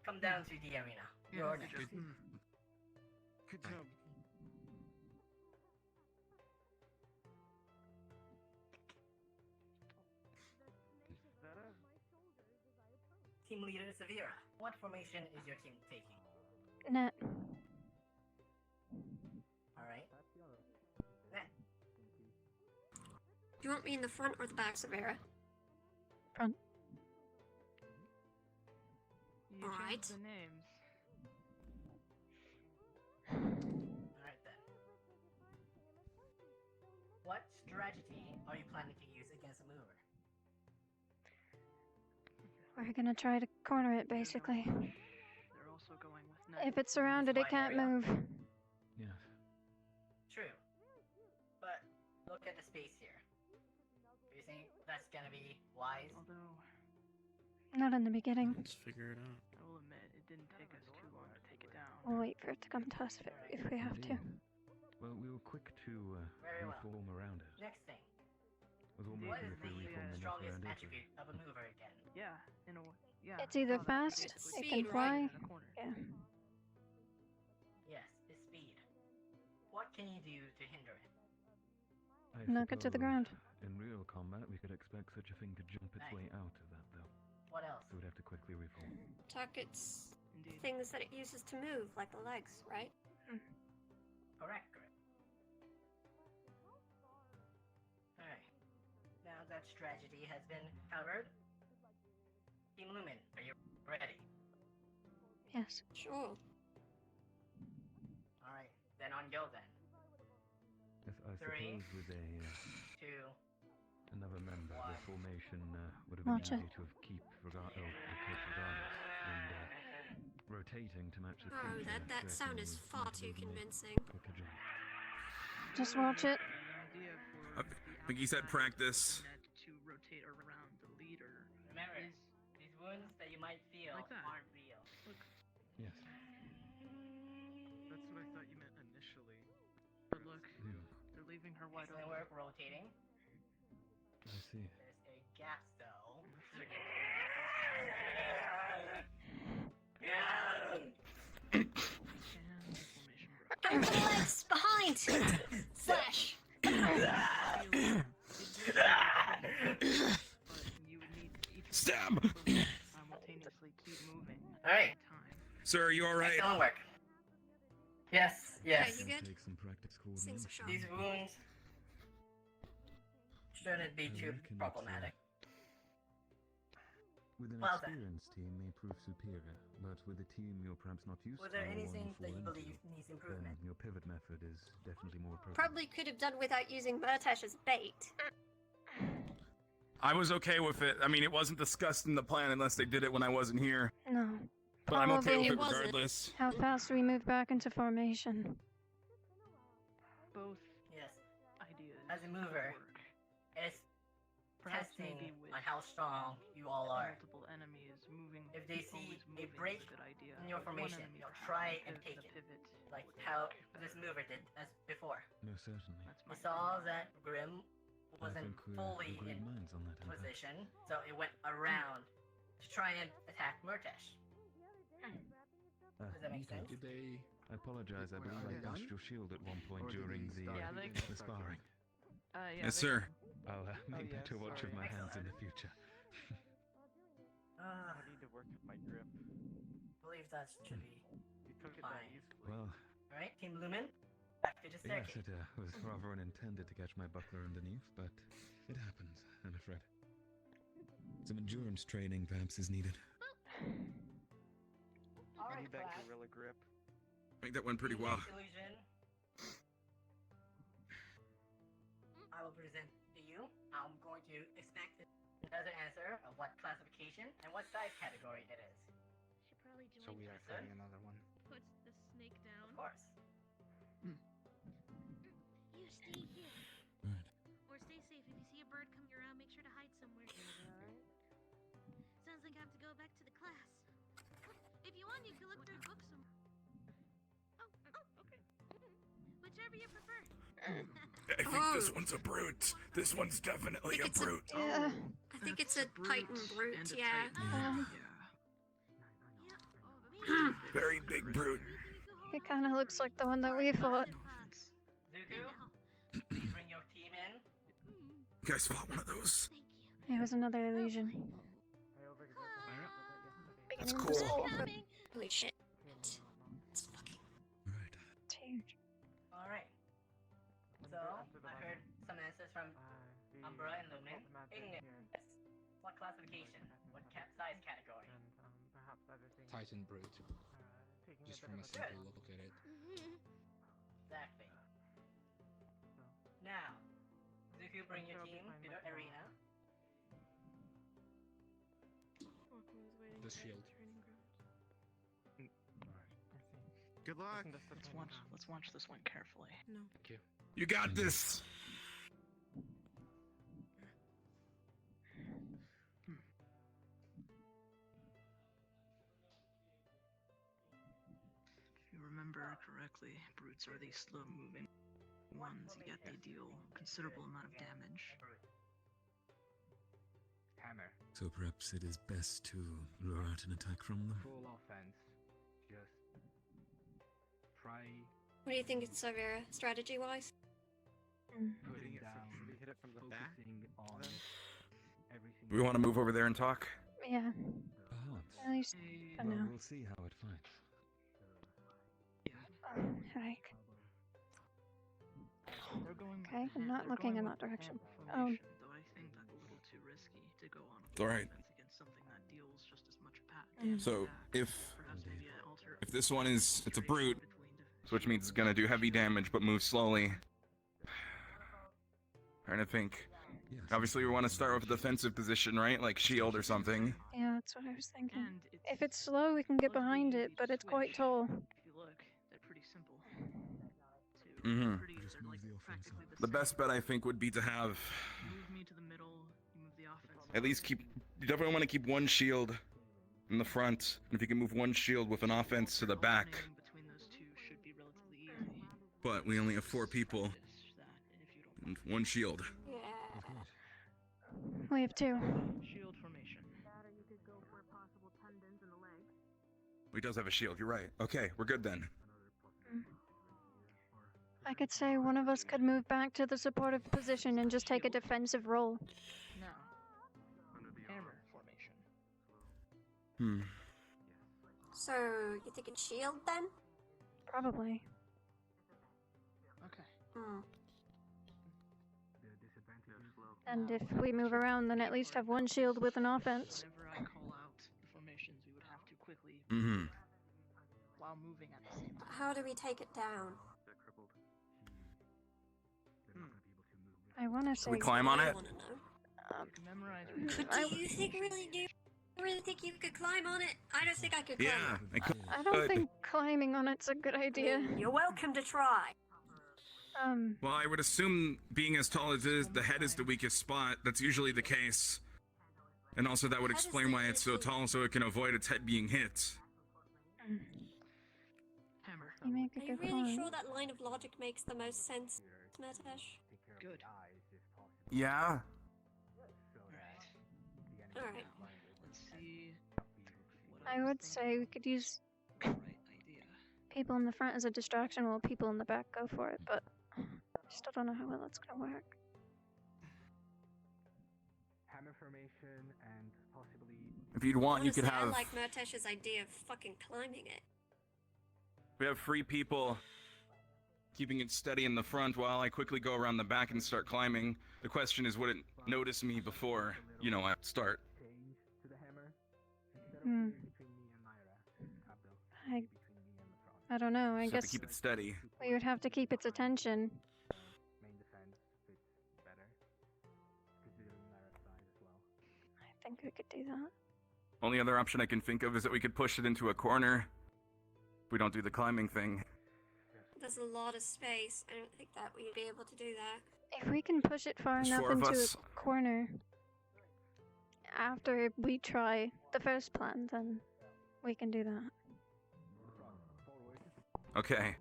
Come down to the arena. You're next. Good job. Team leader Sarvyra, what formation is your team taking? Net. Alright. Net. Do you want me in the front or the back, Sarvyra? Front. You Alright. changed the names. Alright then. What strategy are you planning to use against a mover? We're gonna try to corner it, basically. They're also going with net. If it's surrounded, it can't move. Yes. True. But look at the space here. Do you think that's gonna be wise? Although, Not in the beginning. Let's figure it out. I will admit, it didn't take us too long to take it down. We'll wait for it to come to us if we have to. Well, we were quick to Very well. reform around it. Next thing. It was almost What as is if we the reformed the net strongest around it. attribute of a mover again? Yeah, in a way. Yeah. It's either how that fast, basically it can speed, fly. right? In a corner. Yeah. Yes, it's speed. What can you do to hinder it? I Knock it to the suppose ground. In real combat, we could expect such a thing to jump its way out of that, though. What else? So we'd have to quickly reform. Targets Indeed. things that it uses to move, like the legs, right? Correct. Alright. Now that strategy has been covered, Team Lumen, are you ready? Yes. Sure. Alright, then on go then. I Three, suppose with two, another member, the one. formation would have been Watch it. easy to have kept regardless, and rotating to match the Oh, creature. that sound certainly is far might too have made convincing. a quicker job. Just watch it. I think he said practice. To rotate around the leader. Remember, these wounds that you might feel Like that. aren't real. Yes. That's what I thought you meant initially. But look, they're leaving her wide Excellent open. work rotating. I see. There's a gap though. Go for the legs! Behind! Slash! Stab! Simultaneously keep moving. Alright. Sir, are you alright? Excellent work. Yes, yes. Yeah, you good? Take some practice Seems a coordination. shot. These wounds shouldn't be too reckon it's, problematic. With an Well then. experienced team may prove superior, but with a team you're perhaps not used Was to there or anything wanting to that you fall believe into, needs then improvement? your pivot method is definitely more appropriate. Probably could have done without using Murtash as bait. I was okay with it. I mean, it wasn't discussed in the plan unless they did it when I wasn't here. No. But I'm okay with Probably it regardless. How fast do we move back into formation? Both Yes. ideas. As a mover, it's Perhaps testing maybe with on how strong you all are. multiple enemies moving. If they see always a moving break is a good idea. in your With one formation, enemy, you'll perhaps try the and pivot- take the it, pivot like would how work. this mover did as before. No, certainly. We saw that Grim wasn't I think we're fully agreed in minds on that, in fact. position, so it went around to try and attack Murtash. Does that make okay. sense? Did they? I apologize, I Wait, believe are I they touched done? your shield at one point Or did during he the, start? Yeah, they- the sparring. Yeah, Yes, they- sir. I'll make yeah, better watch of sorry. my hands in the future. I I need to work with my grip. believe that should be You took it that fine. easily. Well, Alright, Team Lumen, back to the yes, staircase. it was rather unintended to catch my buckler underneath, but it happens, I'm afraid. Some endurance training perhaps is needed. I Alright, need that class. gorilla grip. I think that went pretty well. Next illusion. I will present to you. I'm going to expect another answer of what classification and what size category it is. Should probably join. So we are Sir? fighting another one. Puts the snake down. Of course. You stay here. Right. Or stay safe. If you see a bird coming around, make sure to hide somewhere. Sounds like I have to go back to the class. If you want, you can look through books some. Oh, okay. Whichever you prefer. I think this one's a brute. This one's definitely a Think it's a- brute. Yeah. I think it's a Titan brute, and a yeah. Titan. Yeah. Very big brute. It kind of looks like the one that we fought. Zuku, please bring your team in. You guys fought one of those? It was another illusion. That's Beginning cool. to fall, but Holy shit. it's huge. Alright. So, I heard some answers from Umbra and Lumen. Ignis, what classification? What size category? Titan brute. Just from a simple look at it. Exactly. Now, Zuku, bring your team to the arena. The shield. Good luck. Let's watch this one carefully. No. Thank you. You got this. If you remember correctly, brutes are these slow-moving ones, yet they deal considerable amount of damage. Hammer. So perhaps it is best to lure out an attack from them? Full offense. Just try What do you think it's Sarvyra, strategy-wise? putting down, Should we hit it from the back? focusing on everything. Do we want to move over there and talk? Yeah, Perhaps. at least for Well, now. we'll see how it fights. Oh, heck. They're going. Okay, I'm not they're looking going in with that direction. formation, though I think that's a little too risky to go on. It's all right. Against something that deals just as much Mm. So, if perhaps maybe an If this one is, it's a brute, which means it's gonna do heavy damage but move slowly. Trying to think. Obviously, we want to start with a defensive position, right? Like shield or something. Yeah, that's what I was thinking. If it's slow, we can get behind it, but it's quite tall. If you look, they're pretty simple. Mm-hmm. They're like practically The best bet I think would be to have You move me to the middle, you move the offense. at least keep. You definitely want to keep one shield in the front. And if you can move one shield with an offense to the back. Between those two should be relatively easy. But we only have 4 people. And 1 shield. We have 2. Shield formation. He does have a shield, you're right. Okay, we're good then. I could say one of us could move back to the supportive position and just take a defensive role. Now, hammer formation. So, you think it's shield then? Probably. Okay. And if we move around, then at least have 1 shield with an offense. Whenever I call out the formations, we would have to quickly, while moving at the same time. How do we take it down? I want to say. Can we climb on it? Memorize. Do you think you could climb on it? I don't think I could climb. Yeah, I don't think climbing on it's a good idea. You're welcome to try. Well, I would assume being as tall as it is, the head is the weakest spot. That's usually the case. And also that would explain why it's so tall, so it can avoid its head being hit. Hammer. You make a Are you good really point. sure that line of logic makes the most sense, Mertesh? Good. Yeah? Alright. Let's see. I would say we could use people in the front as a distraction while people in the back go for it, but I still don't know how well that's gonna work. Hammer formation and possibly. If you'd want, you could Honestly, have. I like Mertesh's idea of fucking climbing it. We have 3 people keeping it steady in the front while I quickly go around the back and start climbing. The question is, would it notice me before, I start? I don't know. I Just have guess to keep it steady. we would have to keep its attention. I think we could do that. Only other option I can think of is that we could push it into a corner. If we don't do the climbing thing. There's a lot of space. I don't think that we'd be able to do that. If we can push it far There's enough 4 of into us. a corner after we try the first plan, then we can do that. Okay.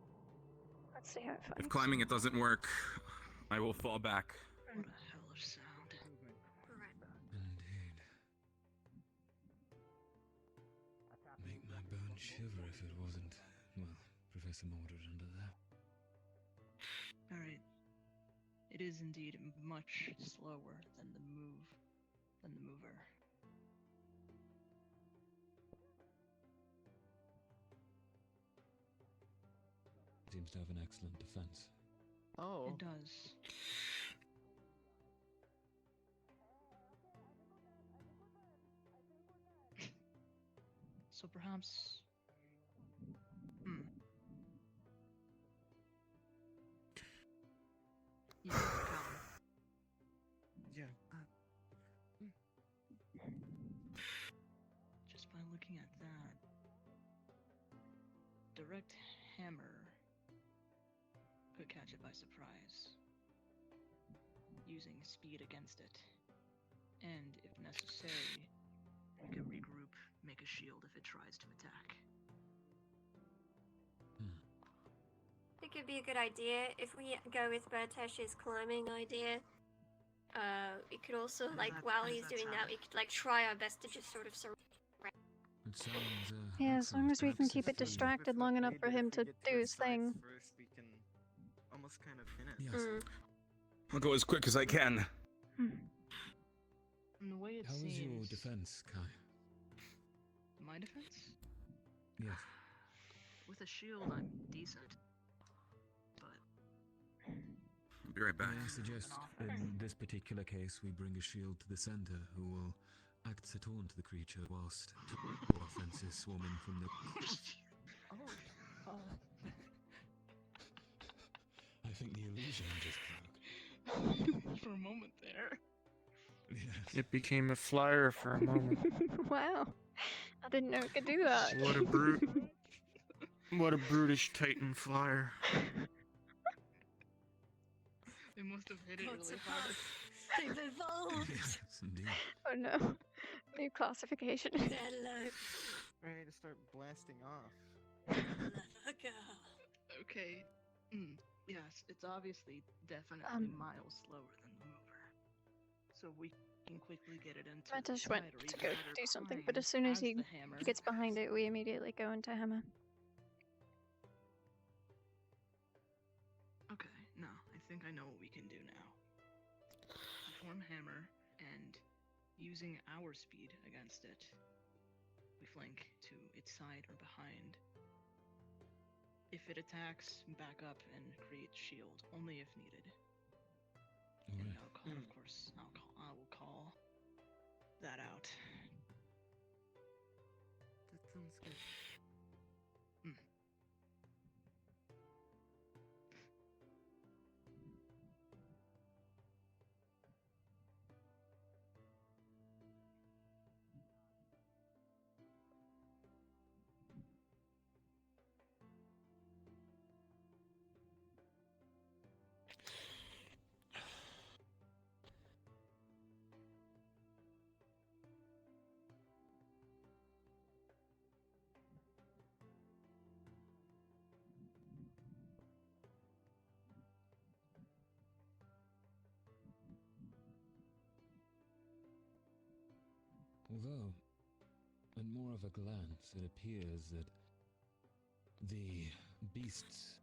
Let's see how it If finds. climbing it doesn't work, I will fall back. What a hellish sound. Indeed. Make my bones shiver if it wasn't, well, Professor Mordred under there. Alright. It is indeed much slower than the mover. Seems to have an excellent defense. Oh. It does. So perhaps. You can come. Yeah. Just by looking at that, direct hammer could catch it by surprise, using speed against it. And if necessary, we could regroup, make a shield if it tries to attack. I think it'd be a good idea if we go with Bertesh's climbing idea. We could also, while he's doing that, we could, try our best to just sort of surround. It sounds, Yeah, as long as we can perhaps keep if it distracted long enough for him to do his thing. First, we can almost kind of pin it. Yes. I'll go as quick as I can. From the way it How is seems, your defense, Kai? my defense? Yes. With a shield, I'm decent. I'll be right back. May I suggest, in this particular case, we bring a shield to the center, who will act set on to the creature whilst two offenses swarming from the... Oh. I think the illusion just broke. For a moment there. Yes. It became a flyer for a moment. Wow. I didn't know it could do that. What a brute. What a brutish Titan flyer. They must have hit it Gods really above. hard. They've evolved. Yes, indeed. Oh no. New classification. Hello. Ready to start blasting off. Motherfucker. Okay. Yes, it's obviously definitely miles slower than the mover. So we can quickly get it into Matash the went side or to even go better do something, climb but as soon as he the hammer. gets behind it, we immediately go into hammer. Okay, no, I think I know what we can do now. Form hammer, and using our speed against it, we flank to its side or behind. If it attacks, back up and create shield, only if needed. And Alright. I'll call, of course, I will call that out. That sounds good. Although, at more of a glance, it appears that the beast's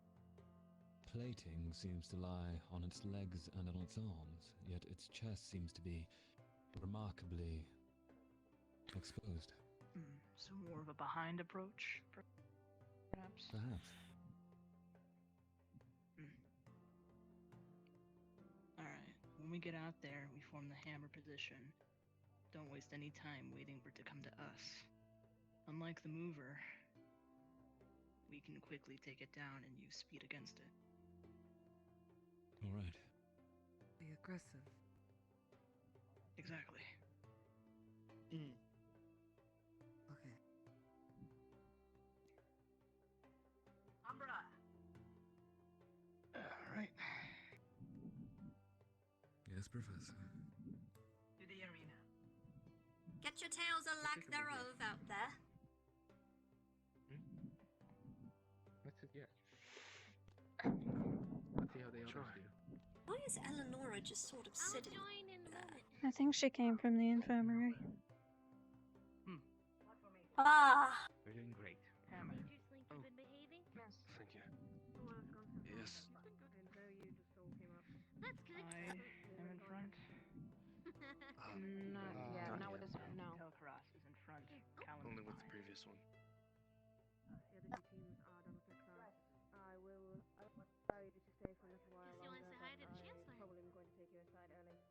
plating seems to lie on its legs and on its arms, yet its chest seems to be remarkably exposed. So more of a behind approach, perhaps? Perhaps. Alright, when we get out there, we form the hammer position. Don't waste any time waiting for it to come to us. Unlike the mover, we can quickly take it down and use speed against it. Alright. Be aggressive. Exactly. Okay. Umbra! Alright. Yes, Professor. To the arena. Get your tails or lack thereof out there. Let's see, yeah. Let's see how they others do. Why is Eleonora just sort of sitting there? I think she came from the infirmary. Ah! We're doing great. Hammer. Did you Slink, you've been behaving? Yes. Thank you. Yes. I didn't know you just all came up. That's good. I am in front. Not yet. Not with this one. No. Telkaras is in front. Only with the previous one. The other two teams are done with their class. I will allow you to stay for a little while Guess you longer, wanna say hi to but the I Chancellor. probably am going to take you aside early.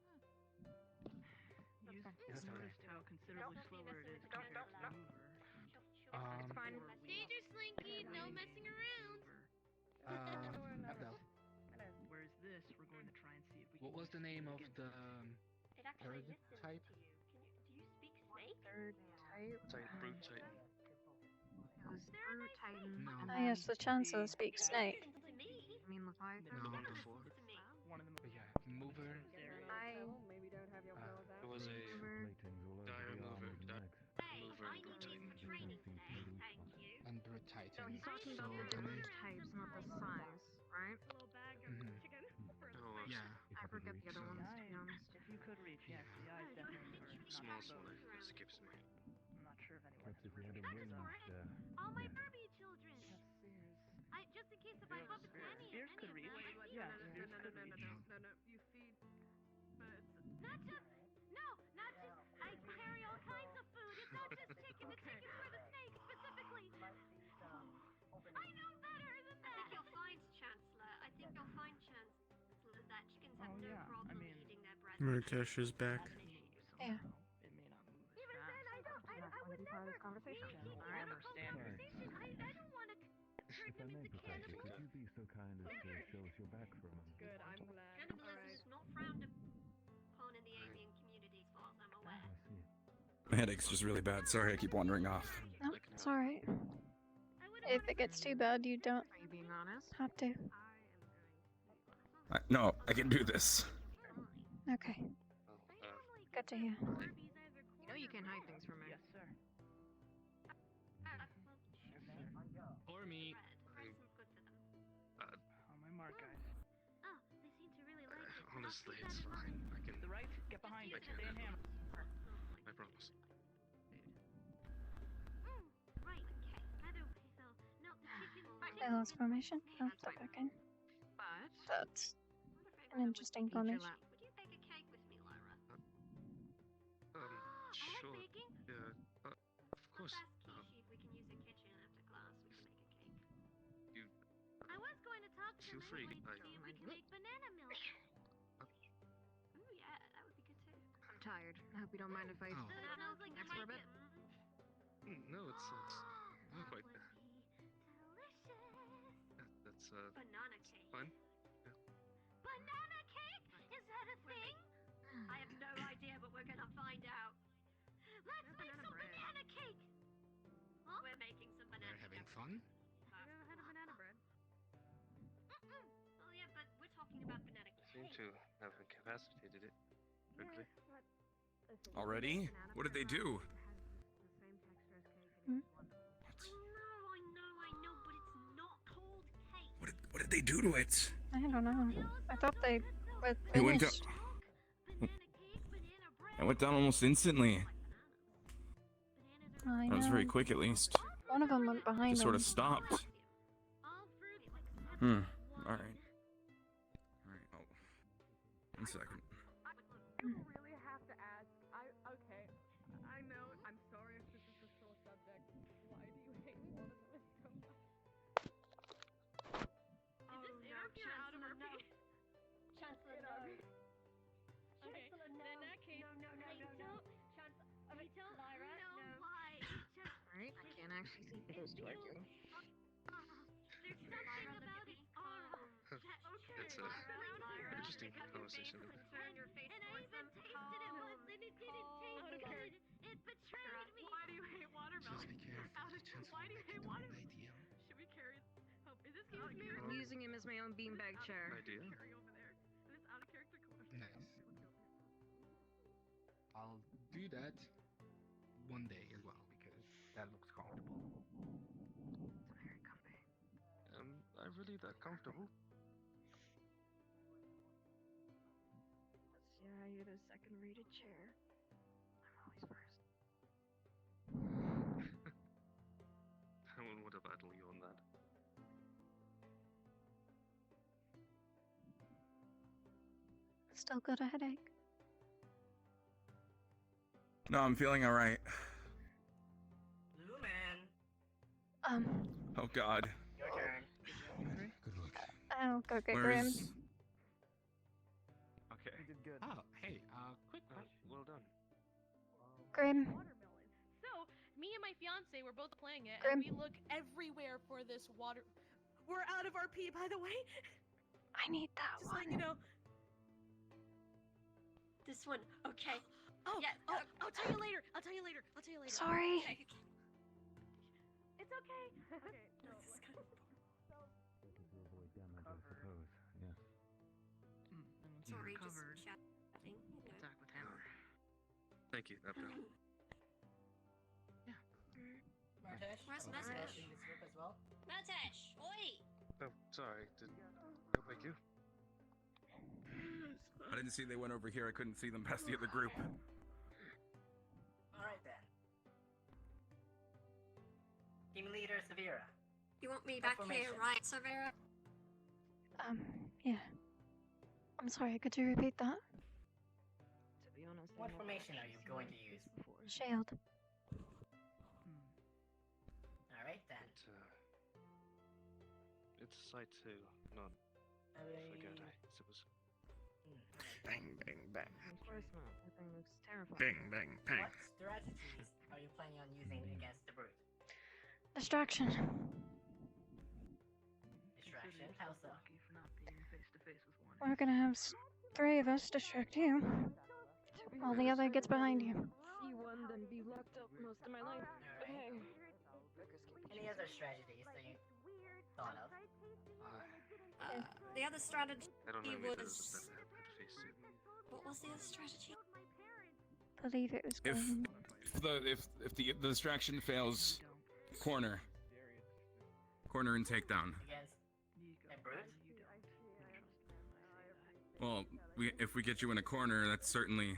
You've That's noticed okay. how considerably slower it is compared to the mover. It's fine. Or we Danger, Slinky. No messing around. Abdel. Whereas this, we're going to try and see if we What can was the name of the It actually third listens type? to you. Do you speak snake? Third type. Sorry, Brute Titan. It was Brute Titan. No. And Ah, then yes, the Chancellor speaks snake. To me. I mean Leviathan. No, before. To me. one of the But yeah, Mover. Maybe don't have your blows out. It was a dire mover. Hey, I need some training today. Thank you. And Brute No, Titan. he's talking about the So, different types, not the size, right? yeah. I forget the other ones, to be honest. If you could reach, yes, the eyes definitely were Small not one. exposed. Skips me. I'm not sure if anyone Perhaps if we had a That's ranged, important. All my Furby children. Just in case if I bump into any Spears could of reach. them. Yeah, Spears could reach. No. You feed birds. Not just I carry all kinds of food. It's not just chicken. The chicken's for the snake specifically. I know better than that. I think you'll find, Chancellor. I think you'll find, Chancellor, that chickens have no problem eating their bread. Murtash is back. Yeah. It may not move as Even fast. then, I would Part of never this conversation. make Alright. conversation. I don't want to If I may, Professor, could you be so kind as to show us your back for a moment? Good, I'm glad. Cannibalism is not frowned upon in the avian community, as far as I'm aware. I see. My headache's just really bad. Sorry, I keep wandering off. No, it's alright. If it gets too bad, you don't Are you being honest? have to. No, I can do this. Okay. Good to hear. You know you can't hide things from me. Yes, sir. Or me. On my mark, guys. Oh, they seem to really like it. Honestly, it's fine. I can. The right, get behind I it. can Stay in handle hammer. I promise. Right, okay. Either way, though. No, the chicken. I lost formation. Oh, step back in. But That's an interesting formation. Would you bake a cake with me, Lyra? Sure. Yeah. Of course. Let's ask Kishi if we can use her kitchen after class. We can make a cake. You I was going to talk to feel them free. anyway to see if we can make banana milk. Ooh, yeah, that would be good too. I'm tired. I hope you don't mind if I Oh. That sounds like you next for a like bit. it. No, it's not quite. Delicious. That's Banana cake. fun. Banana cake? Is that a thing? I have no idea, but we're gonna find out. Let's make some banana cake. Huh? We're making some banana. We're having fun? I've never had a banana bread. Oh yeah, but we're talking about banana cake. Seem to have incapacitated it quickly. Already? What did they do? I know, but it's not cold cake. What did they do to it? I don't know. I thought they were It went down. finished. It went down almost instantly. I That was very know. quick, at least. One of them went behind Just sort of them. stopped. All right. Oh. 1 second. You really have to ask. Okay. I know. I'm sorry if this is a sore subject. Why do you hate one of them so much? Is this interview out of our pay? Chancellor, no. Okay, Chancellor, no. in that case, No. Chancellor, Lyra, no. Why? Just Alright, I can't actually see what those two are doing. there's something about it. It's a interesting conversation. And I even tasted it once and it didn't taste good. It betrayed me. Why do you hate watermelon? Just be careful. Why do you hate watermelon? Idea. Should we carry? Oh, is this me? I'm using him as my own beanbag chair. Idea. Carry over there. And this out of character commercial. Nice. I'll do that one day as well because that looks comfortable. It's very comfy. I really that comfortable? Yeah, I get a second rated chair. I'm always first. I wouldn't want to battle you on that. Still got a headache. No, I'm feeling all right. Lumen. Oh God. Your turn. Good luck. I'll go get Grim. Where's? Okay. You did good. Oh, hey, quick question. Well done. Grim. Watermelon. So, me and my fiance were both playing it, Grim. and we look everywhere for this water. We're out of RP, by the way. I need that Just one. letting you know. This one, okay. Oh, Yeah, I'll tell you later. I'll tell you later. Sorry. Okay. It's okay. Okay. This is kind of Better to avoid damage, I suppose. Yes. sorry, Covered. just chatting. You know. Attack with hammer. Thank you, Abdel. Martesh. Where's you're Martesh? in this group as well. Martesh, oi! Oh, sorry. Didn't wake you? I didn't see they went over here. I couldn't see them past the other group. All right then. Team leader Sarvyra. You want me back here, Affirmation. right, Sarvyra? Yeah. I'm sorry, could you repeat that? To be honest, What formation are you going to use? Shield. All right then. It's side 2, not forget, I suppose. Bang, bang, bang. Of course not. That thing looks terrifying. Bang, bang, bang. What strategies are you planning on using against the brute? Distraction. How so? We're gonna have 3 of us distract you, while the other gets behind you. See one, then be locked up most of my life. Okay. Any other strategies that you thought of? The other strategy I don't know if it was was. just that I had to face it. What was the other strategy? Believe it was going. If the distraction fails, corner and takedown. Against a brute? Well, if we get you in a corner, that's certainly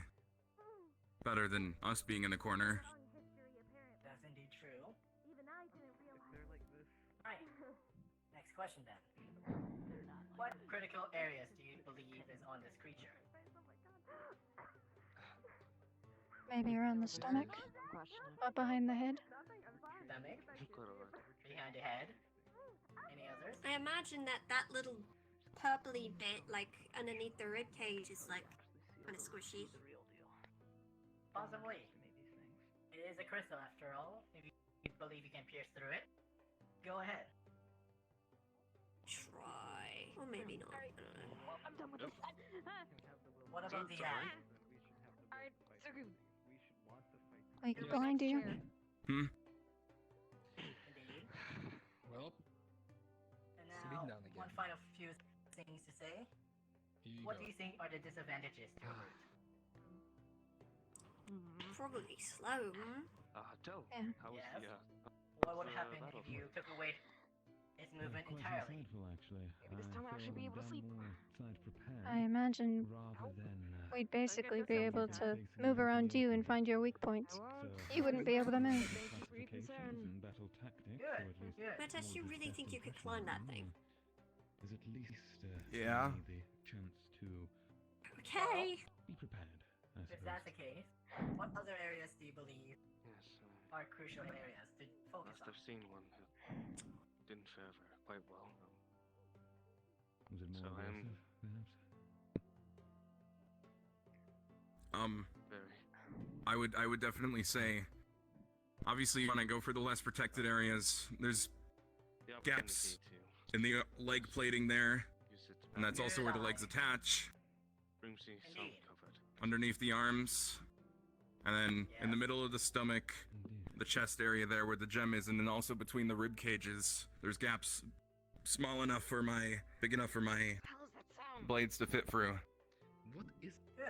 better than us being in a corner. That's indeed true. Right. Next question then. What critical areas do you believe is on this creature? Maybe around the stomach, up behind the head. Stomach? Behind the head? Any others? I imagine that little purpley bit, like underneath the rib cage, is like kind of squishy. Possibly. It is a crystal after all. If you believe you can pierce through it, go ahead. Try. Or maybe not. I don't know. I'm done with this. What about the Alright, so good. Like behind you. Hmm? Indeed. Well, And sitting now, down again. one final few things to say. Here you What go. do you think are the disadvantages to a route? Probably slow, hmm? Joe, Yeah. how was Yes. the, What would happen battle if you took away its movement Quite entirely? insightful, actually. Maybe this time I'll actually be able to sleep. Side prepared, I imagine rather than we'd basically be able to move around you and find your weak points. You wouldn't be able to move. and battle tactics, Good, or at least good. Matash, you really think you could climb that thing? is at least Yeah. give me the chance to Okay. be prepared. I If suppose. that's the case, what other areas do you believe yes, are crucial areas to focus last on? I've seen one who didn't fare quite well. Was it more So I'm aggressive, perhaps? very. I would definitely say, obviously you want to go for the less protected areas. There's The gaps opportunity in the leg plating there, to use it and that's also where the legs attach, brings me some comfort. underneath the arms, and then in the middle of the stomach, the chest area there where the gem is, and then also between the rib cages, there's gaps big enough for my blades to fit through. What is? Good.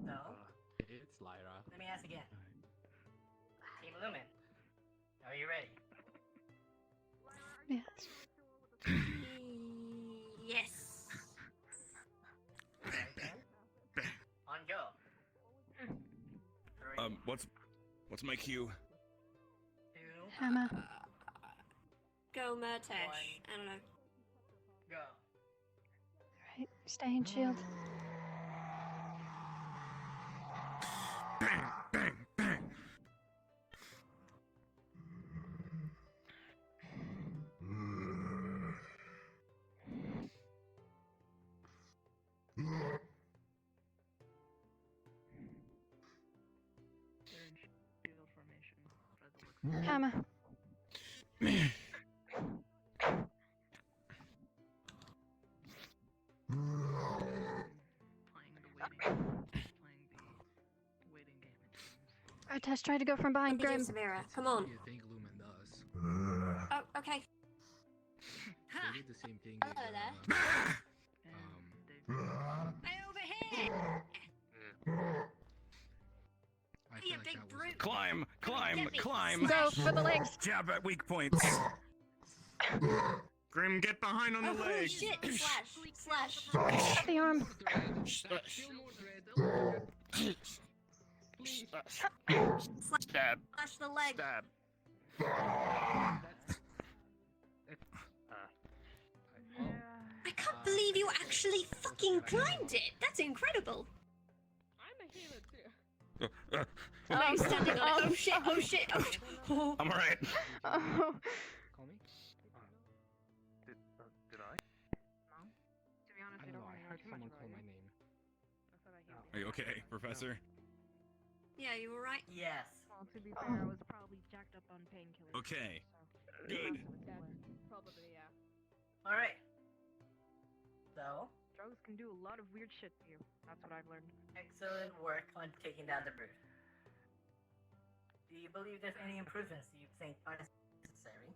So, It's Lyra. let me ask again. Team Lumen, are you ready? Yes. Yes. Alright then. On go. 3, What's my cue? 2, Hammer. Go, Murtesh. I don't know. go. Right. Stay in shield. Bang, bang, bang. They're in shield formation. By the looks of it. Hammer. Playing the waiting game, it seems. Artesh, try to go from behind What do you Grim. do, Sarvyra? Come on. What do you think Lumen does? Oh, okay. They did the same thing. Hello with, there. um, Hey, over here! I Hey, you feel like big that was brute! Climb, climb, Get me. climb. Go for the legs. Jab at weak points. Grim, get behind on the Oh, holy leg. shit! Slash! Cut the arm. Stab. Slash the leg! Stab. I can't believe you actually fucking climbed it! That's incredible! I'm a healer too. Oh, you're standing on it. Oh shit, oh shit, oh shit. Oh. I'm alright. Oh. Call me? Did I? No. To be honest, I we don't don't know. I really heard too much someone about call you. my name. I thought I healed Are you okay, Professor? Yeah, you alright? Yes. Well, to be fair, I was probably jacked up on painkillers. Okay. So. Good. That's Probably, yeah. Alright. So, Drugs can do a lot of weird shit to you. That's what I've learned. excellent work on taking down the brute. Do you believe there's any improvements you think are necessary?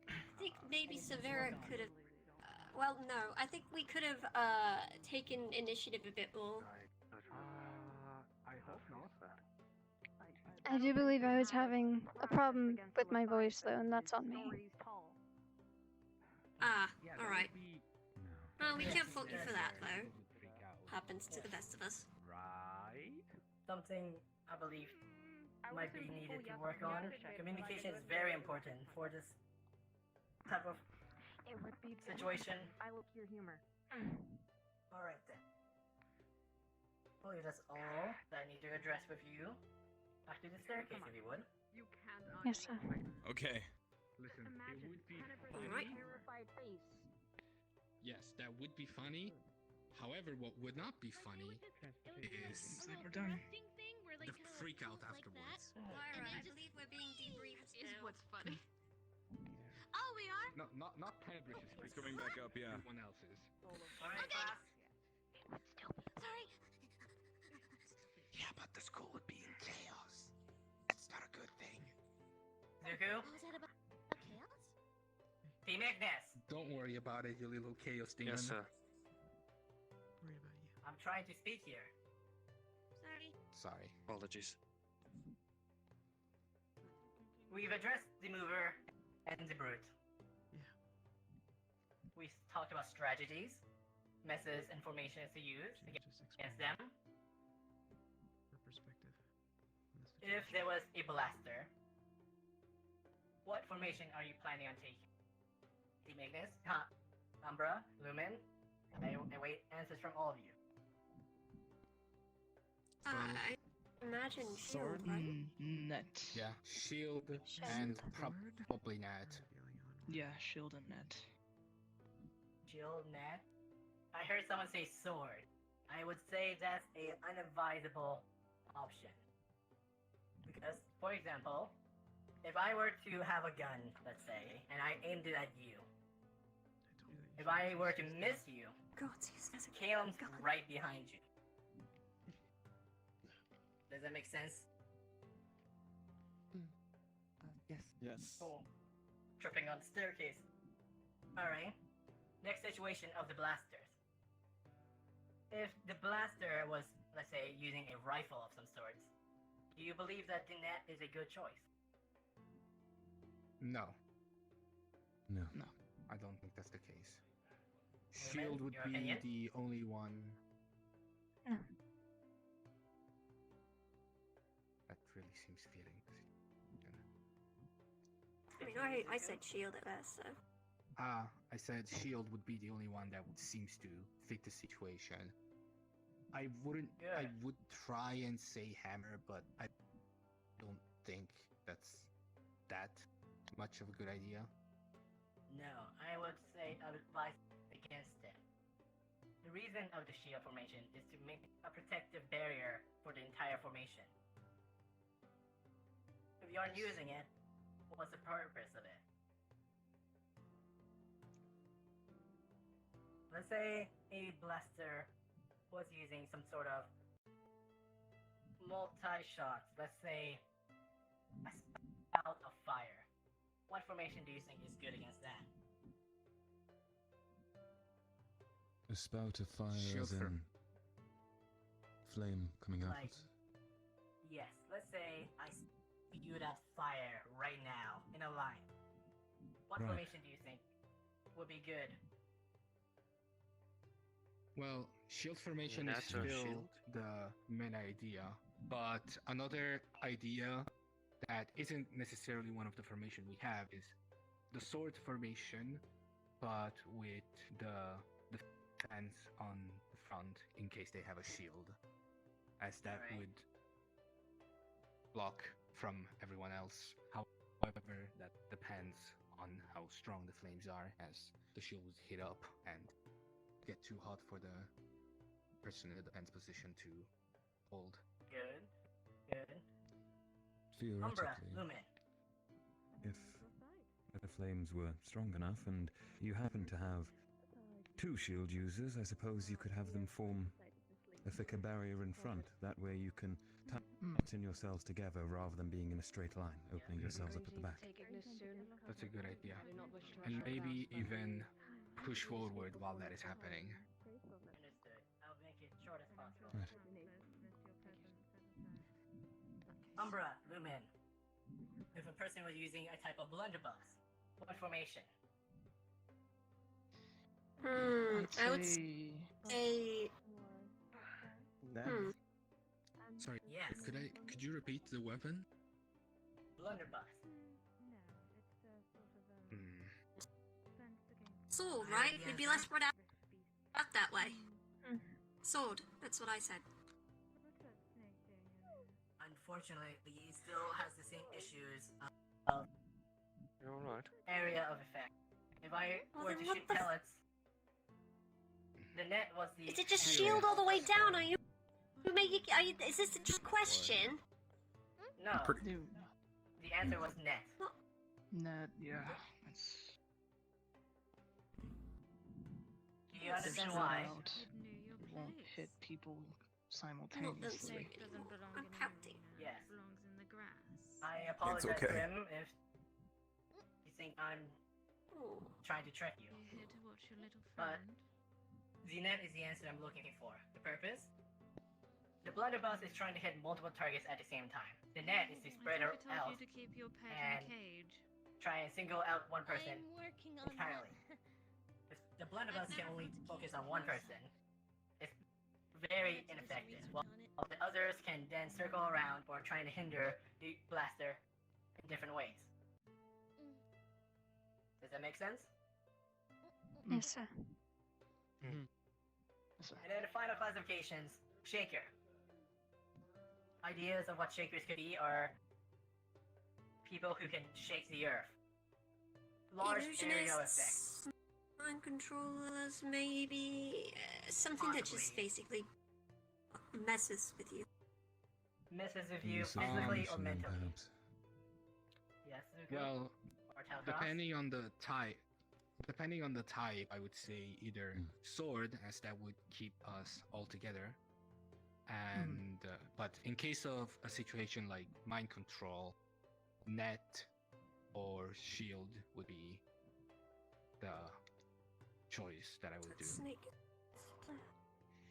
I think maybe Sarvyra could have. Well, no. I think we could have taken initiative a bit more. I hope not. I do believe I was having a problem with my voice, though, and that's on me. Ah, alright. Well, we can't fault you for that, though. Happens to the best of us. Right? Something I believe might be needed to work on. Communication is very important for this type of situation. I look your humor. Alright then. I believe that's all that I need to address with you. Back to the staircase, if you would. You can't. Yes, sir. Okay. Listen, Imagine it would be Alright. terrified face. Yes, that would be funny. However, what would not be funny is Seems like we're done. the freak out afterwards. Lyra, I believe we're being debriefed Is now. what's funny. Oh, we are? not Tenebris's It's coming back up, yeah. Everyone else's. Alright, class. Sorry. Yeah, but the school would be in chaos. It's not a good thing. Zuko, Was that about chaos? Team Ignis. Don't worry about it, you little chaos demon. Yes, sir. Worry about you. I'm trying to speak here. Sorry. Sorry. Apologies. We've addressed the mover and the brute. Yeah. We talked about strategies, methods, and formations to use Should just against explain them. her perspective. on the If situation. there was a blaster, what formation are you planning on taking? Team Ignis, Umbra, Lumen. I wait answers from all of you. I imagine shield, right? Net. Yeah, shield and probably net. Yeah, shield and net. Shield, net. I heard someone say sword. I would say that's a unadvisable option. Because, for example, if I were to have a gun, let's say, and I aimed it at you, if I were to miss you, God, there's a Caleb's gun. right behind you. Does that make sense? Yes. Yes. Oh, tripping on the staircase. Alright. Next situation of the blasters. If the blaster was, let's say, using a rifle of some sorts, do you believe that the net is a good choice? No, No. No. I don't think that's the case. Lumen, Shield would your be opinion? the only one No. that really seems fitting. I mean, I said shield at first, so. I said shield would be the only one that seems to fit the situation. I would try and say hammer, but I don't think that's that much of a good idea. No, I would say I would advise against it. The reason of the shield formation is to make a protective barrier for the entire formation. If you aren't using it, what's the purpose of it? Let's say a blaster was using some sort of multi-shots. Let's say a spout of fire. What formation do you think is good against that? A spout of fire Shield as in flame coming Like- outwards. Yes, let's say I spewed out fire right now in a line. What Right. formation do you think would be good? Well, shield formation is Natural still shield. the main idea, but another idea that isn't necessarily one of the formation we have is the sword formation, but with the defense on the front in case they have a shield, as that Alright. would block from everyone else. However, that depends on how strong the flames are, as the shield would heat up and get too hot for the person in the defense position to hold. Good. Good. Theoretically, Umbra, Lumen. if a flames were strong enough and you happen to have two shield users, I suppose you could have them form a thicker barrier in front. That way you can tighten yourselves together rather than being in a straight line, opening yourselves up at the back. That's a good idea. And maybe even push forward while that is happening. Understood. I'll make it short as possible. Right. Umbra, Lumen. If a person was using a type of blunderbuss, what formation? I would say. Sorry. Yes. Could you repeat the weapon? Blunderbuss. Sword, right? We'd be less spread out that way. Sword, that's what I said. Unfortunately, he still has the same issues of area of effect. If I Well, were then to what shoot the pellets, the net was the. Is it just shield all the way down? Are you making? Is this a trick question? No. The answer was net. Net, yeah. That's. Do you understand why? It won't hit people Not simultaneously. I'm counting. Yes. I apologize, okay. Grim, if you think I'm trying to trick you. But the net is the answer I'm looking for. The purpose? The blunderbuss is trying to hit multiple targets at the same time. The net is to spread her out and try and single out one person entirely. If the blunderbuss can only focus on one person, it's very ineffective. While the others can then circle around or trying to hinder the blaster in different ways. Does that make sense? Yes, sir. And then the final classifications, Shaker. Ideas of what Shakers could be are people who can shake the earth. Large area of effect. Illusionists, mind controllers, maybe something that just basically messes with you. Messes with you Use of physically or conditioning, mentally. perhaps. Yes, Zuko? Well, Or Talcross? depending on the type, I would say either sword, as that would keep us all together, and but in case of a situation like mind control, net or shield would be the choice that I would do. Snake.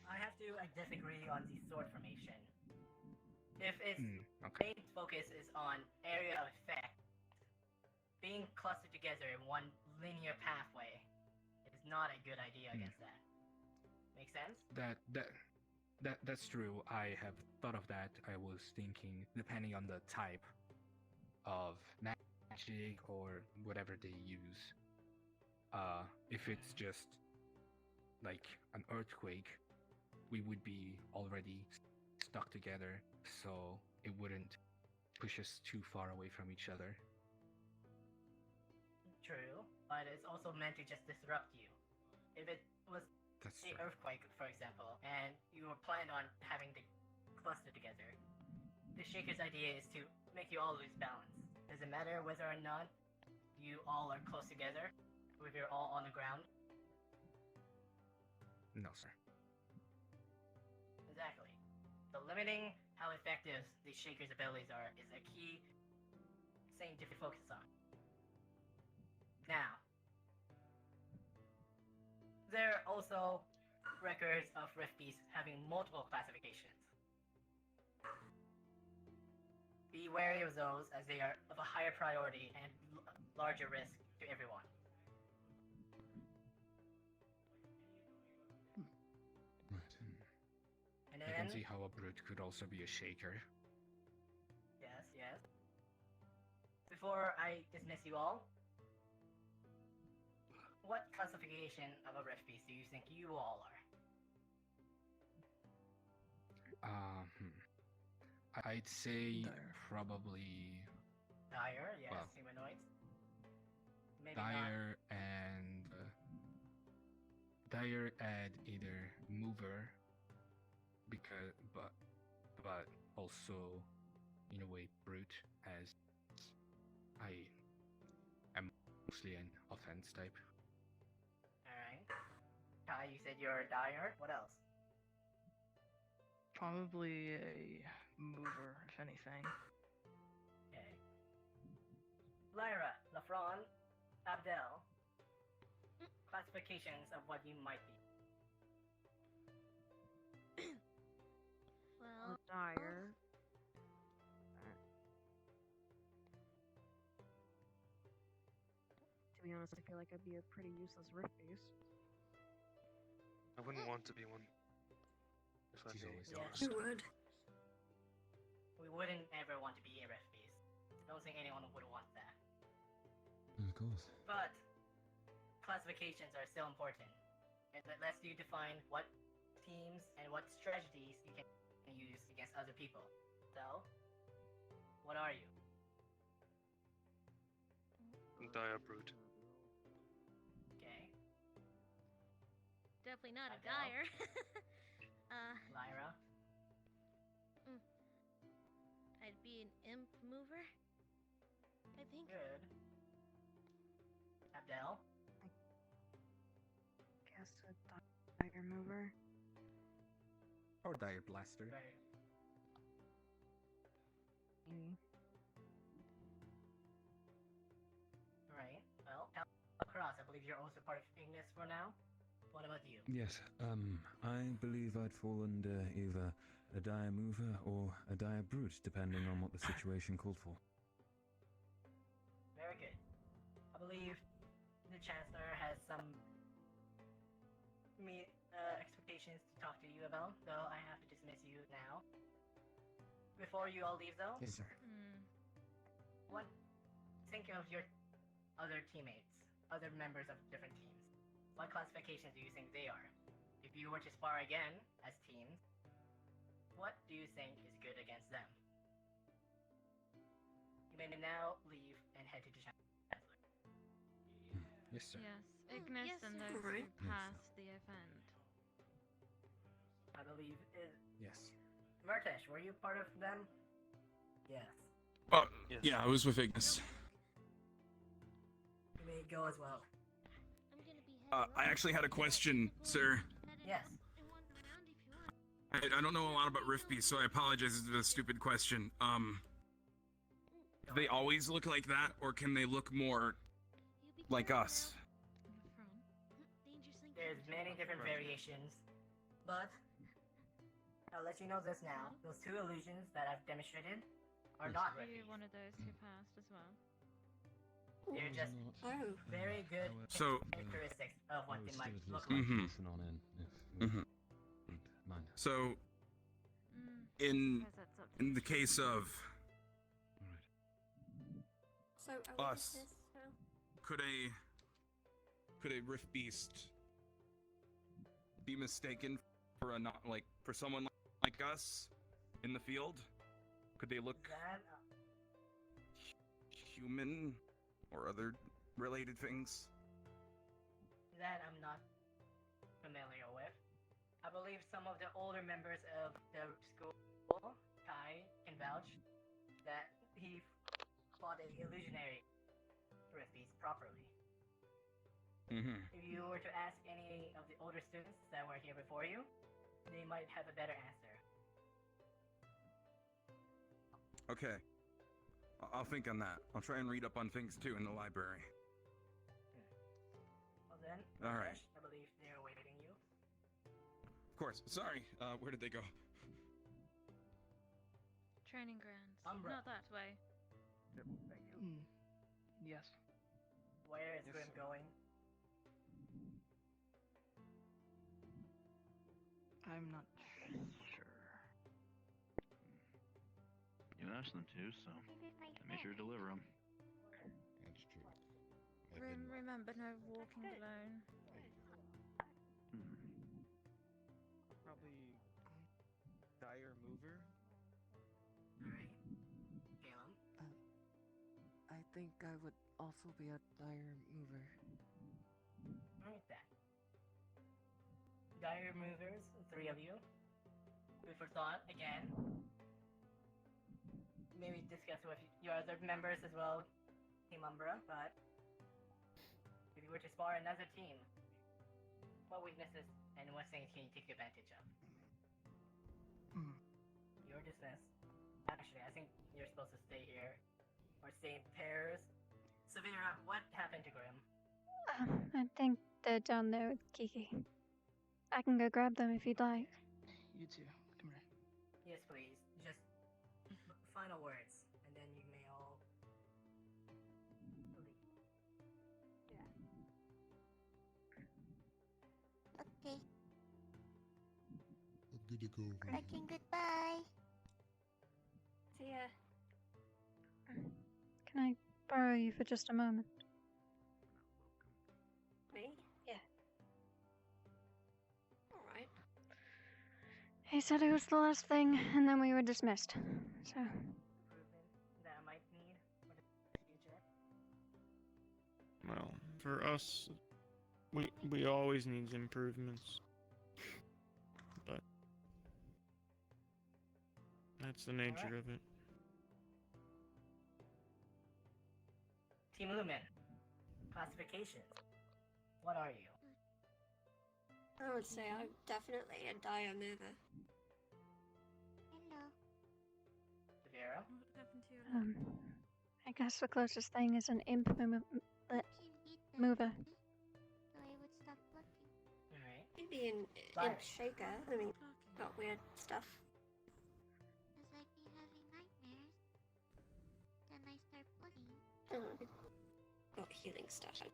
I have to disagree on the sword formation. If its okay. main focus is on area of effect, being clustered together in one linear pathway is not a good idea against that. Make sense? That's true. I have thought of that. I was thinking, depending on the type of magic or whatever they use, if it's just like an earthquake, we would be already stuck together, so it wouldn't push us too far away from each other. True, but it's also meant to just disrupt you. If it was That's the true. earthquake, for example, and you were planned on having the cluster together, the Shaker's idea is to make you all lose balance. Does it matter whether or not you all are close together, or if you're all on the ground? No, sir. Exactly. So limiting how effective the Shaker's abilities are is a key thing to focus on. Now, there are also records of Rift Beasts having multiple classifications. Be wary of those, as they are of a higher priority and larger risk to everyone. And I can then, see how a brute could also be a shaker. yes, yes. Before I dismiss you all, what classification of a Rift Beast do you think you all are? I'd say probably Dire, yes, Well, humanoids. Maybe not. Dire and either mover, but also in a way brute, as I am mostly an offense type. Alright. Kai, you said you're a dyer. What else? Probably a mover, if anything. Okay. Lyra, Lafron, Abdel. Classifications of what you might be. Well, dire. To be honest, I feel like I'd be a pretty useless rift beast. I wouldn't want to be one. If I'm She's being always honest. Who would? We wouldn't ever want to be a rift beast. I don't think anyone would want that. Of course. But classifications are still important. It lets you define what teams and what strategies you can use against other people. So, what are you? Dire brute. Okay. Definitely not a Adele? dyer. Lyra? I'd be an imp mover. I think. Good. Abdel? Guess a dire mover. Or dire blaster. Right. Right. Well, across, I believe you're also part of Ignis for now. What about you? Yes, I believe I'd fall under either a dire mover or a dire brute, depending on what the situation called for. Very good. I believe the Chancellor has some expectations to talk to you about, so I have to dismiss you now. Before you all leave, though, Yes, sir. what? Think of your other teammates, other members of different teams. What classifications do you think they are? If you were to spar again as teams, what do you think is good against them? You may now leave and head to the Chancellor. Yes, sir. Yes, Ignis yes, and sir. those Alright. who passed the event. I believe is Yes. Murtesh, were you part of them? Yes. Yeah, I was with Ignis. You may go as well. I actually had a question, sir. Yes. I don't know a lot about Rift Beast, so I apologize if it's a stupid question. Do they always look like that, or can they look more like us? There's many different variations, but I'll let you know this now. Those two illusions that I've demonstrated are not Are Rift you Beasts. one of those who passed as well? They're just very good So- characteristics of what I they would might still look at least like. listen on in, if you wouldn't mind. So, in the case of So are we us, dismissed now? could a Rift Beast be mistaken for a not like for someone like us in the field? Could they look That, human or other related things? that I'm not familiar with. I believe some of the older members of the school, Kai, can vouch that he fought an illusionary Rift Beast properly. Mm-hmm. If you were to ask any of the older students that were here before you, they might have a better answer. Okay. I'll think on that. I'll try and read up on things too in the library. Well then, All right. I believe they're awaiting you. Of course. Sorry. Where did they go? Training grounds. Umbra. Not that way. Yes. Where is Yes, Grim sir. going? I'm not sure. You asked them to, so I made sure to deliver them. That's true. Remember, no walking alone. Probably dire mover. Alright. Caleb? I think I would also be a dire mover. Alright then. Dire movers, the three of you. Food for thought again. Maybe discuss with your other members as well, Team Umbra, but were to spar another team, what weaknesses and what things can you take advantage of? You're dismissed. Actually, I think you're supposed to stay here. Or stay in pairs. Sarvyra, what happened to Grim? I think they're down there with Kiki. I can go grab them if you'd like. You too. Come here. Yes, please. Just final words, and then you may all leave. Okay. I'm gonna go. Cracking goodbye. See ya. Can I borrow you for just a moment? Me? Yeah. Alright. He said it was the last thing, and then we were dismissed. So. Improvements that I might need for the future. Well, for us, we always need improvements. But that's the nature of it. Team Lumen. Classifications. What are you? I would say I'm definitely a dire mover. Hello. Sarvyra? I guess the closest thing is an imp mover. So I would stop looking. Alright. Maybe an imp shaker. I mean, got weird stuff. As I be having nightmares, then I start looking. Got healing stuff. I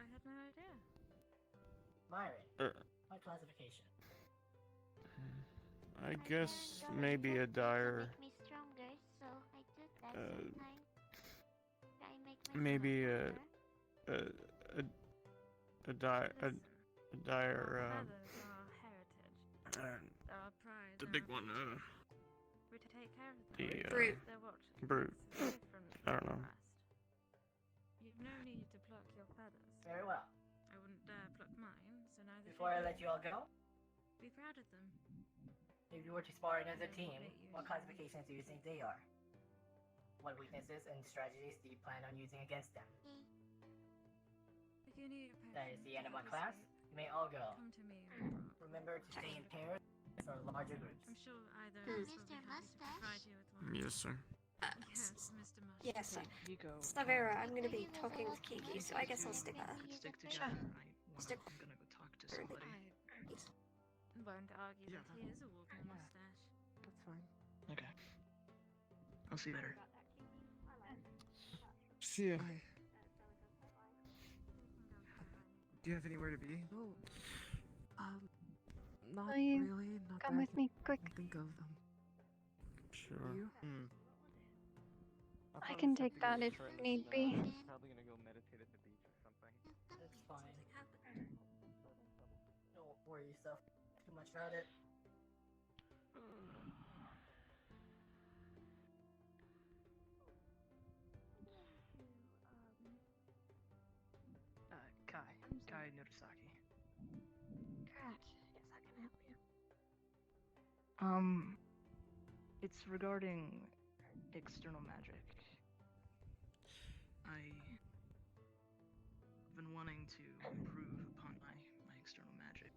had no idea. Myron. What classification? I guess maybe a dire. Make me stronger, so I do that sometimes. I make myself Maybe stronger. a dire. Feathers are heritage. They're our pride. The and big our one, future. We're to take care of them. The Brute. They're watching. Brute. It's different I don't from know. the rest. You've no need to pluck your feathers. Very well. I wouldn't dare pluck mine, so neither Before I should let you all go, be proud of them. if you were to spar another team, what classifications do you think they are? What weaknesses and strategies do you plan on using against them? If you need a That is potion, the end of my obviously, class. You may all go. come to me. Remember to stay in pairs or larger groups. I'm sure either of us will be Mr. happy to Mustache? provide you with one. Yes, sir. Yes, Mr. Mustache. Yes, sir. You go. Sarvyra, I'm gonna be talking with Kiki, so I guess I'll stick her. Stick Sure. together. Stick. I'm gonna go talk to somebody. I won't argue that he is a walking mustache. That's fine. Okay. I'll see you later. See ya. Do you have anywhere to be? No. Not Will you really. Not come that with me quick? I think of them. Sure. You? I can take that if need be. He's probably gonna go meditate at the beach or something. That's fine. Don't worry yourself too much about it. Kai Norisaki. Cat, yes, I can help you. It's regarding external magic. I've been wanting to improve upon my external magic,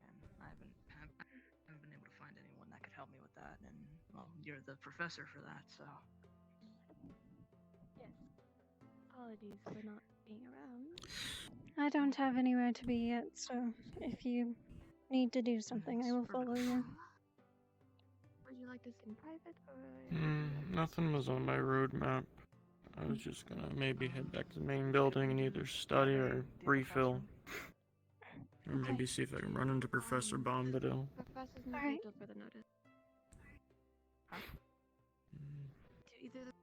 and I haven't been able to find anyone that could help me with that. And well, you're the professor for that, so. Yes. Apologies for not being around. I don't have anywhere to be yet, so if you need to do something, I will follow you. Would you like this in private or? Nothing was on my roadmap. I was just gonna maybe head back to the main building and either study or refill. Or maybe see if I can run into Professor Bombadil. Professor's All right. not for the notice. Do either of the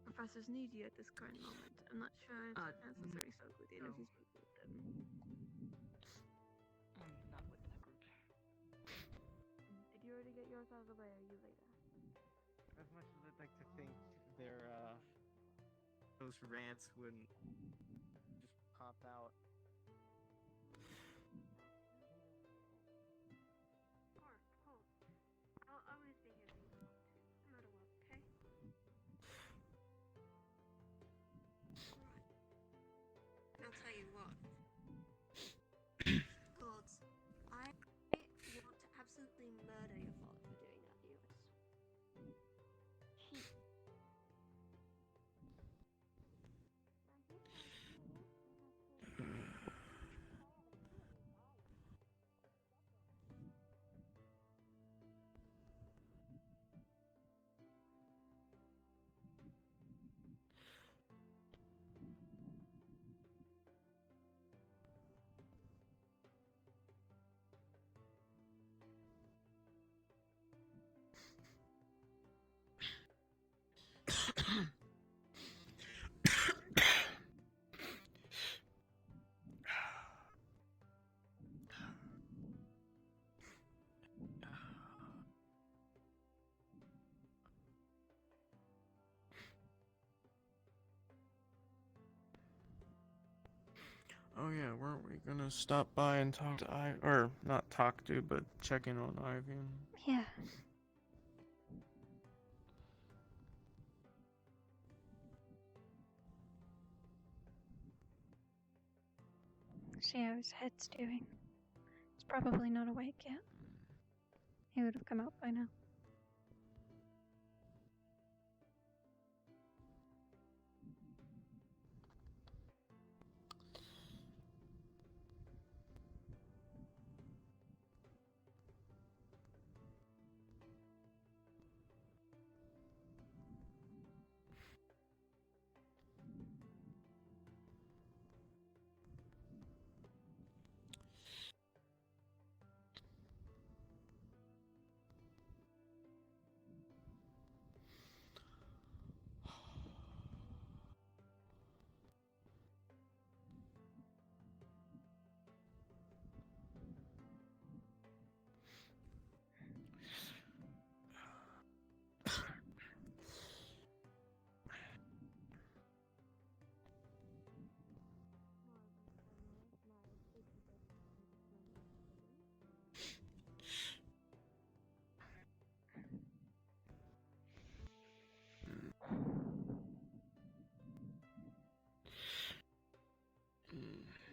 professors need you at this current moment? I'm not sure if necessary spoke with you, and if you spoke with them. I'm not with that group. Did you already get yours out of the way, or are you later? As much as I'd like to think those rants wouldn't just pop out. I'll always be here for you, no matter what, okay? Oh yeah, weren't we gonna stop by and talk to or not talk to, but check in on Ivy? Yeah. See how his head's doing. He's probably not awake yet. He would have come out by now.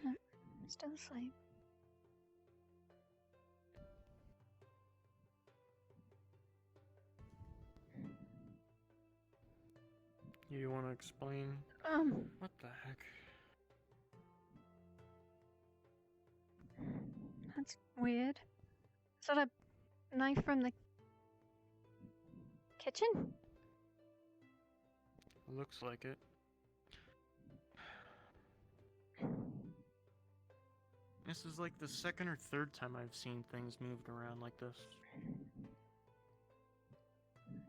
No, still asleep. You want to explain? What the heck? That's weird. Is that a knife from the kitchen? Looks like it. This is like the second or third time I've seen things moved around like this.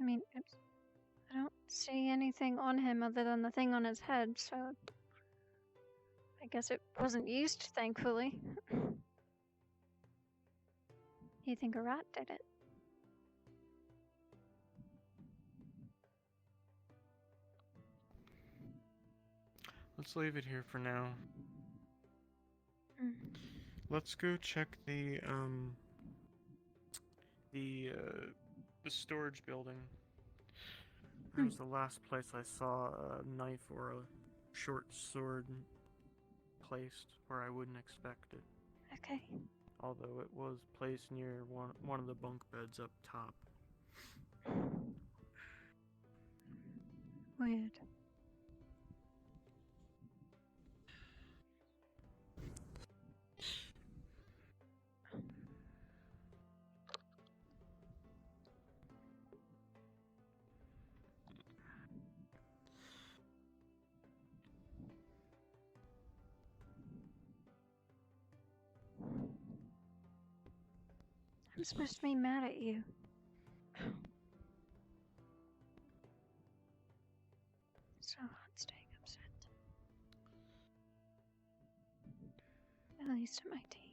I mean, I don't see anything on him other than the thing on his head, so I guess it wasn't used, thankfully. You think a rat did it? Let's leave it here for now. Let's go check the storage building. That was the last place I saw a knife or a short sword placed where I wouldn't expect it. Okay. Although it was placed near one of the bunk beds up top. Weird. I'm supposed to be mad at you. So hard staying upset. At least at my team.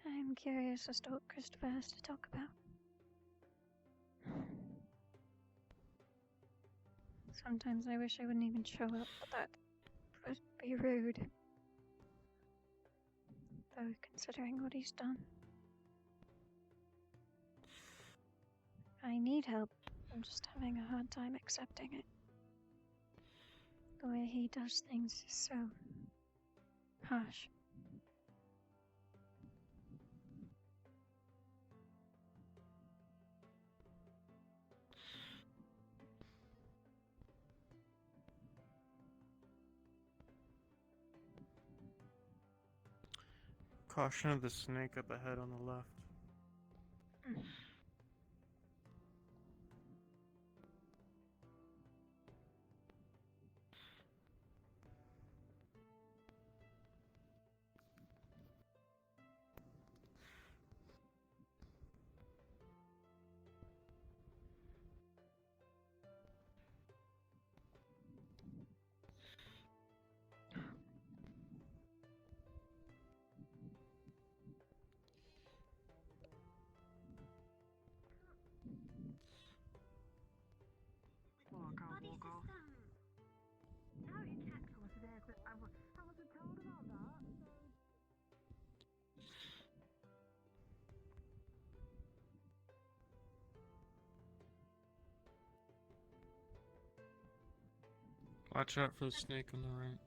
I'm curious as to what Christopher has to talk about. Sometimes I wish I wouldn't even show up, but that would be rude. Though, considering what he's done. I need help. I'm just having a hard time accepting it. The way he does things is so harsh. Caution of the snake up ahead on the left. Watch out for the snake on the right.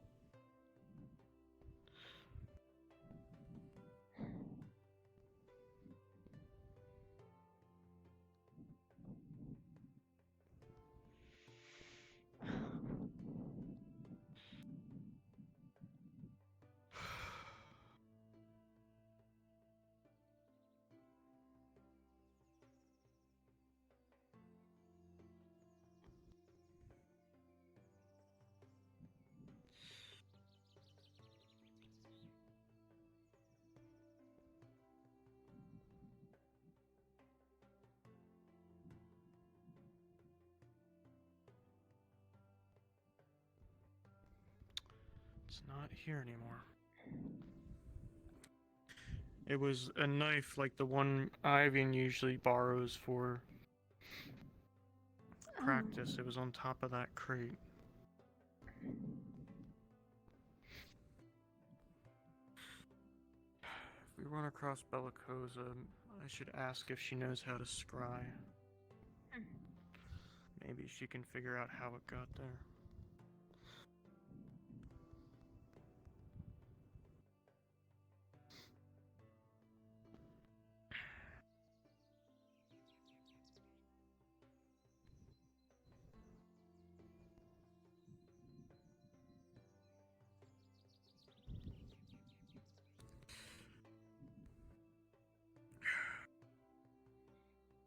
It's not here anymore. It was a knife like the one Ivan usually borrows for practice. It was on top of that crate. If we run across Bellicosa, I should ask if she knows how to scry. Maybe she can figure out how it got there.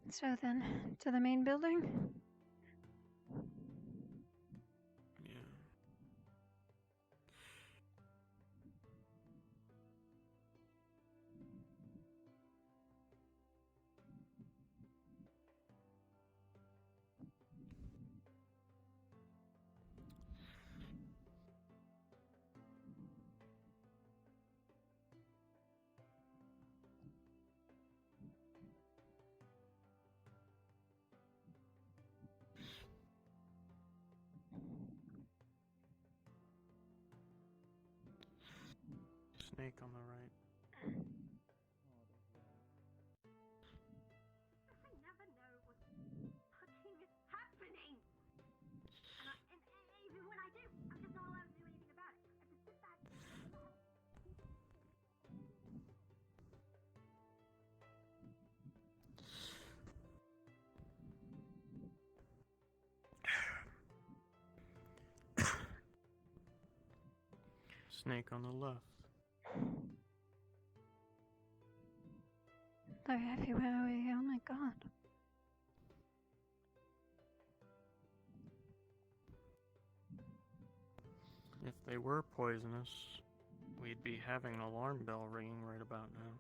So then, to the main building? Yeah. Snake on the right. I never know what's fucking happening. And even when I do, I'm just not allowed to do anything about it. I have to sit back. Snake on the left. They're everywhere. Oh my god. If they were poisonous, we'd be having an alarm bell ringing right about now.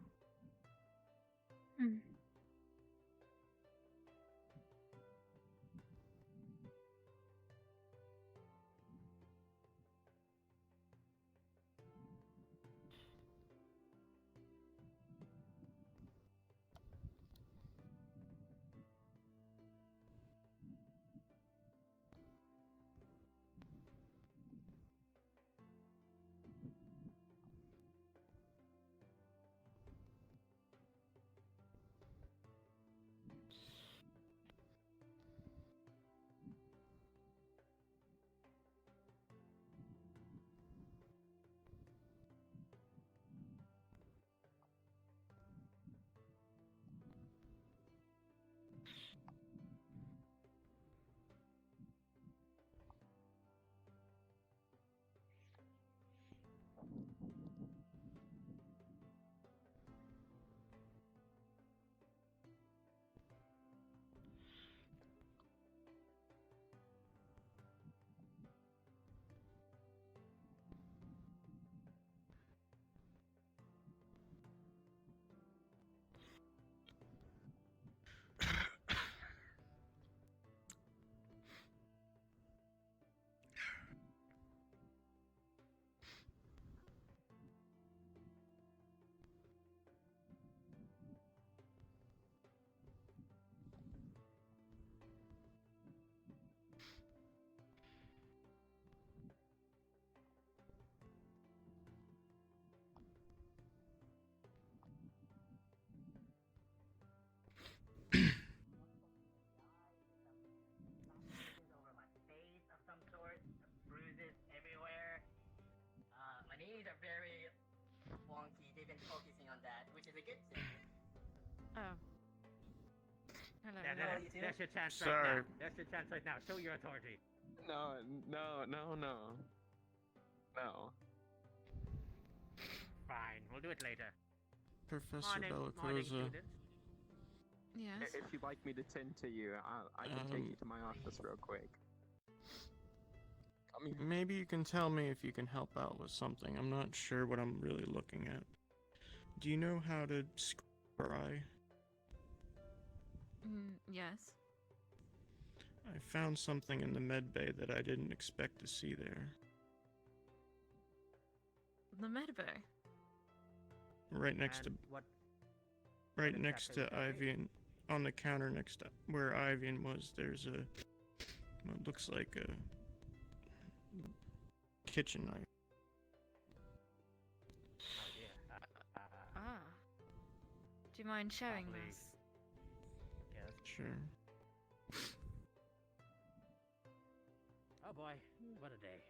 certificate. Oh. Hello. There's your chance Sorry. right now. There's your chance right now. Show your authority. No. Fine, we'll do it later. Professor Morning, Bellicosa. students. Yes. If you'd like me to tend to you, I can take you to my office real quick. Maybe you can tell me if you can help out with something. I'm not sure what I'm really looking at. Do you know how to scry? Yes. I found something in the med bay that I didn't expect to see there. The medbay. Right next to. What? Right what next to exactly? Ivian, on the counter next to where Ivian was, there's a. What looks like a. Kitchen knife. Oh dear. Ah. Do you mind showing Probably- us? Yes. Sure. Oh boy, what a day.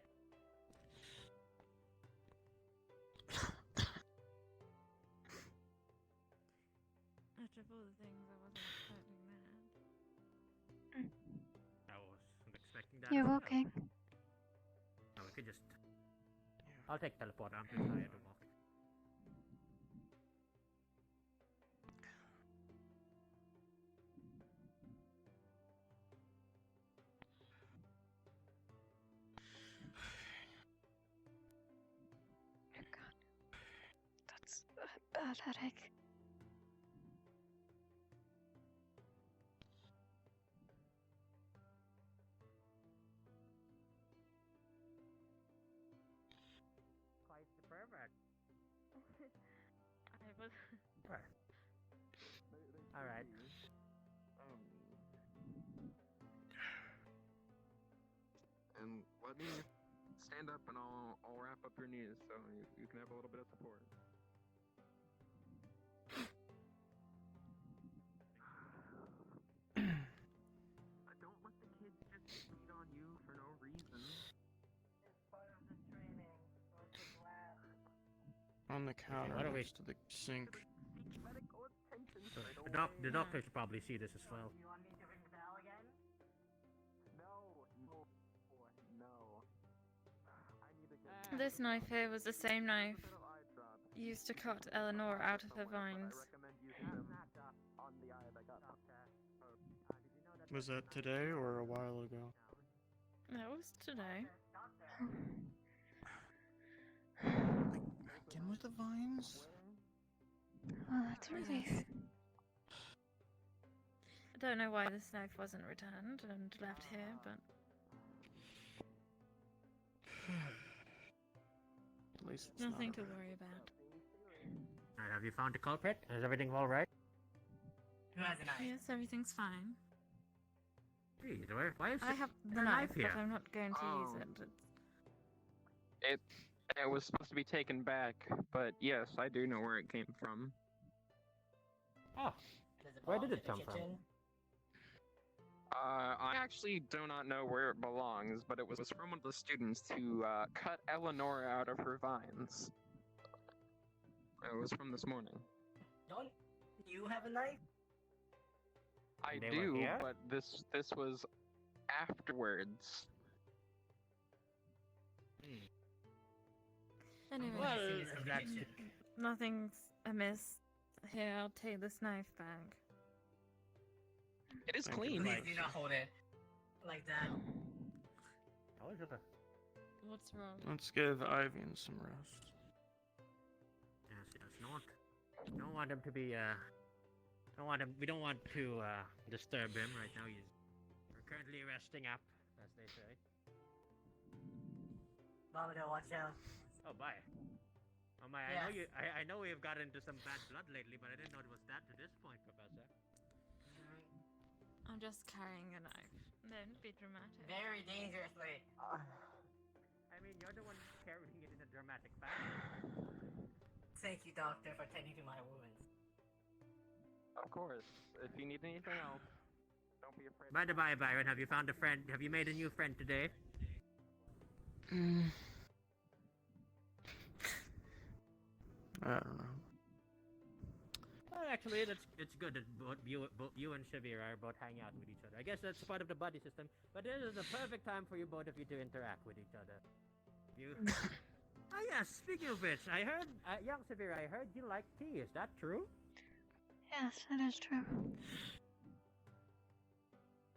After all the things, I wasn't expecting that. I wasn't expecting that. You're as well. walking. No, we could just. I'll take teleport. I'm too tired to walk. Oh god. That's a bad headache. Quite the pervert. I was. All right. And let me stand up and I'll wrap up your knees so you can have a little bit of support. Don't let the kids just beat on you for no reason. It's part of the training. So it's a blast. On the counter what do we- next to the sink. Medical attention. The doctor should probably see this as well. You want me to ring the bell again? No. I need to get This knife here was the same knife used to cut Eleanor out of her vines. on the eye that got Was that today or a while ago? That was today. Again with the vines? Oh, that's a relief. I don't know why this knife wasn't returned and left here, but At least it's nothing not to worry about. Alright, have you found the culprit? Is everything all right? Who has a knife? Yes, everything's fine. Geez, why is I have the there a knife, here? but I'm not going to use Oh. it. It was supposed to be taken back, but yes, I do know where it came from. Oh, where did it come from? I actually do not know where it belongs, but it was from one of the students who cut Eleanor out of her vines. It was from this morning. Don't you have a knife? I They were do, here? but this was afterwards. Anyway, Well, that's nothing's amiss. Here, I'll take this knife back. It is Thank you. clean. Please do not hold it like that. What's wrong? Let's give Ivian some rest. Yes, don't want him to be we don't want to disturb him right now. We're currently resting up, as they say. Vomito, watch out. Oh my. Oh my, Yes. I know we've got into some bad blood lately, but I didn't know it was that to this point, Professor. I'm just carrying a knife. Don't be dramatic. Very dangerously. I mean, you're the one carrying it in a dramatic fashion. Thank you, doctor, for tending to my wounds. Of course. If you need anything else, don't be afraid. By the by, Byron, have you found a friend? Have you made a new friend today? I don't know. Well, actually, it's good that both you and Sarvyra are both hanging out with each other. I guess that's part of the buddy system. But this is the perfect time for you both of you to interact with each other. You. Oh yeah. Speaking of which, I heard, young Sarvyra, I heard you like tea. Is that true? Yes, it is true.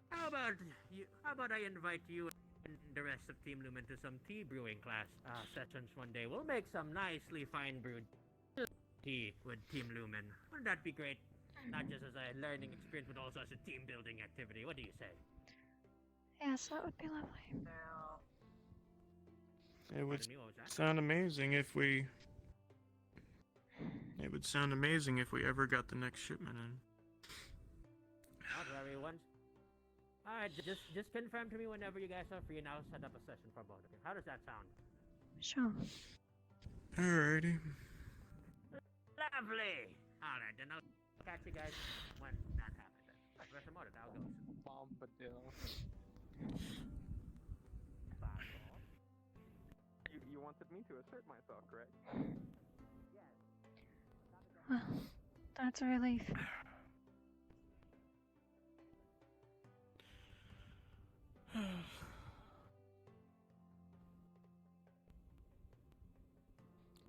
How about I invite you and the rest of Team Lumen to some tea brewing class sessions one day. We'll make some nicely fine brewed tea with Team Lumen. Wouldn't that be great? Not just as a learning experience, but also as a team building activity. What do you say? Yes, that would be lovely. It would Pardon me, what was that? sound amazing if we. It would sound amazing if we ever got the next shipment in. Not very once. Alright, just confirm to me whenever you guys are free and I'll set up a session for both of you. How does that sound? Sure. Alrighty. Lovely! Alright, then I'll catch you guys when that happens. Where's the motor? I'll go. Bombadil. You wanted me to assert myself, correct? Well, that's a relief.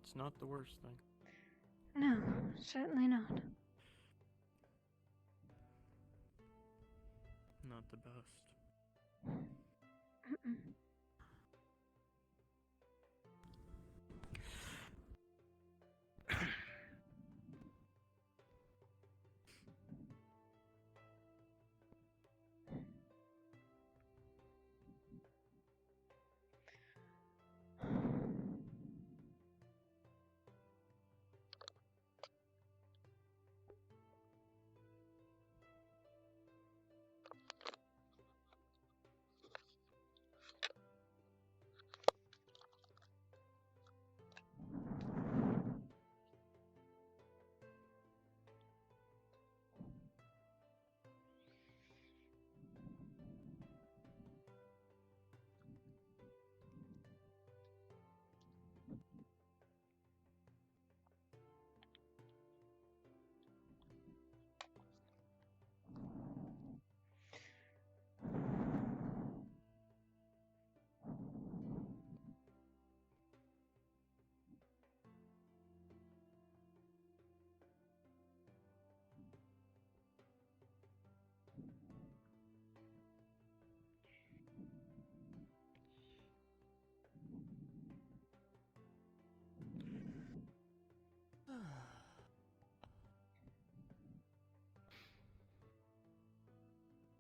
It's not the worst thing. No, certainly not. Not the best. Mm-mm.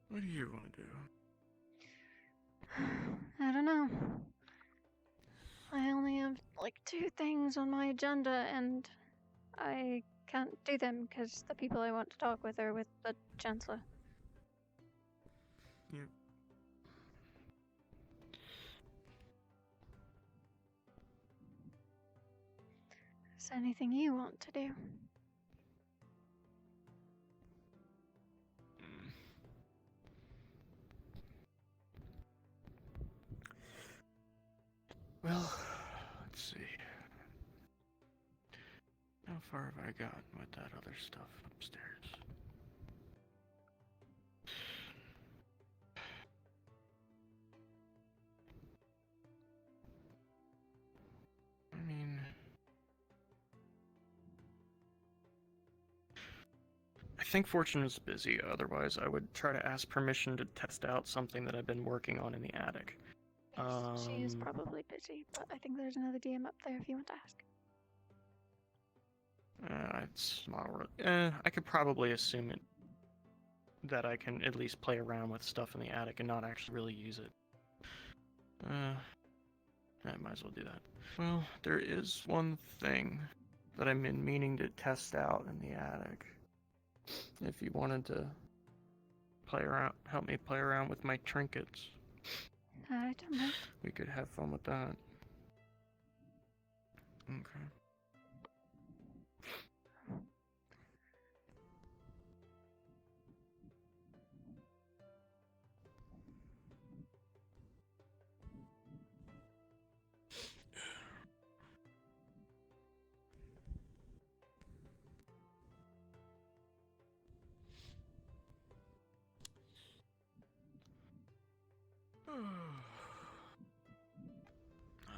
What do you want to do? I don't know. I only have like 2 things on my agenda, and I can't do them because the people I want to talk with are with the Chancellor. Yep. Is there anything you want to do? Well, let's see. How far have I gotten with that other stuff upstairs? I mean, I think Fortune is busy, otherwise I would try to ask permission to test out something that I've been working on in the attic. She is probably busy, but I think there's another DM up there if you want to ask. It's not I could probably assume it that I can at least play around with stuff in the attic and not actually really use it. I might as well do that. Well, there is one thing that I've been meaning to test out in the attic. If you wanted to play around, help me play around with my trinkets. I don't know. We could have fun with that. Okay.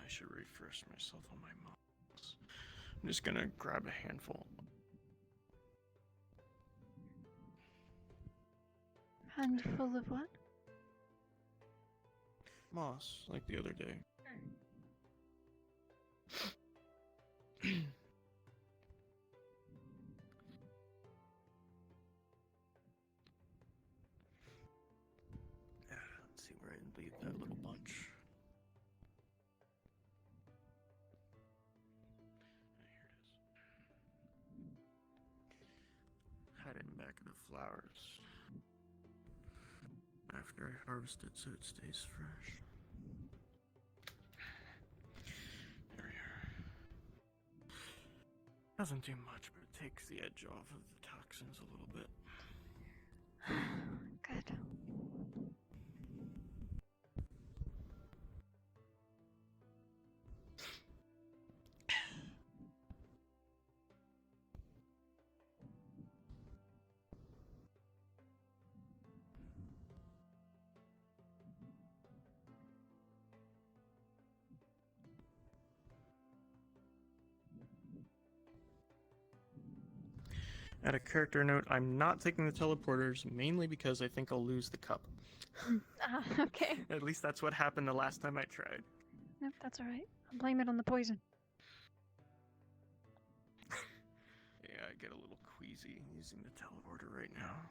I should refresh myself on my mods. I'm just gonna grab a handful. Handful of what? Moss, like the other day. Let's see where I leave that little bunch. Hide it in back of the flowers after I harvest it so it stays fresh. There we are. Doesn't do much, but it takes the edge off of the toxins a little bit. Good. Add a character note, I'm not taking the teleporters, mainly because I think I'll lose the cup. Okay. At least that's what happened the last time I tried. Nope, that's alright. I'll blame it on the poison. Yeah, I get a little queasy using the teleporter right now.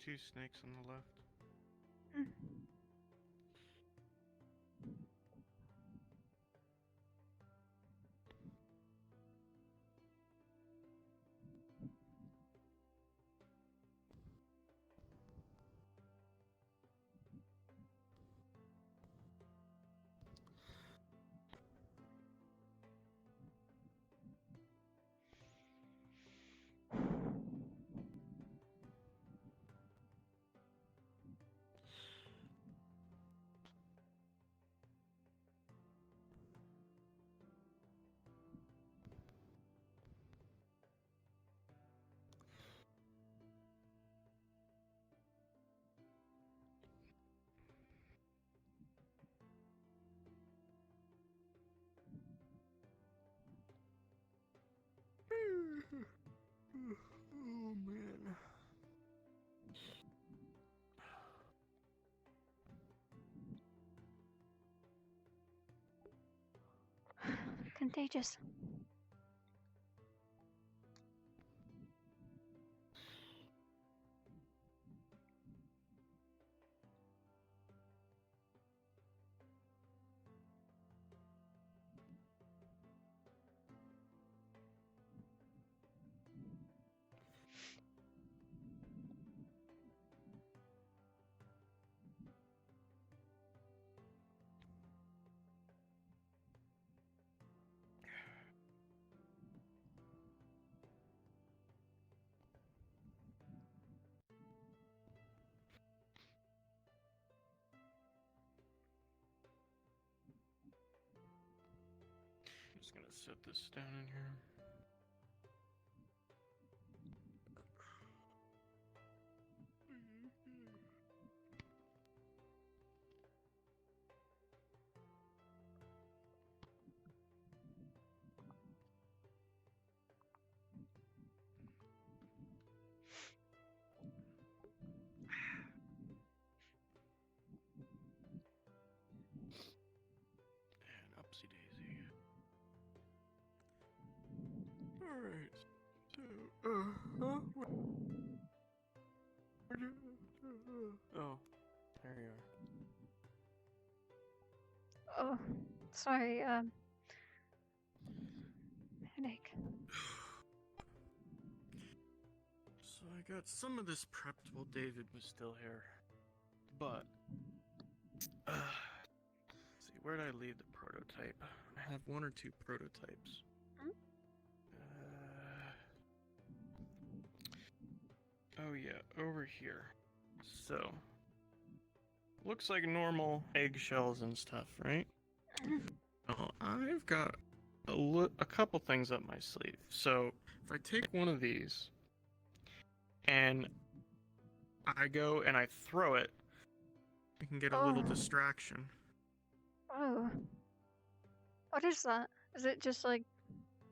Two snakes on the left. contagious. I'm just gonna set this down in here. And upsy daisy. Alright. So, oh, there you are. Oh, sorry, headache. So I got some of this prepped while David was still here. But, let's see, where'd I leave the prototype? I have one or two prototypes. Oh yeah, over here. So, looks like normal eggshells and stuff, right? Oh, I've got a couple things up my sleeve. So, if I take one of these, and I go and I throw it, I can get a little distraction. Oh. What is that? Is it just like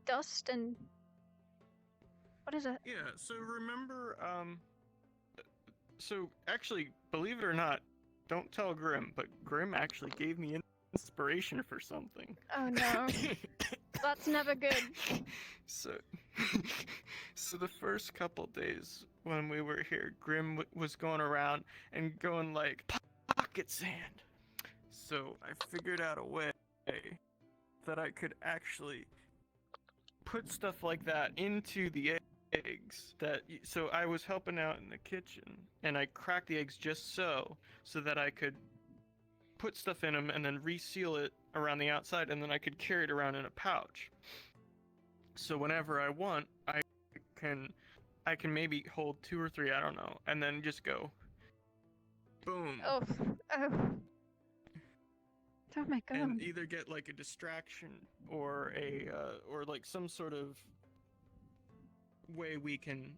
dust and... What is it? Yeah, so remember, so actually, believe it or not, don't tell Grim, but Grim actually gave me inspiration for something. Oh no. That's never good. So, so the first couple days when we were here, Grim was going around and going like, pocket sand. So I figured out a way that I could actually put stuff like that into the eggs. So I was helping out in the kitchen, and I cracked the eggs just so that I could put stuff in them and then reseal it around the outside, and then I could carry it around in a pouch. So whenever I want, I can maybe hold 2 or 3, I don't know, and then just go boom. Oh. Oh my god. And either get like a distraction or or like some sort of way we can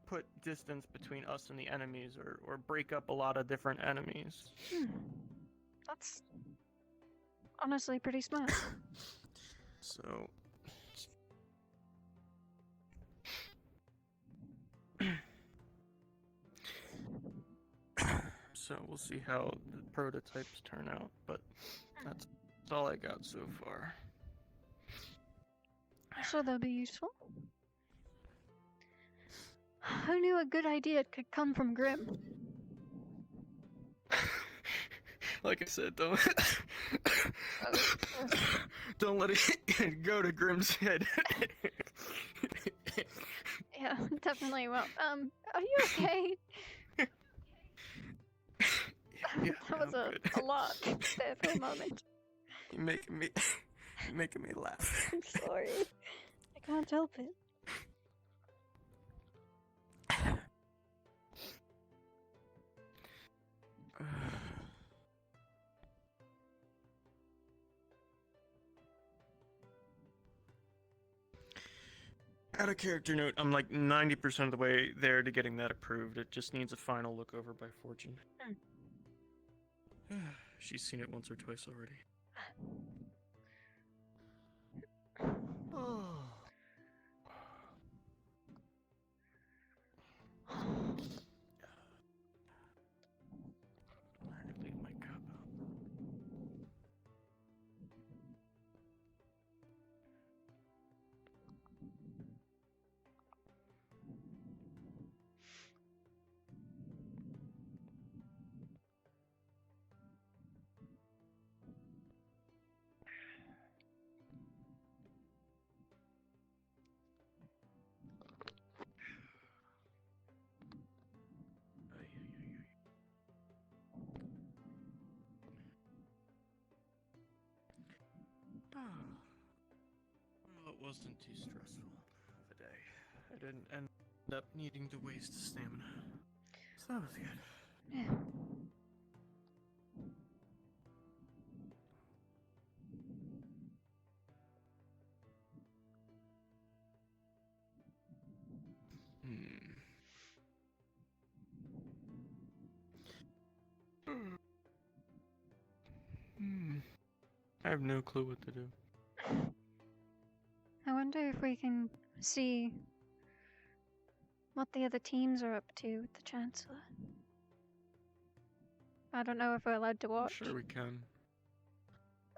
put distance between us and the enemies, or break up a lot of different enemies. That's honestly pretty smart. So we'll see how the prototypes turn out, but that's all I got so far. So they'll be useful. Who knew a good idea could come from Grim? Like I said, don't let it go to Grim's head. Yeah, definitely won't. Are you okay? Yeah, that was a lot there for a moment. You're making me laugh. I'm sorry. I can't help it. Add a character note. I'm like 90% of the way there to getting that approved. It just needs a final look over by Fortune. She's seen it once or twice already. Oh. I leave my cup out. wasn't too stressful of a day. I didn't end up needing to waste stamina. So that was good. Yeah. I have no clue what to do. I wonder if we can see what the other teams are up to with the Chancellor. I don't know if we're allowed to watch. Sure we can.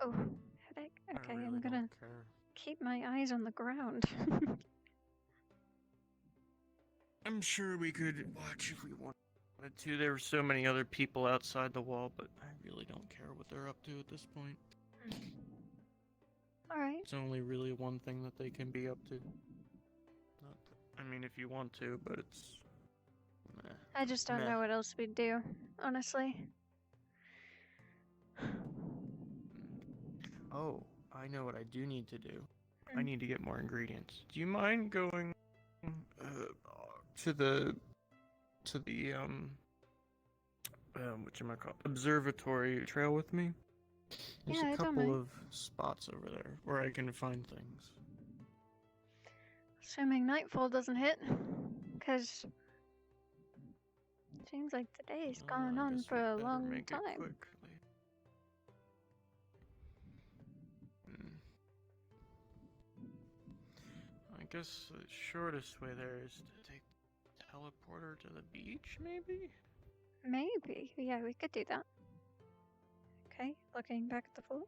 Oh, headache. Okay, really I'm gonna don't care. keep my eyes on the ground. I'm sure we could watch if we wanted to. There were so many other people outside the wall, but I really don't care what they're up to at this point. Alright. It's only really one thing that they can be up to. I mean, if you want to, but it's... Meh. I just don't know what else we'd do, honestly. Oh, I know what I do need to do. I need to get more ingredients. Do you mind going to the whatchamacallit, observatory trail with me? There's Yeah, I a don't couple mind. of spots over there where I can find things. Assuming nightfall doesn't hit, because it seems like the day's gone on for a long time. I guess the shortest way there is to take the teleporter to the beach, maybe? Maybe. Yeah, we could do that. Okay, looking back at the fort.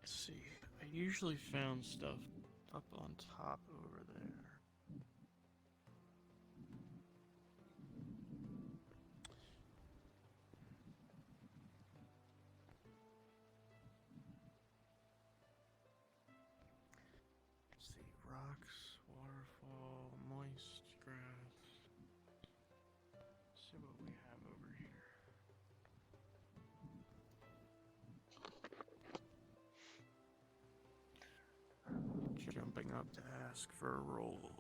Let's see. I usually found stuff up on top over there. Let's see. Rocks, waterfall, moist grass. Let's see what we have over here. Jumping up to ask for a roll.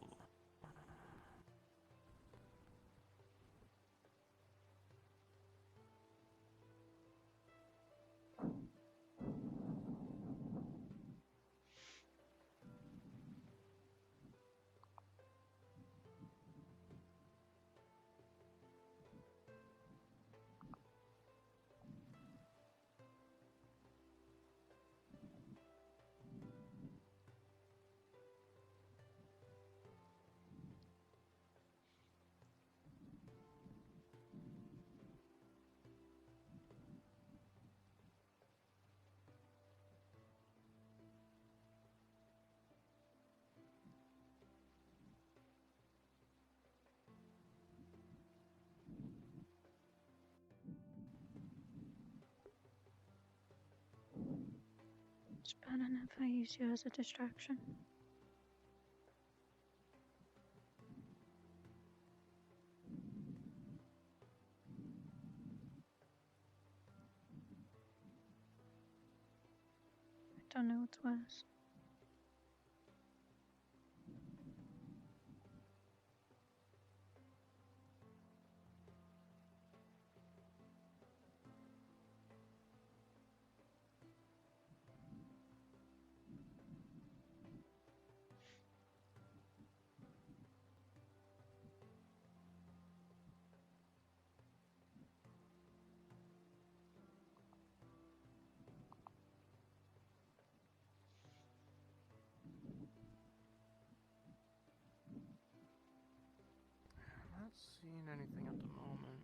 I don't know if I use you as a distraction. I don't know what's worse. I'm not seeing anything at the moment.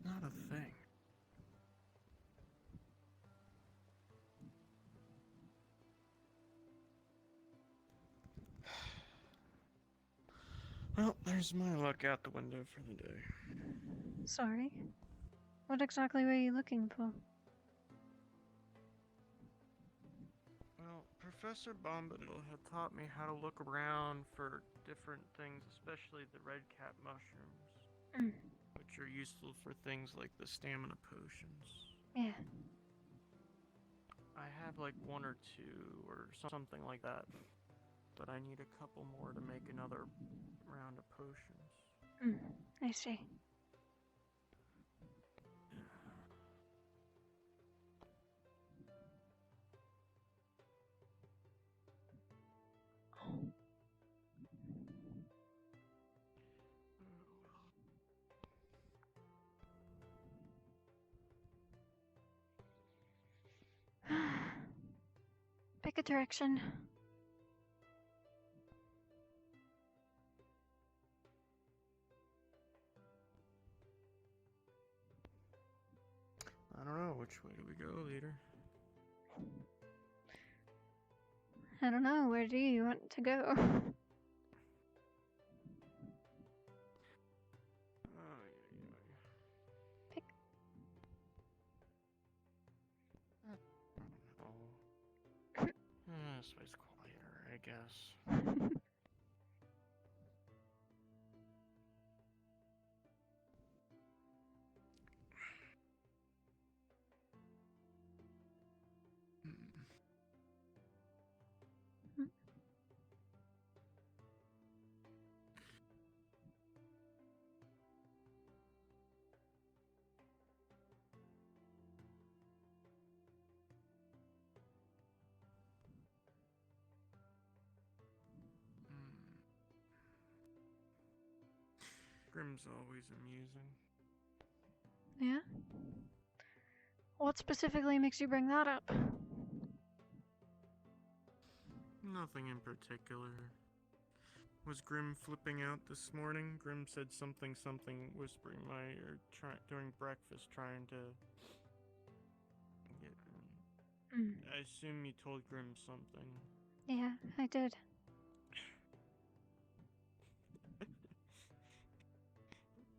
Not a thing. Well, there's my luck out the window for the day. Sorry. What exactly were you looking for? Well, Professor Bombadil had taught me how to look around for different things, especially the red cap mushrooms, which are useful for things like the stamina potions. Yeah. I have like one or two or something like that, but I need a couple more to make another round of potions. I see. Pick a direction. I don't know, which way do we go, leader? I don't know, where do you want to go? Pick. Oh. This way's quieter, I guess. Grim's always amusing. Yeah? What specifically makes you bring that up? Nothing in particular. Was Grim flipping out this morning? Grim said something whispering during breakfast trying to get I assume you told Grim something. Yeah, I did.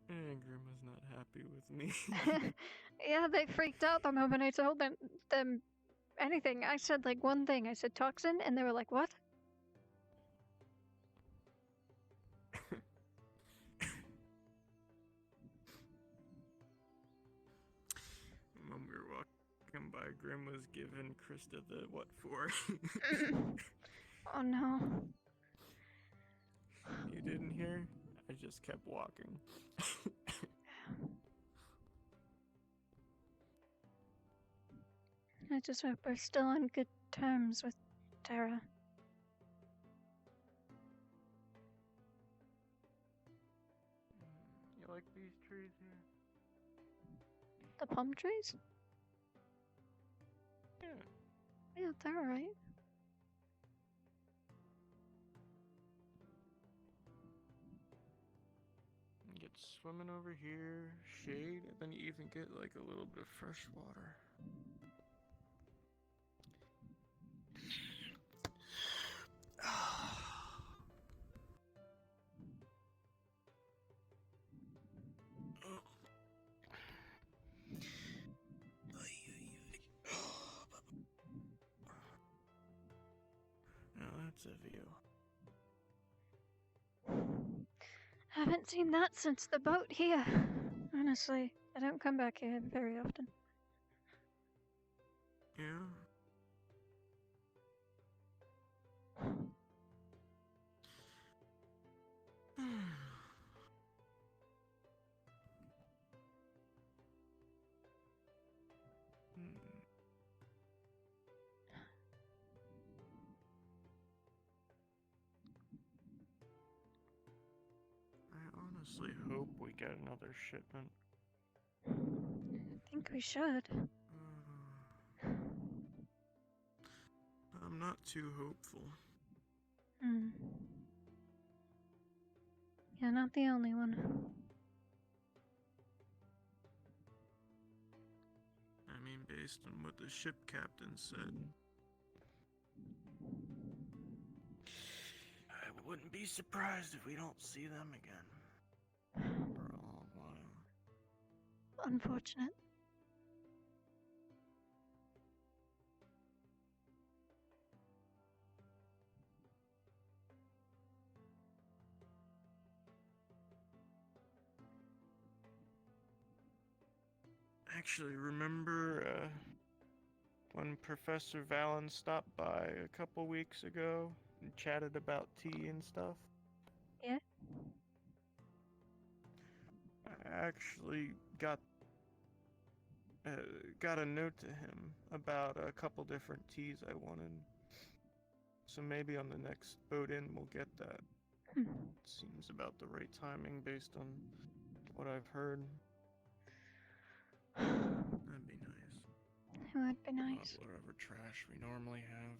Grim was not happy with me. Yeah, they freaked out the moment I told them anything. I said like one thing. I said toxin, and they were like, "What?" When we were walking by, Grim was giving Krista the what for. Oh no. You didn't hear? I just kept walking. I just hope we're still on good terms with Tara. You like these trees here? The palm trees? Yeah. Yeah, they're alright. You get swimming over here, shade, and then you even get like a little bit of fresh water. because of you. Haven't seen that since the boat here. Honestly, I don't come back here very often. Yeah? I honestly hope we get another shipment. I think we should. I'm not too hopeful. You're not the only one. I mean, based on what the ship captain said, I wouldn't be surprised if we don't see them again for a long while. Unfortunate. Actually, remember when Professor Valen stopped by a couple weeks ago and chatted about tea and stuff? Yeah? I actually got a note to him about a couple different teas I wanted. So maybe on the next boat in we'll get that. Seems about the right timing based on what I've heard. That'd be nice. It would be nice. Not whatever trash we normally have.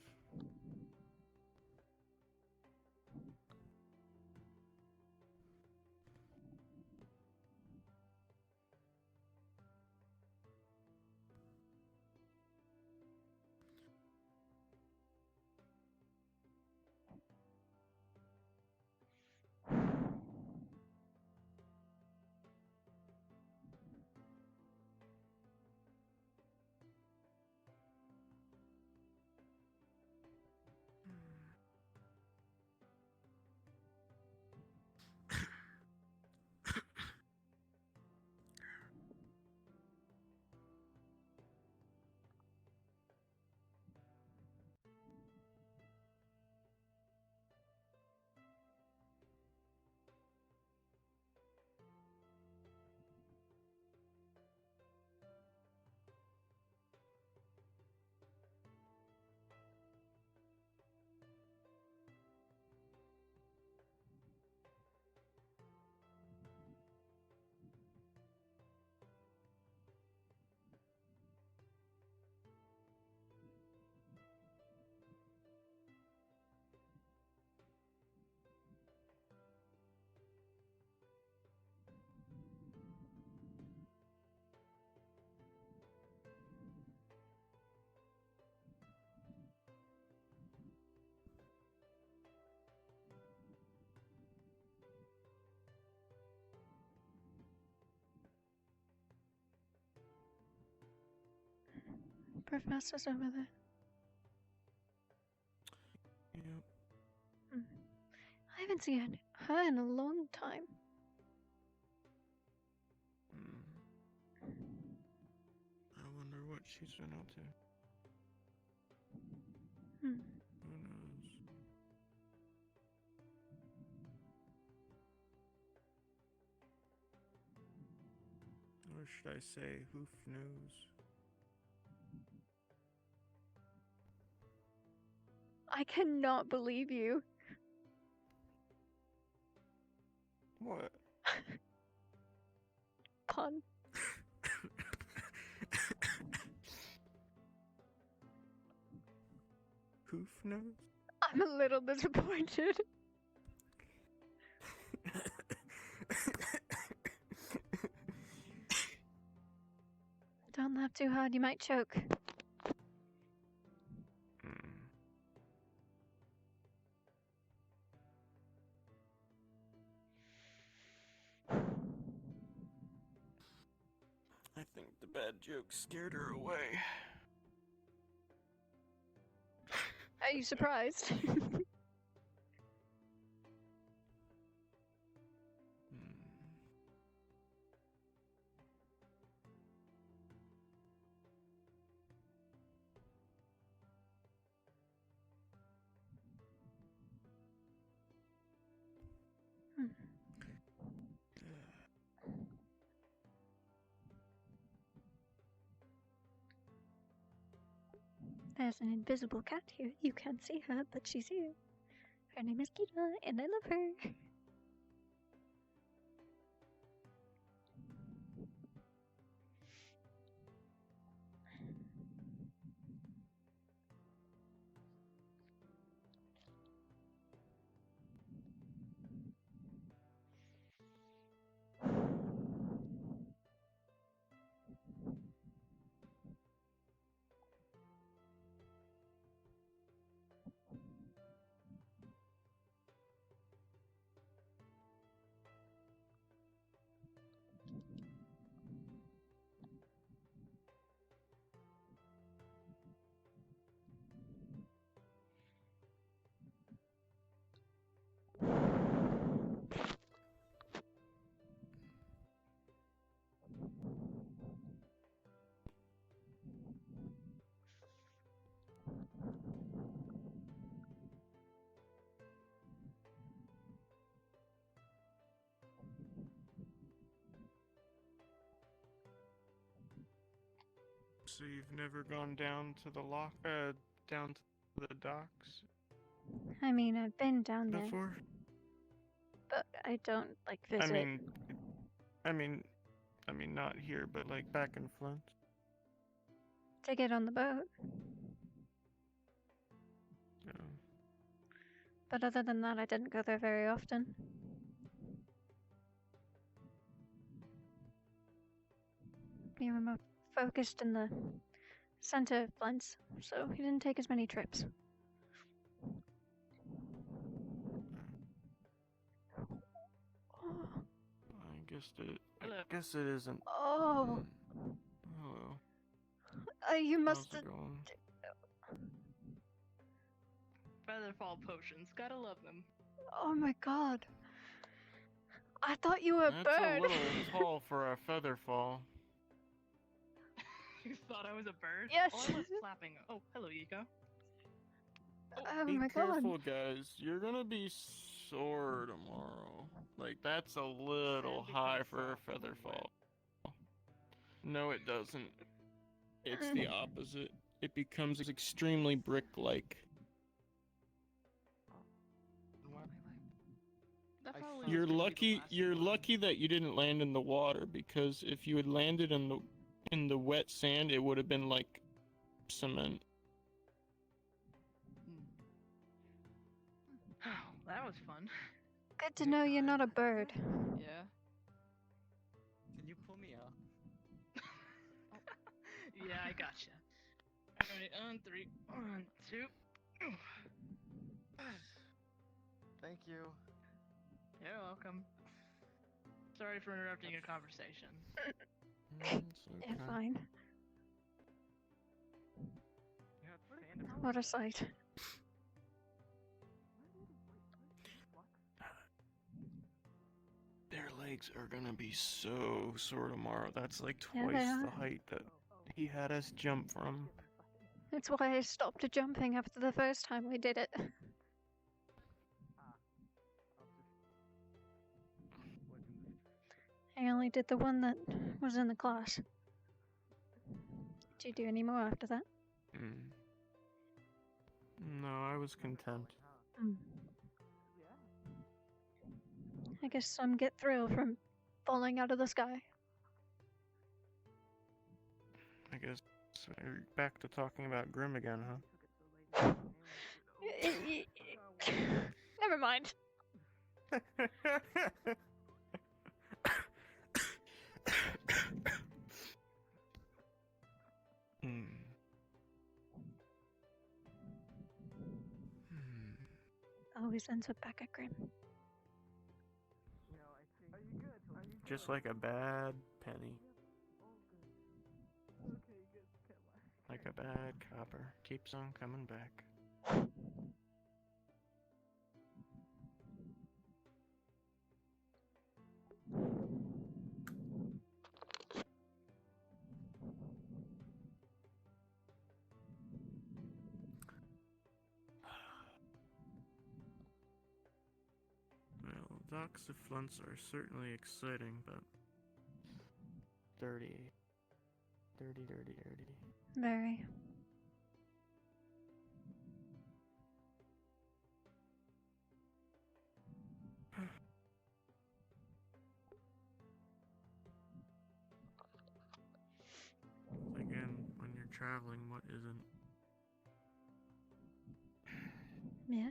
Professor's over there. Yep. I haven't seen her in a long time. I wonder what she's been up to. Who knows? Or should I say, hoof knows? I cannot believe you. What? Pun. Hoof knows? I'm a little disappointed. Don't laugh too hard, you might choke. I think the bad joke scared her away. Are you surprised? There's an invisible cat here. You can't see her, but she's here. Her name is Kita, and I love her. So you've never gone down to the down to the docks I mean, I've been down there, before? but I don't like visit. I mean, not here, but like back in Flint. To get on the boat. No. But other than that, I didn't go there very often. We were more focused in the center of Flint, so we didn't take as many trips. I guess it isn't. Oh, Hello. you must How's have. it going? Featherfall potions, gotta love them. Oh my god. I thought you were a That's bird. a little tall for a feather fall. You thought I was a bird? Yes. Oh, I was flapping. Oh, hello, Yiko. Oh Be my careful, god. guys. You're gonna be sore tomorrow. Like, that's a little high for a feather fall. No, it doesn't. It's the opposite. It becomes extremely brick-like. You're lucky that you didn't land in the water, because if you had landed in the wet sand, it would have been like cement. That was fun. Good to know you're not a bird. Yeah. Can you pull me up? Yeah, I gotcha. Alright, on 3. 1, 2. Thank you. You're welcome. Sorry for interrupting your conversation. It's fine. What a sight. Their legs are gonna be so sore tomorrow. That's like Yeah, twice they the are. height that he had us jump from. That's why I stopped jumping after the first time we did it. I only did the one that was in the class. Did you do any more after that? No, I was content. I guess some get thrill from falling out of the sky. I guess we're back to talking about Grim again, huh? Never mind. Always ends up back at Grim. Just like a bad penny. Like a bad copper. Keeps on coming back. Well, docks of Flunts are certainly exciting, but dirty. Dirty. Very. traveling, what isn't? Yeah.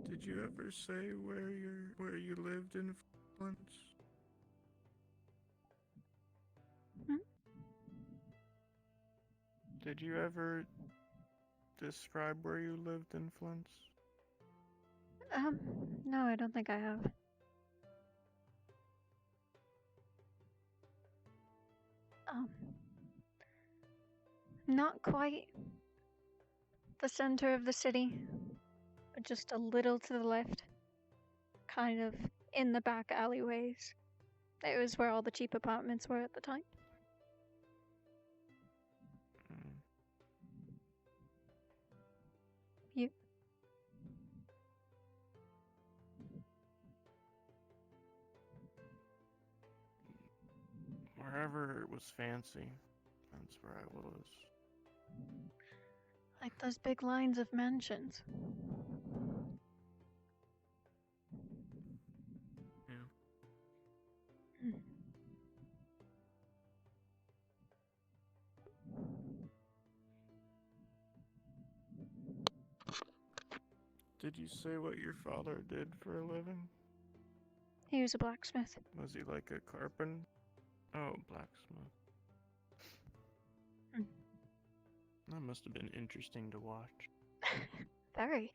Did you ever say where you lived in Flint? Hmm? Did you ever describe where you lived in Flint? No, I don't think I have. Not quite the center of the city, but just a little to the left. Kind of in the back alleyways. It was where all the cheap apartments were at the time. You? Wherever it was fancy, that's where I was. Like those big lines of mansions. Yeah. Hmm. Did you say what your father did for a living? He was a blacksmith. Was he like a carpenter? Oh, blacksmith. Hmm. That must have been interesting to watch. Very.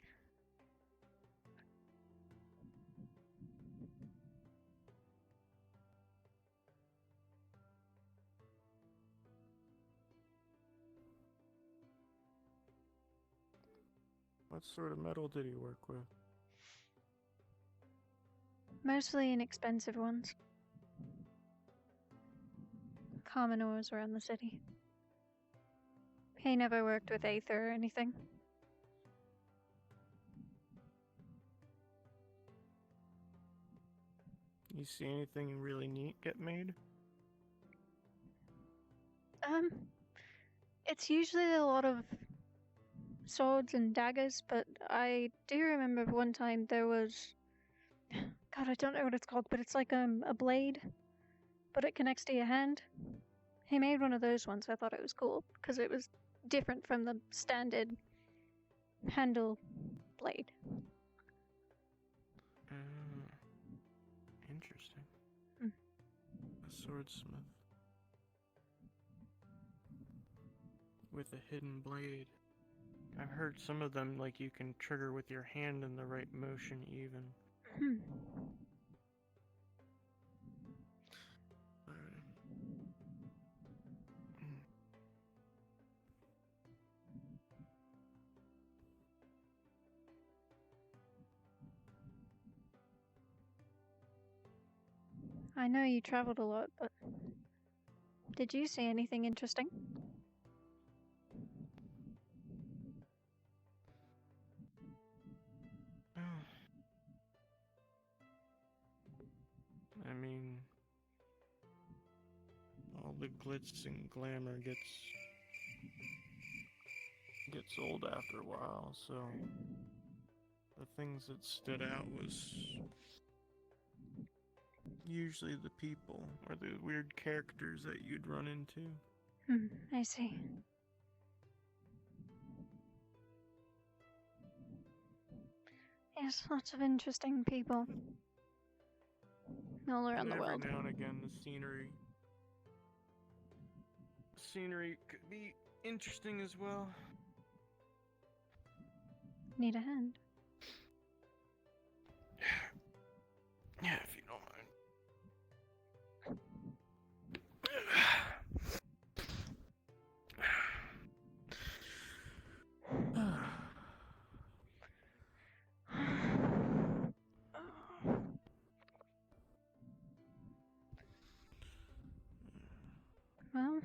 What sort of metal did he work with? Mostly inexpensive ones. Common ores around the city. He never worked with Aether or anything. You see anything really neat get made? It's usually a lot of swords and daggers, but I do remember one time there was... God, I don't know what it's called, but it's like a blade, but it connects to your hand. He made one of those ones. I thought it was cool, because it was different from the standard handle blade. Interesting. Hmm. A swordsmith. With a hidden blade. I've heard some of them, like, you can trigger with your hand in the right motion even. Hmm. I know you traveled a lot, but did you see anything interesting? I mean, all the glitz and glamour gets old after a while, so the things that stood out was usually the people or the weird characters that you'd run into. I see. Yes, lots of interesting people. All around And the every world. now and again, the scenery could be interesting as well. Need a hand. Yeah, if you don't mind. Well,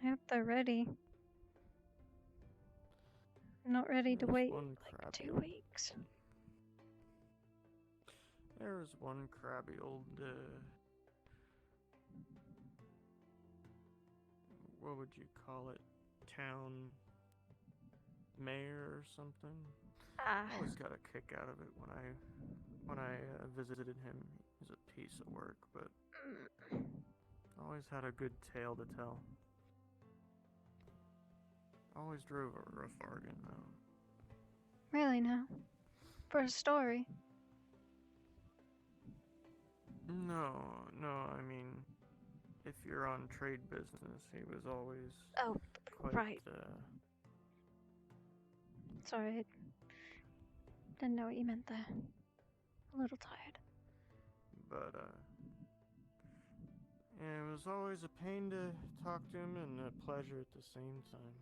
I hope they're ready. I'm not ready to There's wait one like crabby 2 old- weeks. There was one crabby old, what would you call it? Town mayor or something? Ah. I always got a kick out of it when I visited him. He's a piece of work, but always had a good tale to tell. Always drove a rough bargain, though. Really now? For a story? No, I mean, if you're on trade business, he was always Oh, quite, right. Sorry, I didn't know what you meant there. A little tired. But, yeah, it was always a pain to talk to him and a pleasure at the same time.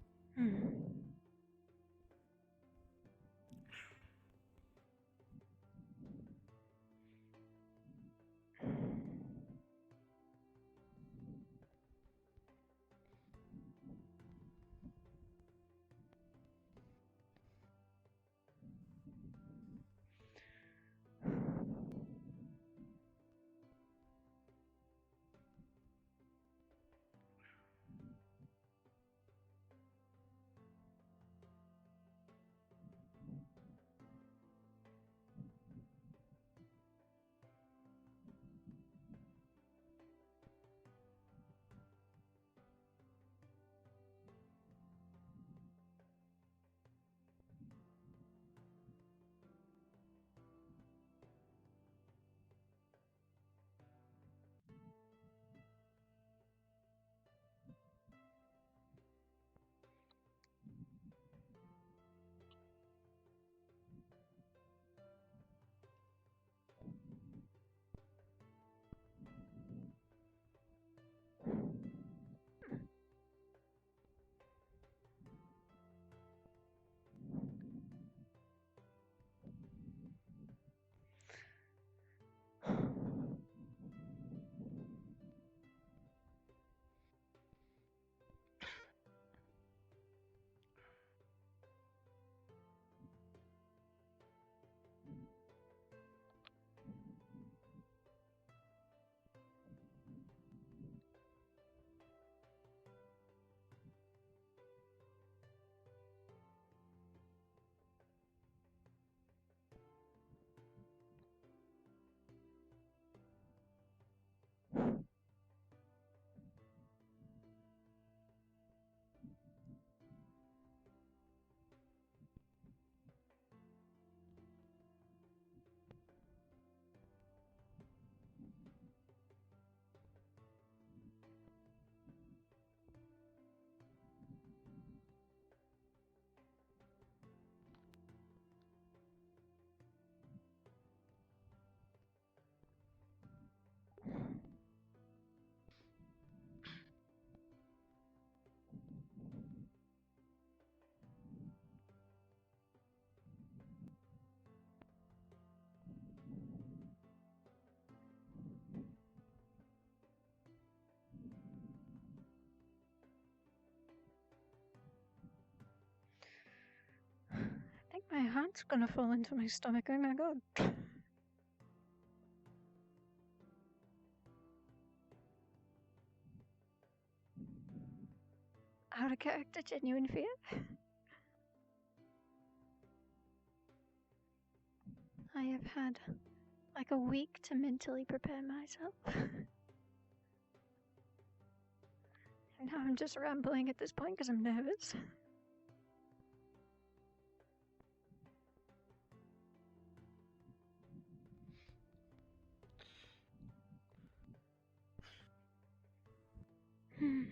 I think my heart's gonna fall into my stomach. Oh my god. Out of character, genuine fear? I have had like a week to mentally prepare myself. And now I'm just rambling at this point because I'm nervous. Hmm.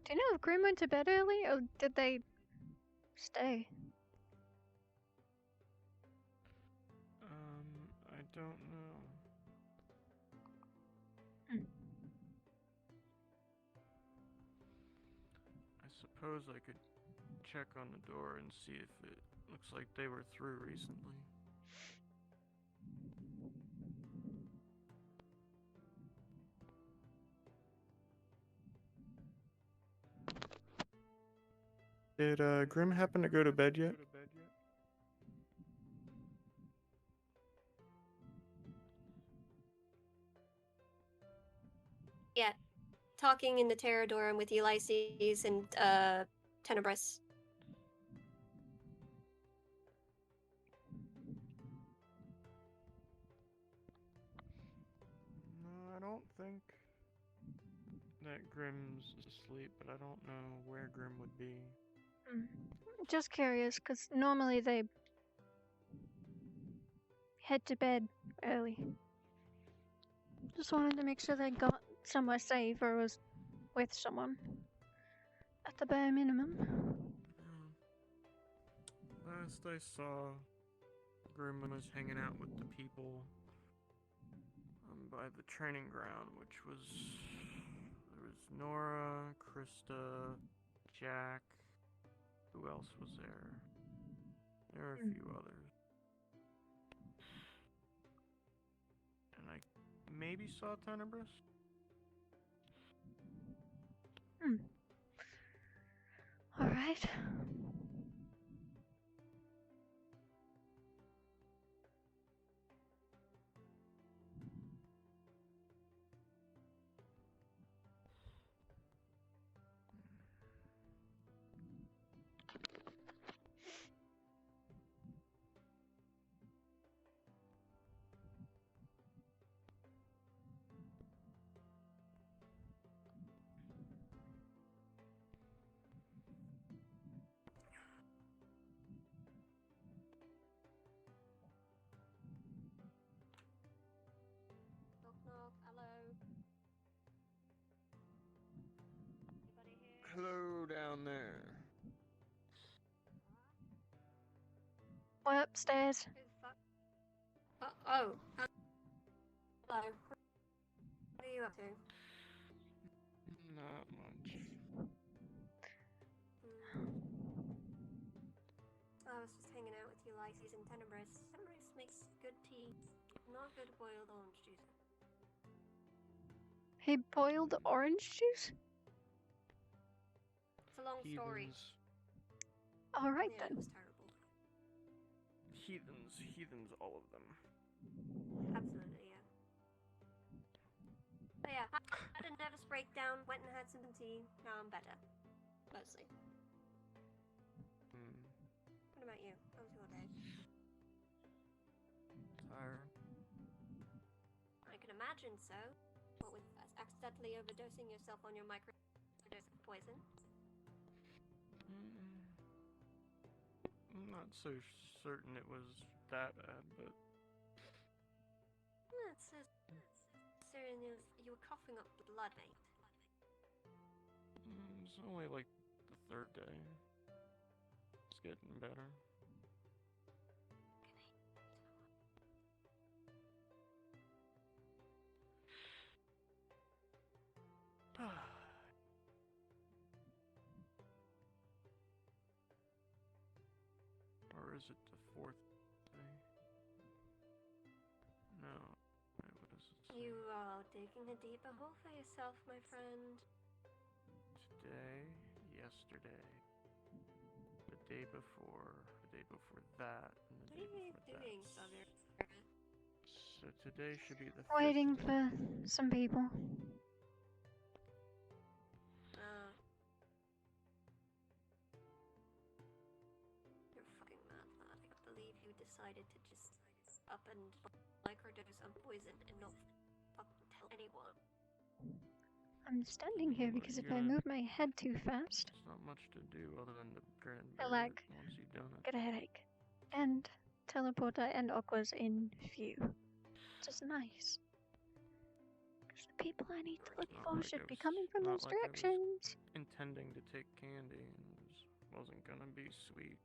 Do you know if Grim went to bed early, or did they stay? I don't know. I suppose I could check on the door and see if it looks like they were through recently. Did Grim happen to go to bed yet? Yeah, talking in the Terradorum with Ulysses and Tenebris. No, I don't think that Grim's asleep, but I don't know where Grim would be. Just curious, because normally they head to bed early. Just wanted to make sure they got somewhere safe or was with someone. At the bare minimum. Last I saw, Grim was hanging out with the people by the training ground, which was... There was Nora, Krista, Jack. Who else was there? There were a few others. And I maybe saw Tenebris? Alright. Knock knock, hello. Anybody here? Hello down there. We're upstairs. Who the fuck? Oh. Hello. What are you up to? Not much. I was just hanging out with Ulysses and Tenebris. Tenebris makes good tea. Not good boiled orange juice. He boiled orange juice? It's a long story. Alright Yeah, it then. was terrible. Heathens, all of them. Absolutely, yeah. But yeah, had a nervous breakdown, went and had some tea, now I'm better. Mostly. What about you? How was your day? Tired. I can imagine so. What with accidentally overdosing yourself on your microdose of poison? I'm not so certain it was that bad, but... That's serious. You were coughing up blood, mate. It's only like the third day. It's getting better. Or is it the fourth day? No. Wait, what does it say? You are digging a deeper hole for yourself, my friend. Today, yesterday, the day before that, and the What are day you before doing, that. Sarvyra? So today should be the Waiting fifth for some people. You're a fucking mad lad. I can't believe you decided to just up and microdose on poison and not fucking tell anyone. I'm standing here because if I move my head too fast, There's not much to do other than to grin and I bear like it once you've done it. get a headache. And teleporter and Aqua's in view. Which is nice. people I need to look Not for like should I be was- coming from not those like I was directions. intending to take candy and it wasn't gonna be sweet.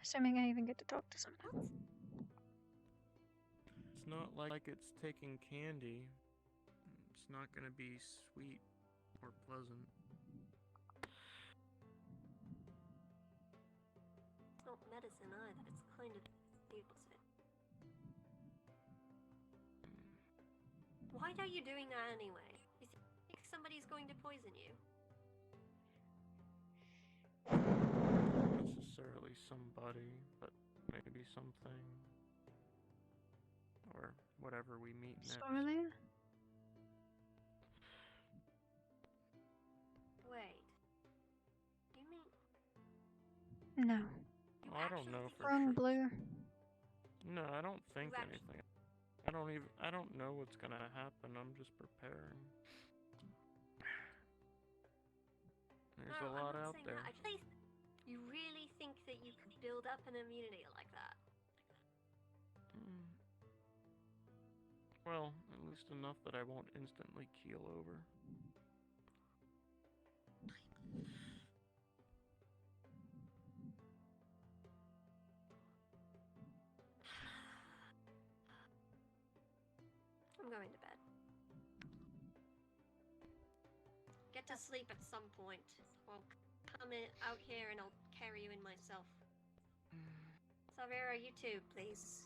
Assuming I even get to talk to someone. It's not like it's taking candy. It's not gonna be sweet or pleasant. It's not medicine either. It's kind of the opposite. Why are you doing that anyway? You think somebody's going to poison you? Not necessarily somebody, but maybe something. Or whatever we meet next. Sarvyra? Wait. You mean No. Oh, I don't know for Wrong sure. blue. No, I don't think You anything. I don't know what's gonna happen. I'm just preparing. There's no, a lot I'm not out saying there. that. I just, you really think that you could build up an immunity like that? Hmm. Well, at least enough that I won't instantly keel over. I'm going to bed. Get to sleep at some point. I'll come out here and I'll carry you in myself. Sarvyra, you too, please.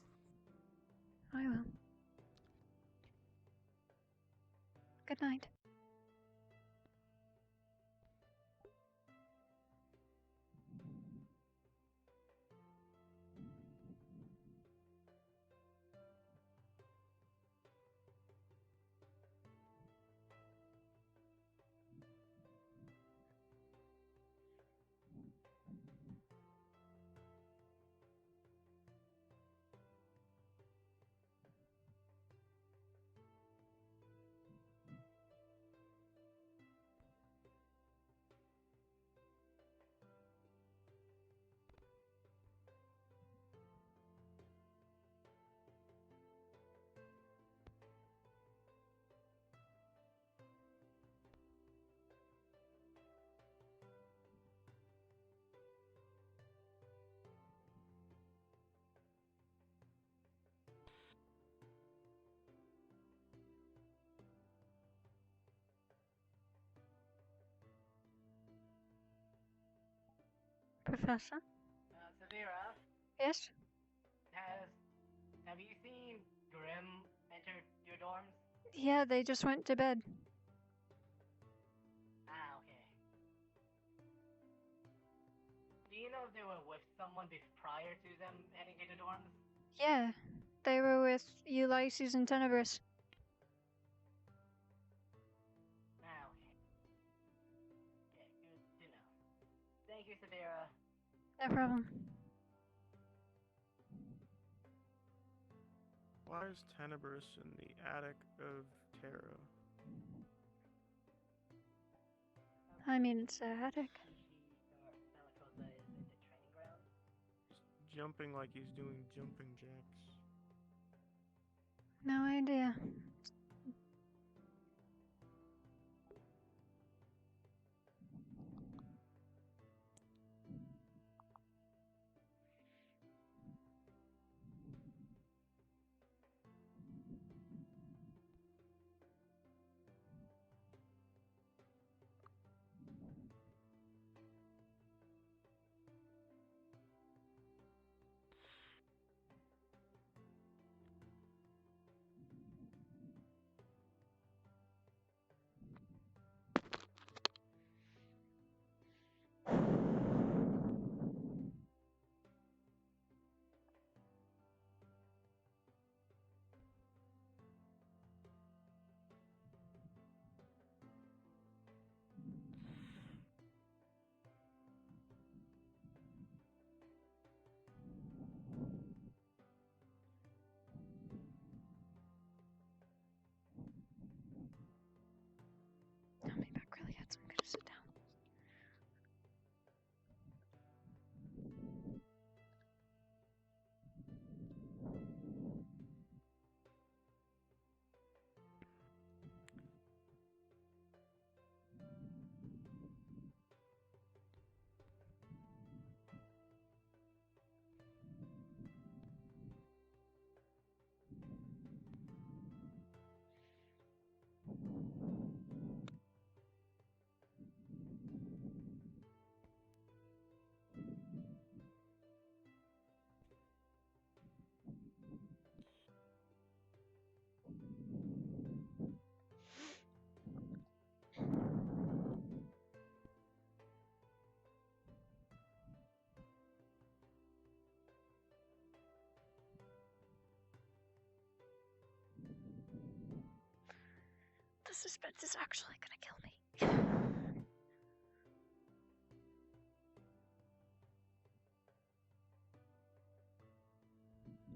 I will. Good night. Professor? Sarvyra, Yes? have you seen Grim enter your dorms? Yeah, they just went to bed. Ah, okay. Do you know if they were with someone prior to them heading to the dorms? Yeah, they were with Ulysses and Tenebris. Ah, okay. Okay, good to know. Thank you, Sarvyra. No problem. Why is Tenebris in the attic of Terra? I mean, it's a attic. Jumping like he's doing jumping jacks. No idea. suspense is actually gonna kill me.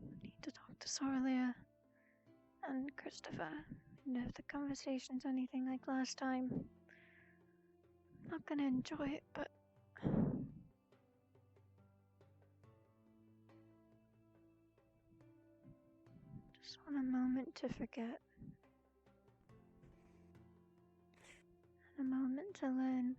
I need to talk to Sarvyra and Christopher, and if the conversation's anything like last time, I'm not gonna enjoy it, but just want a moment to forget. And a moment to learn.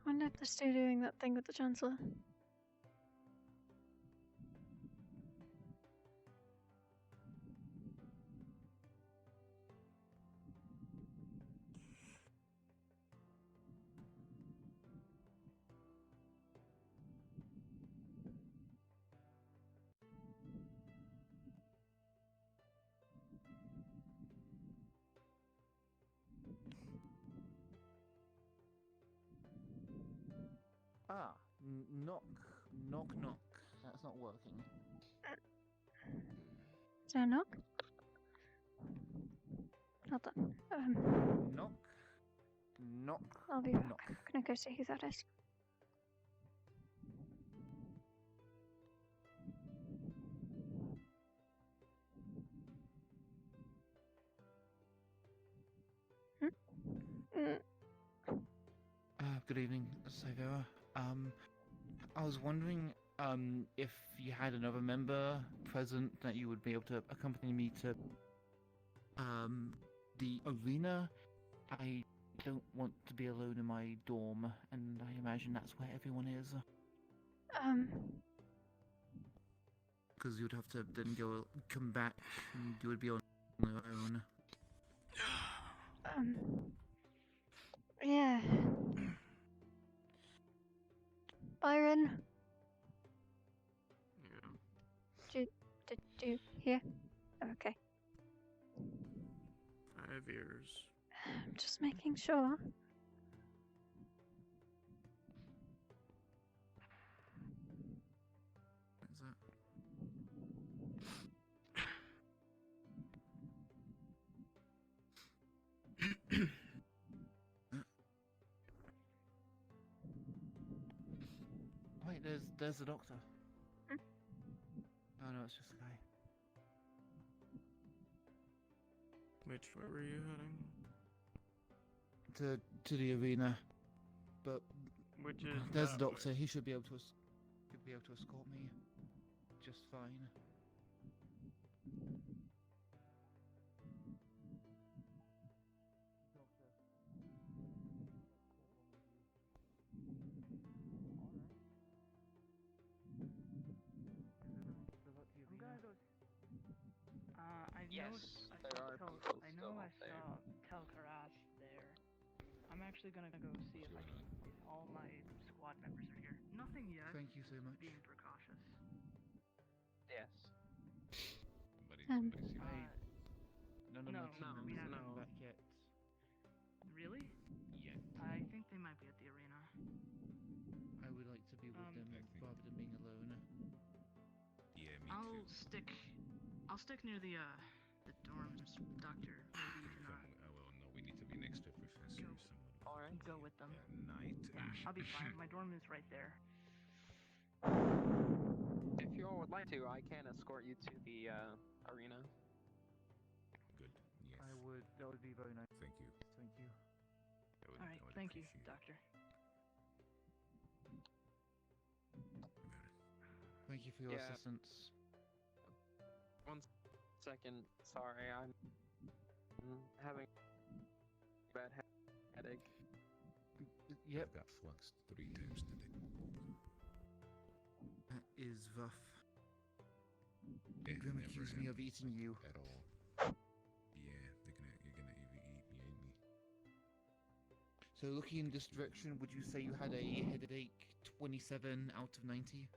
I wonder if they're still doing that thing with the Chancellor. Ah, knock, knock, knock. That's not working. Is there a knock? Hold on. Knock, knock. I'll be back. Knock. I'm gonna go see who that is. Good evening, Sarvyra. I was wondering, if you had another member present that you would be able to accompany me to, the arena. I don't want to be alone in my dorm, and I imagine that's where everyone is. Because you'd have to then come back, and you would be on your own. Yeah. Byron? Yeah. Did you hear? Okay. 5 years. I'm just making sure. Is that? Wait, there's the doctor. Oh no, it's just a guy. Which way were you heading? To the arena, but Which is there's that the doctor. way. He should be able to escort me just fine. I Yes, know. there are Tel, people I know still I there. saw Telkaras there. I'm actually gonna go see if all my squad members are here. Nothing yet. Thank you so much. Being precautious. Yes. Um, None of no, my team we members have haven't. come back yet. Really? Yet. I think they might be at the arena. I would like to be with them rather than being alone. Yeah, me I'll too. stick I'll stick near the dorms, Doctor. Maybe you can Well, no, we need to be next to Professor. all right. Go with them. At night. I'll be fine. My dorm is right there. If you all would like to, I can escort you to the arena. Good. Yes. I would. That would be very nice. Thank you. Thank you. All right. Thank you, Doctor. Thank you for your Yeah. assistance. 1 second. Sorry, I'm having a bad headache. Yep. Got fluxed 3 times today. That is rough. Yeah, You're gonna never accuse me of eating you. at all. Yeah, you're gonna either eat me or me. So looking in this direction, would you say you had a headache 27 out of 90?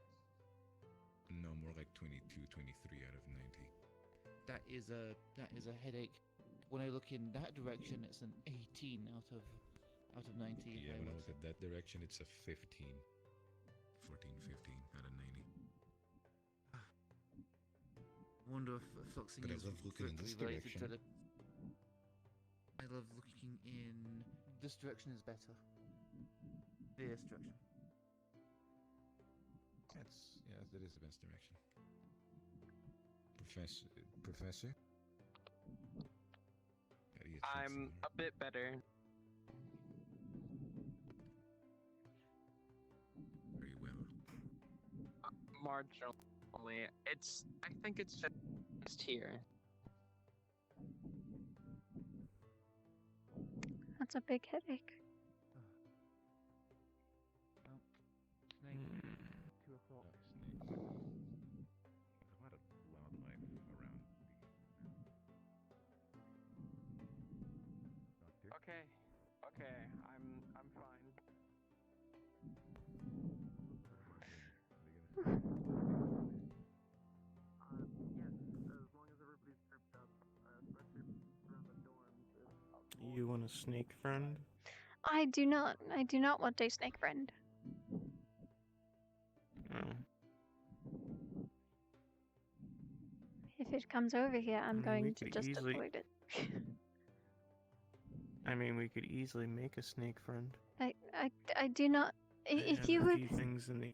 No, more like 22, 23 out of 90. That is a headache. When I look in that direction, it's an 18 out of 90. Yeah, when I look at that direction, it's a 15. 14, 15 out of 90. I wonder if fluxing But I is love looking in this directly related to direction. I love looking in... This direction is better. This direction. That is the best direction. Professor? How do you think, I'm a bit better. Very well. Marginally. I think it's just here. That's a big headache. Snake. 2 o'clock. There's a lot of wildlife around Okay. Okay. I'm fine. Yes, as long as everybody's grouped up, especially around the dorms. You want a snake friend? I do not want a snake friend. No. If it comes over here, I'm we going to could just easily- avoid it. I mean, we could easily make a snake friend. I do not. If have you a would. few things in the.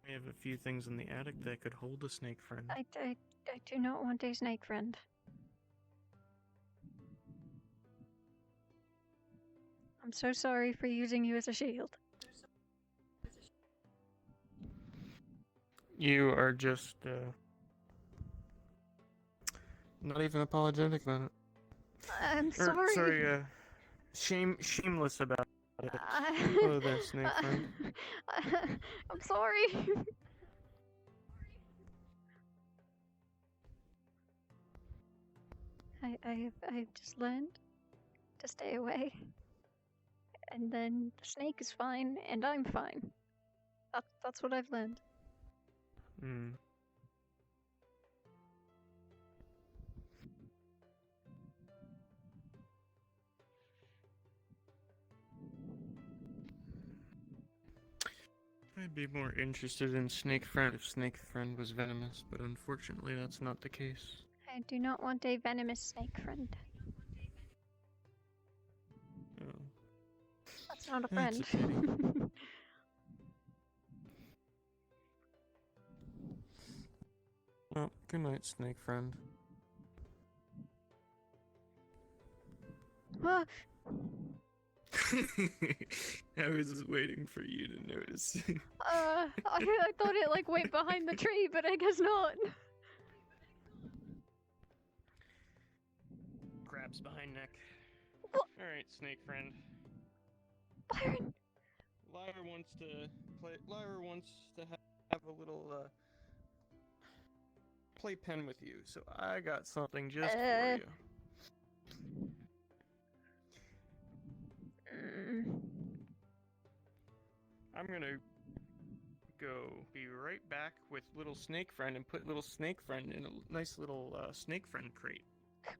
We have a few things in the attic that could hold a snake friend. I do not want a snake friend. I'm so sorry for using you as a shield. You are just not even apologetic about it. I'm sorry. Sorry, shameless about it. Hello there, snake friend. I'm sorry. I've just learned to stay away. And then the snake is fine, and I'm fine. That's what I've learned. Hmm. I'd be more interested in Snake Friend if Snake Friend was venomous, but unfortunately that's not the case. I do not want a venomous snake friend. Oh. That's not a That's friend. a pity. Well, good night, Snake Friend. Ah, I was just waiting for you to notice. I thought it like went behind the tree, but I guess not. Grabs behind neck. What? Alright, Snake Friend. Byron! Lyra wants to play. Lyra wants to have a little playpen with you, so I got something just for you. I'm gonna go be right back with little Snake Friend and put little Snake Friend in a nice little Snake Friend crate.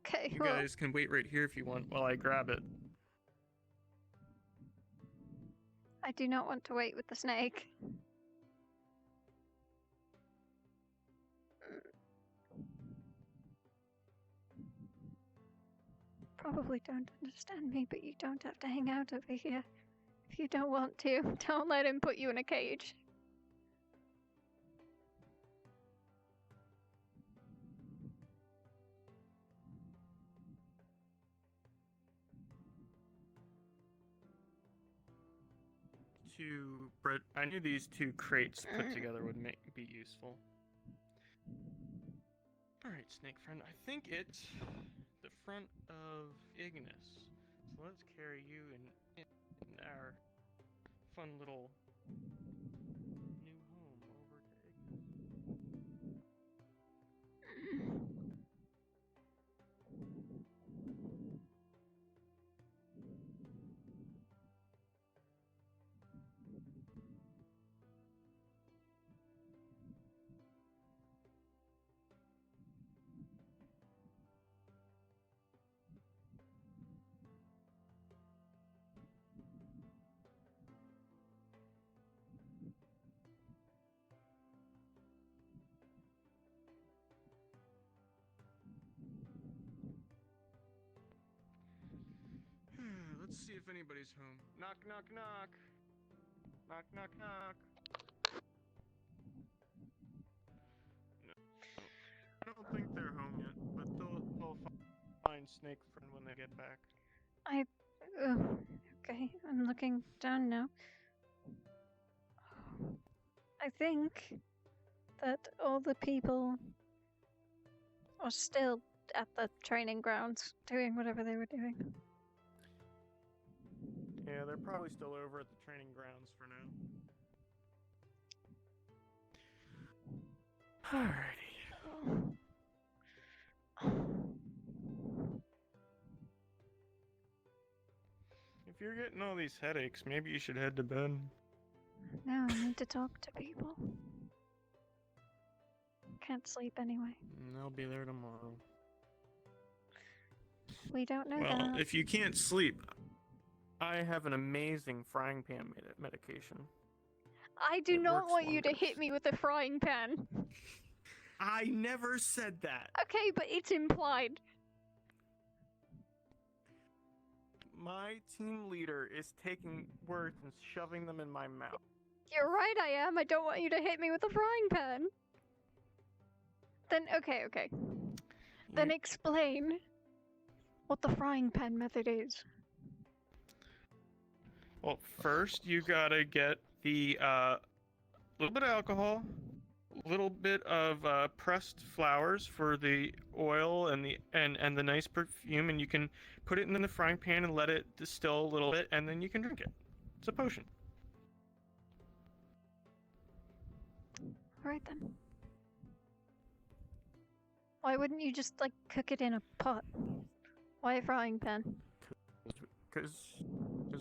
Okay, You well, guys can wait right here if you want while I grab it. I do not want to wait with the snake. probably don't understand me, but you don't have to hang out over here. If you don't want to, don't let him put you in a cage. I knew these two crates put together would be useful. Alright, Snake Friend, I think it's the front of Ignis. So let's carry you in our fun little new home over to Ignis. Let's see if anybody's home. Knock, knock, knock. Knock, knock, knock. No. I don't think they're home yet, but they'll find Snake Friend when they get back. Okay, I'm looking down now. I think that all the people are still at the training grounds doing whatever they were doing. Yeah, they're probably still over at the training grounds for now. Alrighty. If you're getting all these headaches, maybe you should head to bed. No, I need to talk to people. Can't sleep anyway. They'll be there tomorrow. We don't know Well, that. if you can't sleep, I have an amazing frying pan medication. I do not want you to hit me with a frying pan. I never said that. Okay, but it's implied. My team leader is taking words and shoving them in my mouth. You're right, I am. I don't want you to hit me with a frying pan. Then, okay. Then explain what the frying pan method is. Well, first you gotta get the little bit of alcohol, little bit of pressed flowers for the oil and the nice perfume, and you can put it in the frying pan and let it distill a little bit, and then you can drink it. It's a potion. Alright then. Why wouldn't you just, like, cook it in a pot? Why a frying pan? Because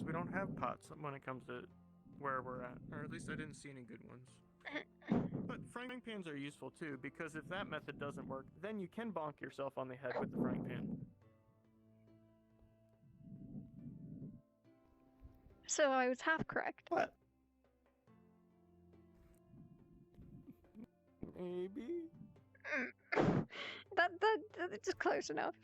we don't have pots when it comes to where we're at. Or at least I didn't see any good ones. But frying pans are useful too, because if that method doesn't work, then you can bonk yourself on the head with the frying pan. So I was half correct. What? Maybe? That's close enough.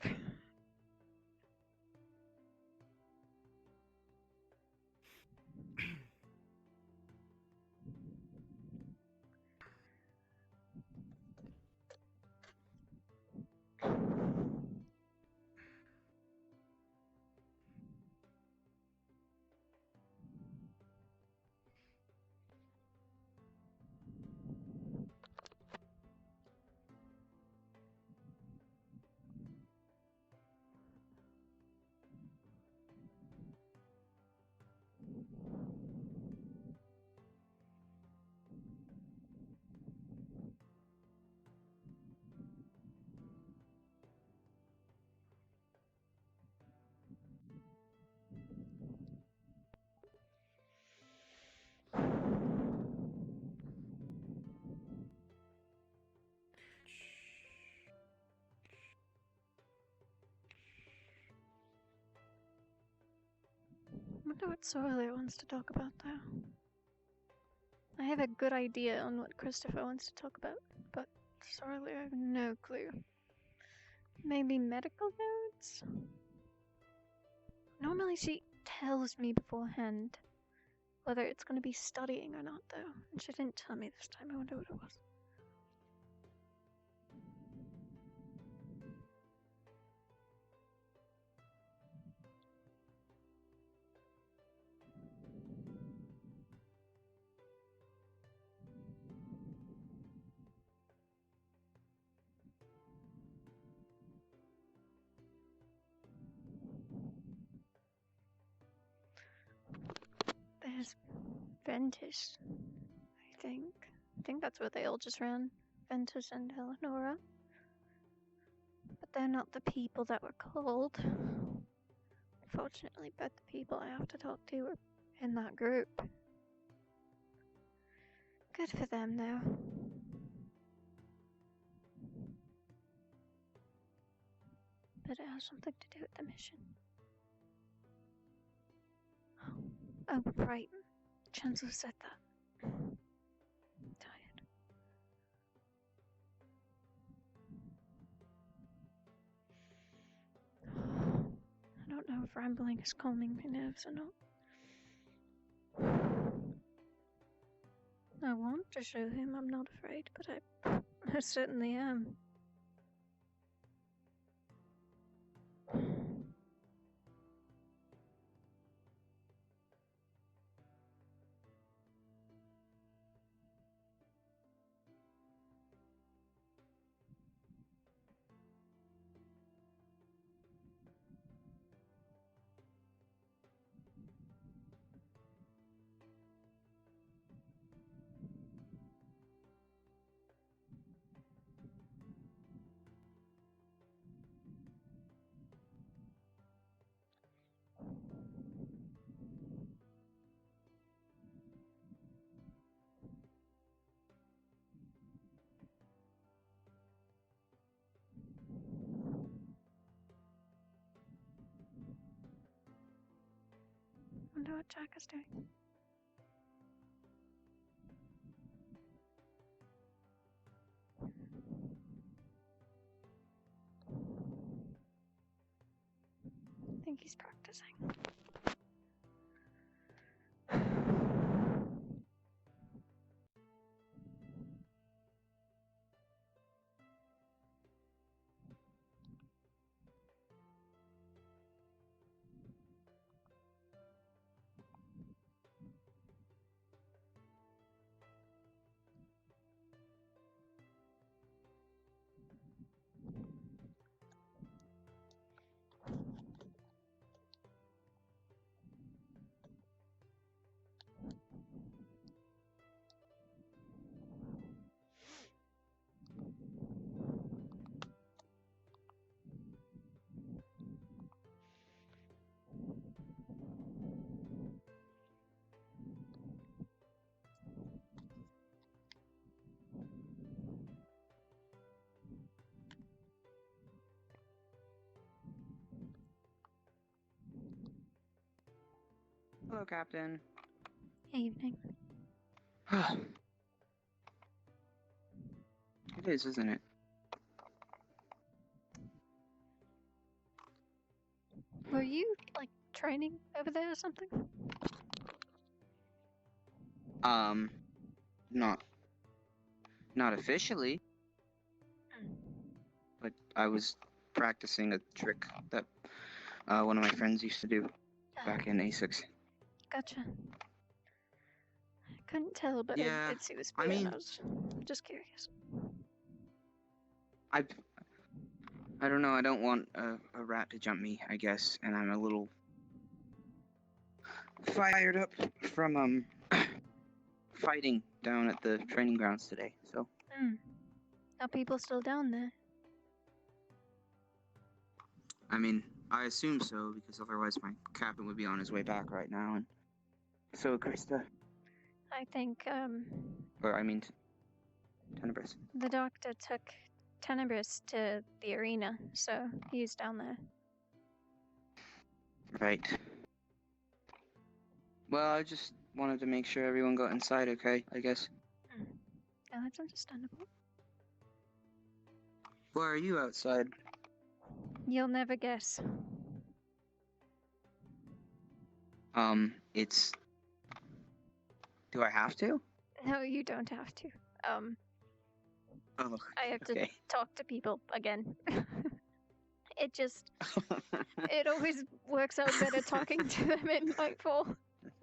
I wonder what Sarvyra wants to talk about now. I have a good idea on what Christopher wants to talk about, but Sarvyra, I have no clue. Maybe medical notes? Normally she tells me beforehand whether it's going to be studying or not, though. And she didn't tell me this time. I wonder what it was. There's Ventus, I think. I think that's where they all just ran. Ventus and Eleonora. But they're not the people that were called. Fortunately, but the people I have to talk to are in that group. Good for them, though. But it has something to do with the mission. Oh, right. Chancellor said that. I'm tired. I don't know if rambling is calming my nerves or not. I want to show him I'm not afraid, but I certainly am. Wonder what Jack is doing. I think he's practicing. Hello, Captain. Evening. It is, isn't it? Were you, like, training over there or something? Not officially. But I was practicing a trick that one of my friends used to do back in A6. Gotcha. I couldn't tell, but Yeah, it's he was I being. mean- I was just curious. I don't know, I don't want a rat to jump me, I guess, and I'm a little fired up from fighting down at the training grounds today, so. Are people still down there? I mean, I assume so, because otherwise my captain would be on his way back right now, and so Krista. I think, Or, I mean, Tenebris. the doctor took Tenebris to the arena, so he's down there. Right. Well, I just wanted to make sure everyone got inside okay, I guess. Yeah, that's understandable. Why are you outside? You'll never guess. It's... Do I have to? No, you don't have to. Oh, I have to okay. talk to people again. It just... It always works out better talking to them in Nightfall.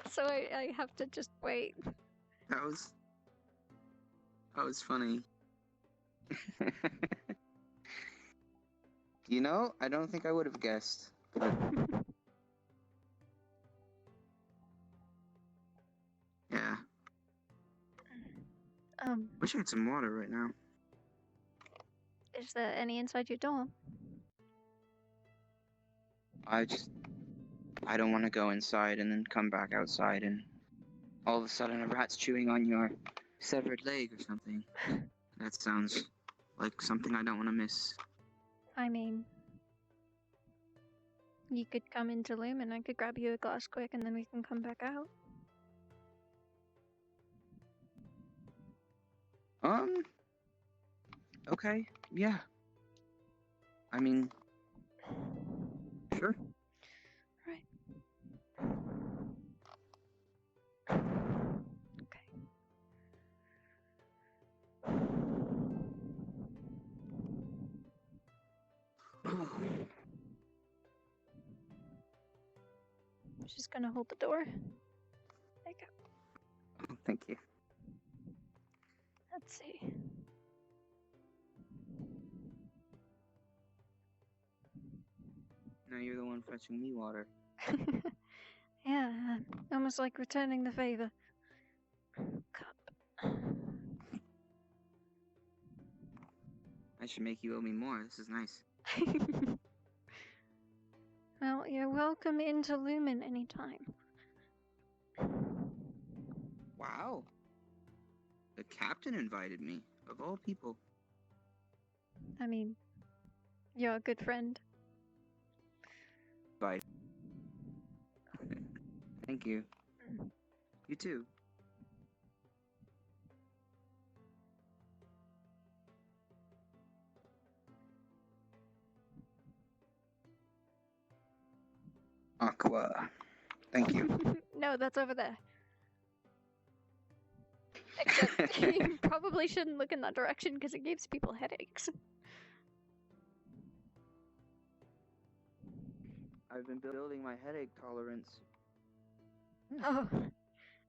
So I have to just wait. That was funny. You know, I don't think I would have guessed. But... yeah. Wish I had some water right now. Is there any inside your dorm? I don't want to go inside and then come back outside and all of a sudden a rat's chewing on your severed leg or something. That sounds like something I don't want to miss. I mean, you could come into Loom and I could grab you a glass quick and then we can come back out. Okay, yeah. I mean, sure. Right. She's gonna hold the door. There you go. Thank you. Let's see. Now you're the one fetching me water. Yeah, almost like returning the favor. Cup. I should make you owe me more. This is nice. Well, you're welcome into Lumen anytime. Wow. The captain invited me, of all people. I mean, you're a good friend. Bye. Thank you. You too. Aqua. Thank you. No, that's over there. Except you probably shouldn't look in that direction because it gives people headaches. I've been building my headache tolerance. Oh,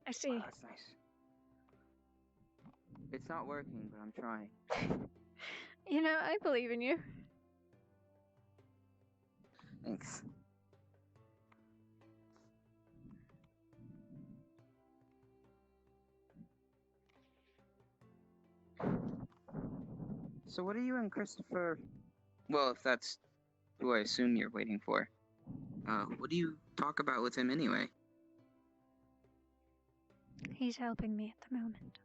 I see. Wow, that's nice. It's not working, but I'm trying. You know, I believe in you. Thanks. So what are you and Christopher... Well, if that's who I assume you're waiting for. What do you talk about with him anyway? He's helping me at the moment.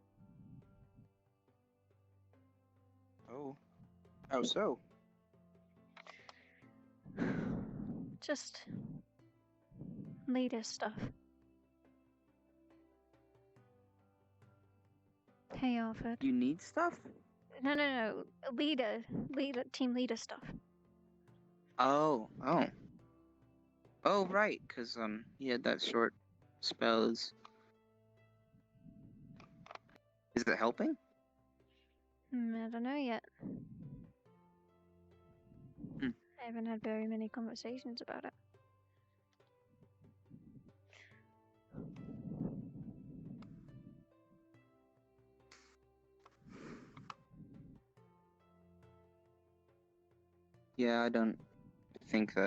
Oh. How so? Just leader stuff. Hey, Alfred. You need stuff? No. Leader, team leader stuff. Oh, right, because, he had that short spell. Is it helping? I don't know yet. Hmm. I haven't had very many conversations about it. Yeah, I don't think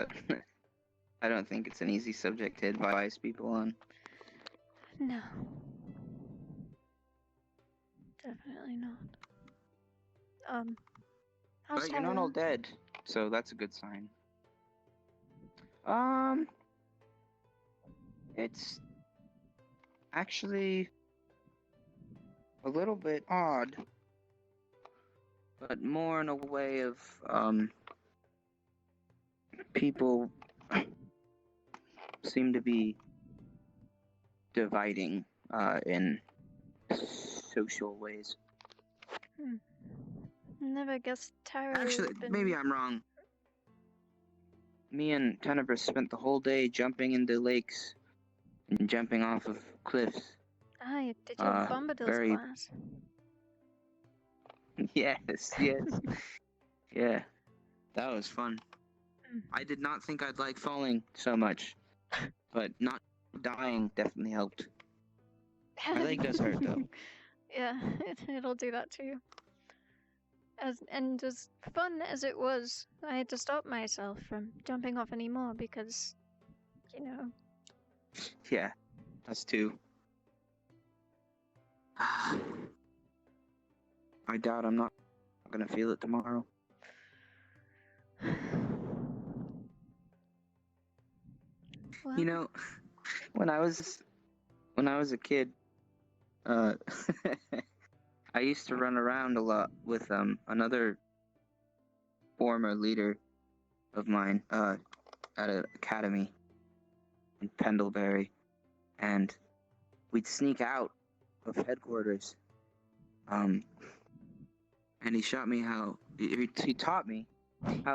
it's an easy subject to advise people on. No. Definitely not. How's But you're not all dead, so that's a good sign. It's actually a little bit odd, but more in a way of, people seem to be dividing, in social ways. Never guessed Tara Actually, would've been... maybe I'm wrong. Me and Tenebris spent the whole day jumping into lakes and jumping off of cliffs. Ah, you did your Bombadil's very- class. Yes, yes. Yeah, that was fun. I did not think I'd like falling so much, but not dying definitely helped. My leg does hurt though. Yeah, it'll do that too. As fun as it was, I had to stop myself from jumping off anymore because, you know. Yeah, us too. I doubt I'm not gonna feel it tomorrow. Well, You know, when I was a kid, I used to run around a lot with another former leader of mine at an academy in Pendlebury, and we'd sneak out of headquarters. And he taught me how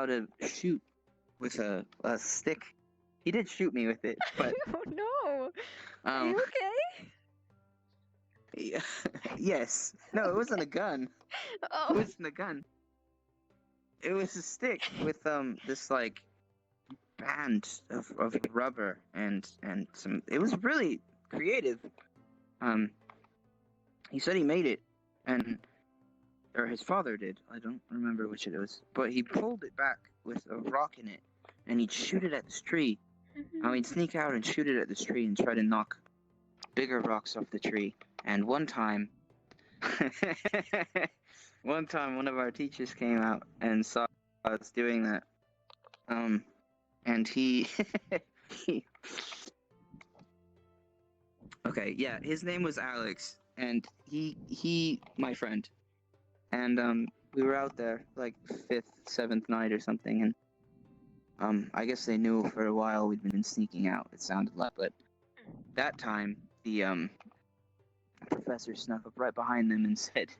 to shoot with a stick. He did shoot me with it, but oh no! Are you okay? yes. No, it wasn't a gun. Oh. It wasn't a gun. It was a stick with this like band of rubber and some. It was really creative. He said he made it, or his father did. I don't remember which it was, but he pulled it back with a rock in it, and he'd shoot it at this tree. And we'd sneak out and shoot it at this tree and try to knock bigger rocks off the tree. And one time, one of our teachers came out and saw us doing that. And he, okay, yeah, his name was Alex, and he, my friend, and we were out there like 5th, 7th night or something, and I guess they knew for a while we'd been sneaking out. It sounded like, but that time the professor snuck up right behind them and said,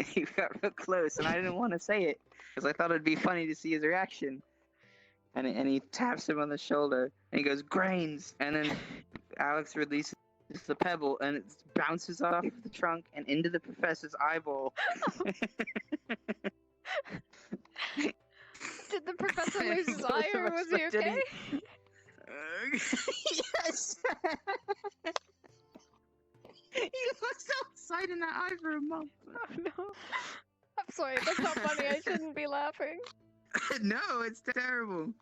he got real close, and I didn't want to say it because I thought it'd be funny to see his reaction. And he taps him on the shoulder, and he goes, "Grains!" And then Alex releases the pebble, and it bounces off the trunk and into the professor's eyeball. Did the professor lose his eye, or was he okay? Yes! He was outside in that eye for a month. Oh no. I'm sorry, that's not funny. I shouldn't be laughing. No, it's terrible.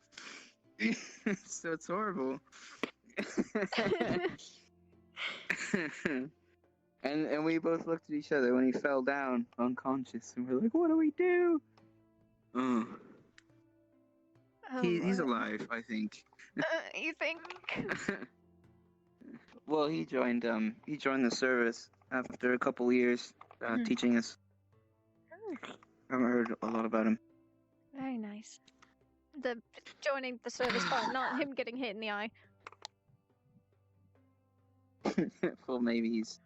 So it's horrible. and we both looked at each other when he fell down unconscious, and we're like, "What do we do?" Oh. He's alive, I think. You think? Well, he joined the service after a couple years teaching us. I haven't heard a lot about him. Very nice. The joining the service part, not him getting hit in the eye. Well, maybe he's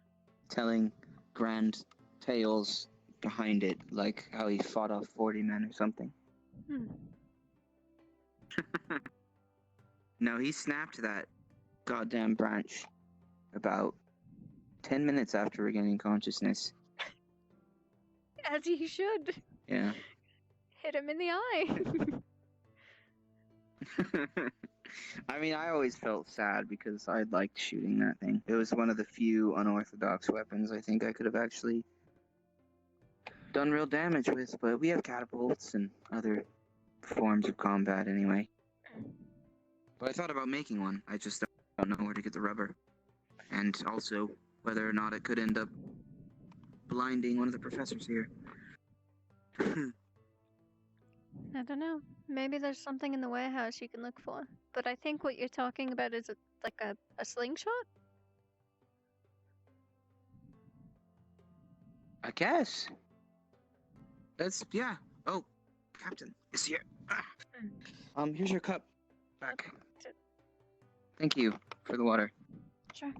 telling grand tales behind it, like how he fought off 40 men or something. No, he snapped that goddamn branch about 10 minutes after regaining consciousness. As he should. Yeah. Hit him in the eye. I mean, I always felt sad because I liked shooting that thing. It was one of the few unorthodox weapons I think I could have actually done real damage with, but we have catapults and other forms of combat anyway. But I thought about making one. I just don't know where to get the rubber. And also, whether or not it could end up blinding one of the professors here. I don't know. Maybe there's something in the warehouse you can look for. But I think what you're talking about is like a slingshot? I guess. Yeah. Oh, Captain is here. Here's your cup. Back. Thank you for the water. Sure.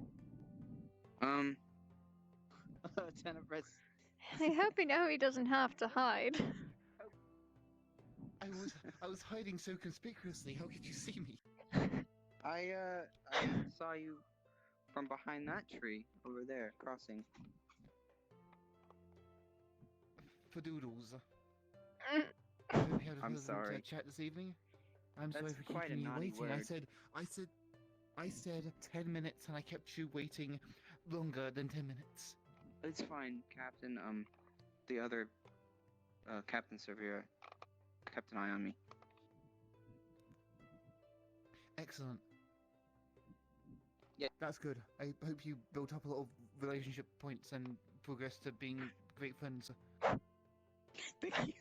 Tenebris. I hope you know he doesn't have to hide. I was hiding so conspicuously. How could you see me? I saw you from behind that tree over there, crossing. For doodles. Have you had a I'm pleasant sorry. chat this evening? I'm sorry That's for quite a keeping you naughty waiting. word. I said 10 minutes and I kept you waiting longer than 10 minutes. It's fine, Captain. The other, Captain Sarvyra kept an eye on me. Excellent. Yeah. That's good. I hope you built up a lot of relationship points and progress to being great friends. Thank you.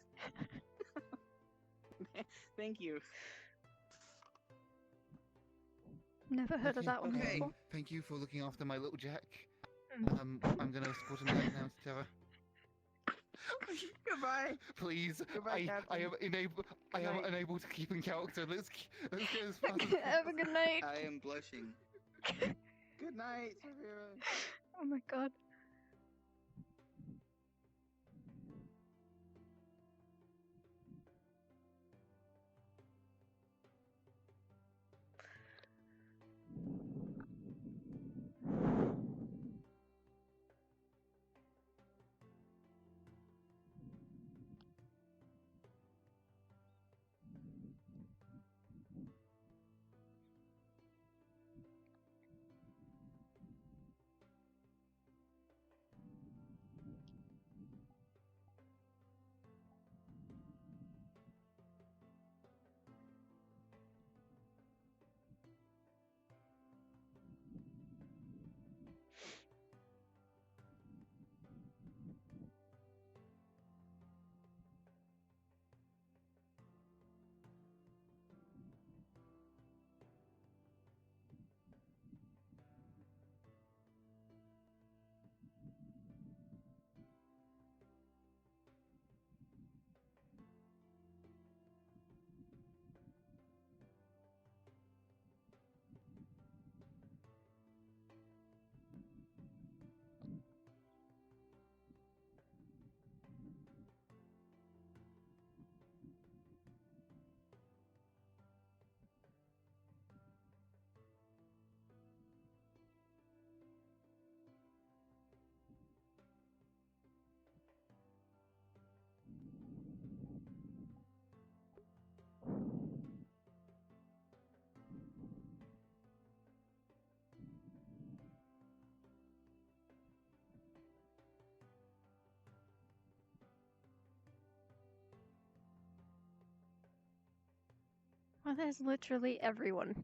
Thank you. Never heard of that one before. Thank you for looking after my little Jack. Mm. I'm gonna escort him back now to Terra. Goodbye. Please, Goodbye, Captain. I am unable to keep in character. Let's go as fast as Have a good night. I am blushing. Good night, Sarvyra. Oh my god. Well, there's literally everyone.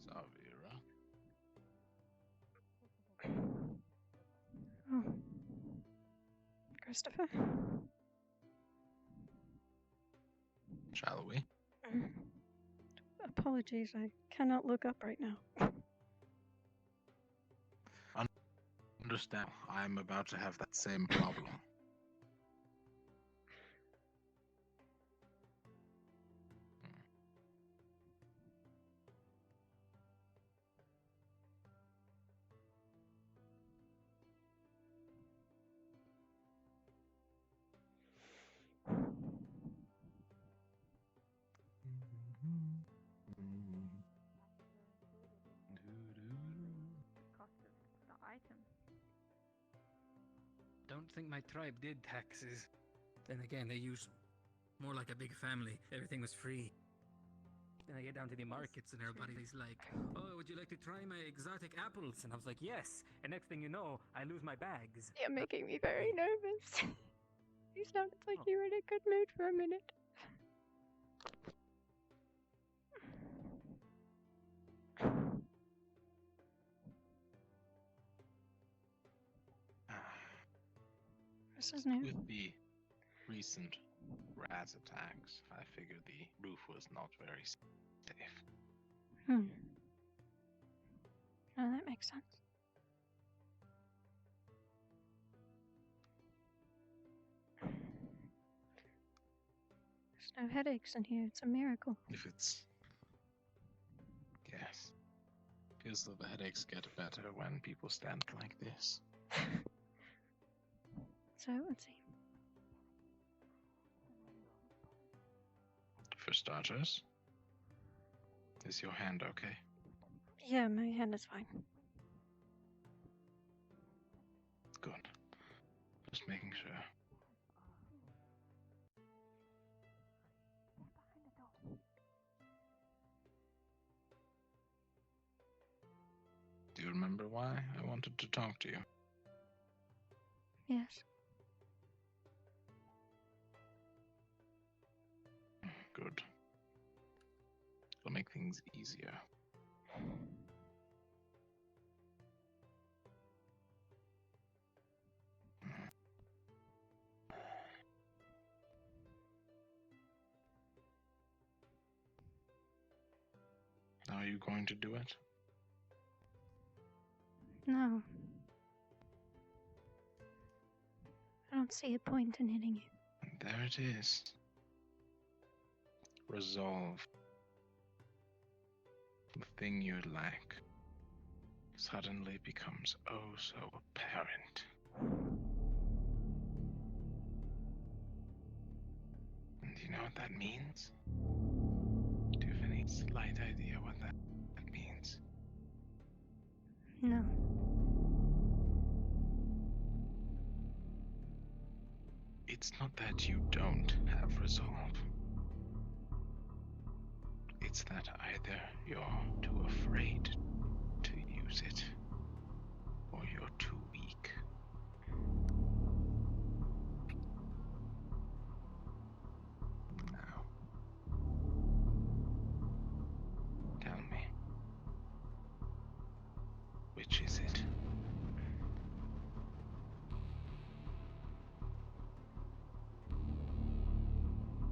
Sarvyra. Oh. Christopher? Shall we? Apologies, I cannot look up right now. Understand, I'm about to have that same problem. Cost of the item. Don't think my tribe did taxes. Then again, they use more like a big family. Everything was free. Then I get down to the markets and everybody's like, "Oh, would you like to try my exotic apples?" And I was like, "Yes." And next thing you know, I lose my bags. You're making me very nervous. You sounded like you were in a good mood for a minute. This is new. With the recent rat attacks, I figured the roof was not very safe. Hmm. Oh, that makes sense. There's no headaches in here. It's a miracle. If it's... Yes. Feels that the headaches get better when people stand like this. So it would seem. For starters, is your hand okay? Yeah, my hand is fine. Good. Just making sure. Do you remember why I wanted to talk to you? Yes. Good. It'll make things easier. Are you going to do it? No. I don't see a point in hitting you. There it is. Resolve. The thing you lack suddenly becomes oh so apparent. And do you know what that means? Do you have any slight idea what that means? No. It's not that you don't have resolve. It's that either you're too afraid to use it, or you're too weak. Now, tell me, which is it?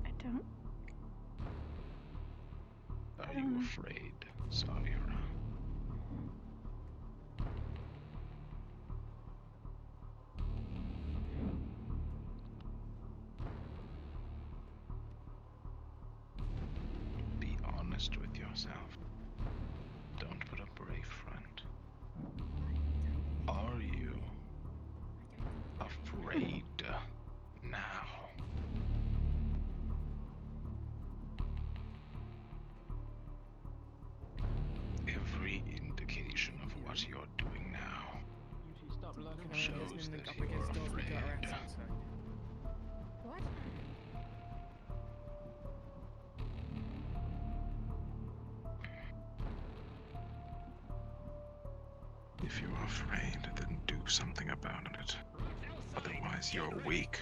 I don't. Are you afraid, Sarvyra? Be honest with yourself. Don't put a brave front. Are you afraid now? Every indication of what you're doing now shows that you're afraid. What? If you're afraid, then do something about it. Otherwise, you're weak.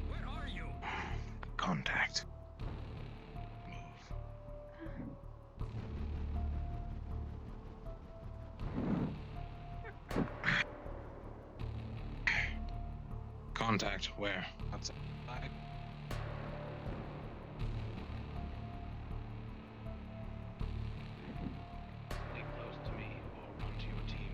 Where are you? Contact. Contact where? Outside. Stay close to me or run to your team.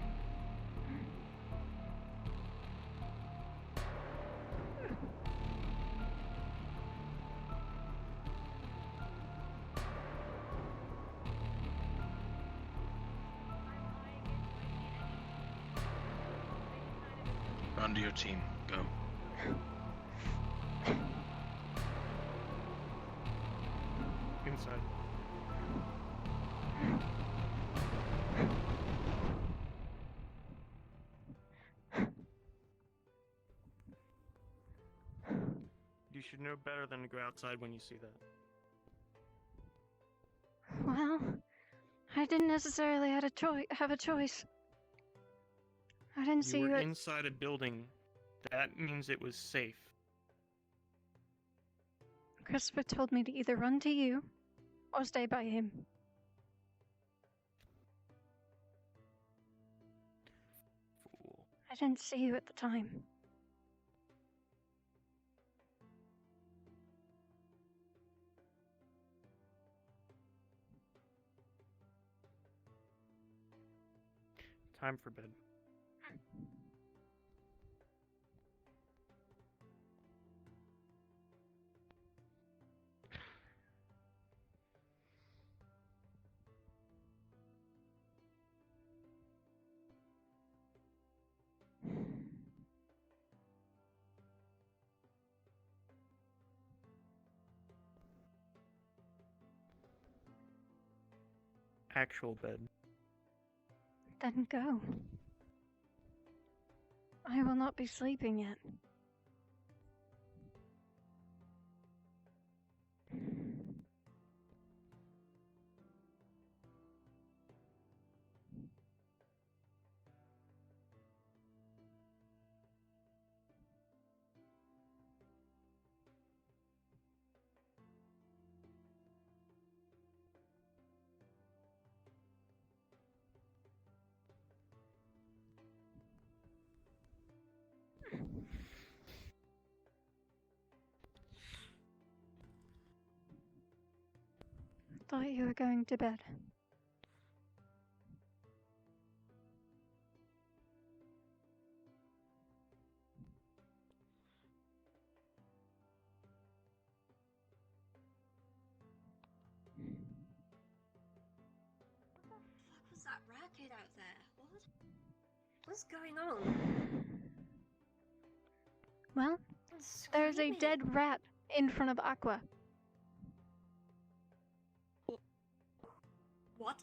Run to your team. Go. Inside. You should know better than to go outside when you see that. didn't necessarily have a choice. I didn't see You you were at... inside a building. That means it was safe. Christopher told me to either run to you or stay by him. Fool. I didn't see you at the time. Time for bed. Actual bed. Then go. I will not be sleeping yet. Thought you were going to bed. What was that racket out there? What's going on? Well, there's a dead rat in front of Aqua. What?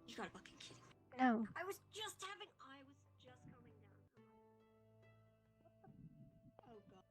You gotta fucking kidding me. No. I was just coming down. Oh god.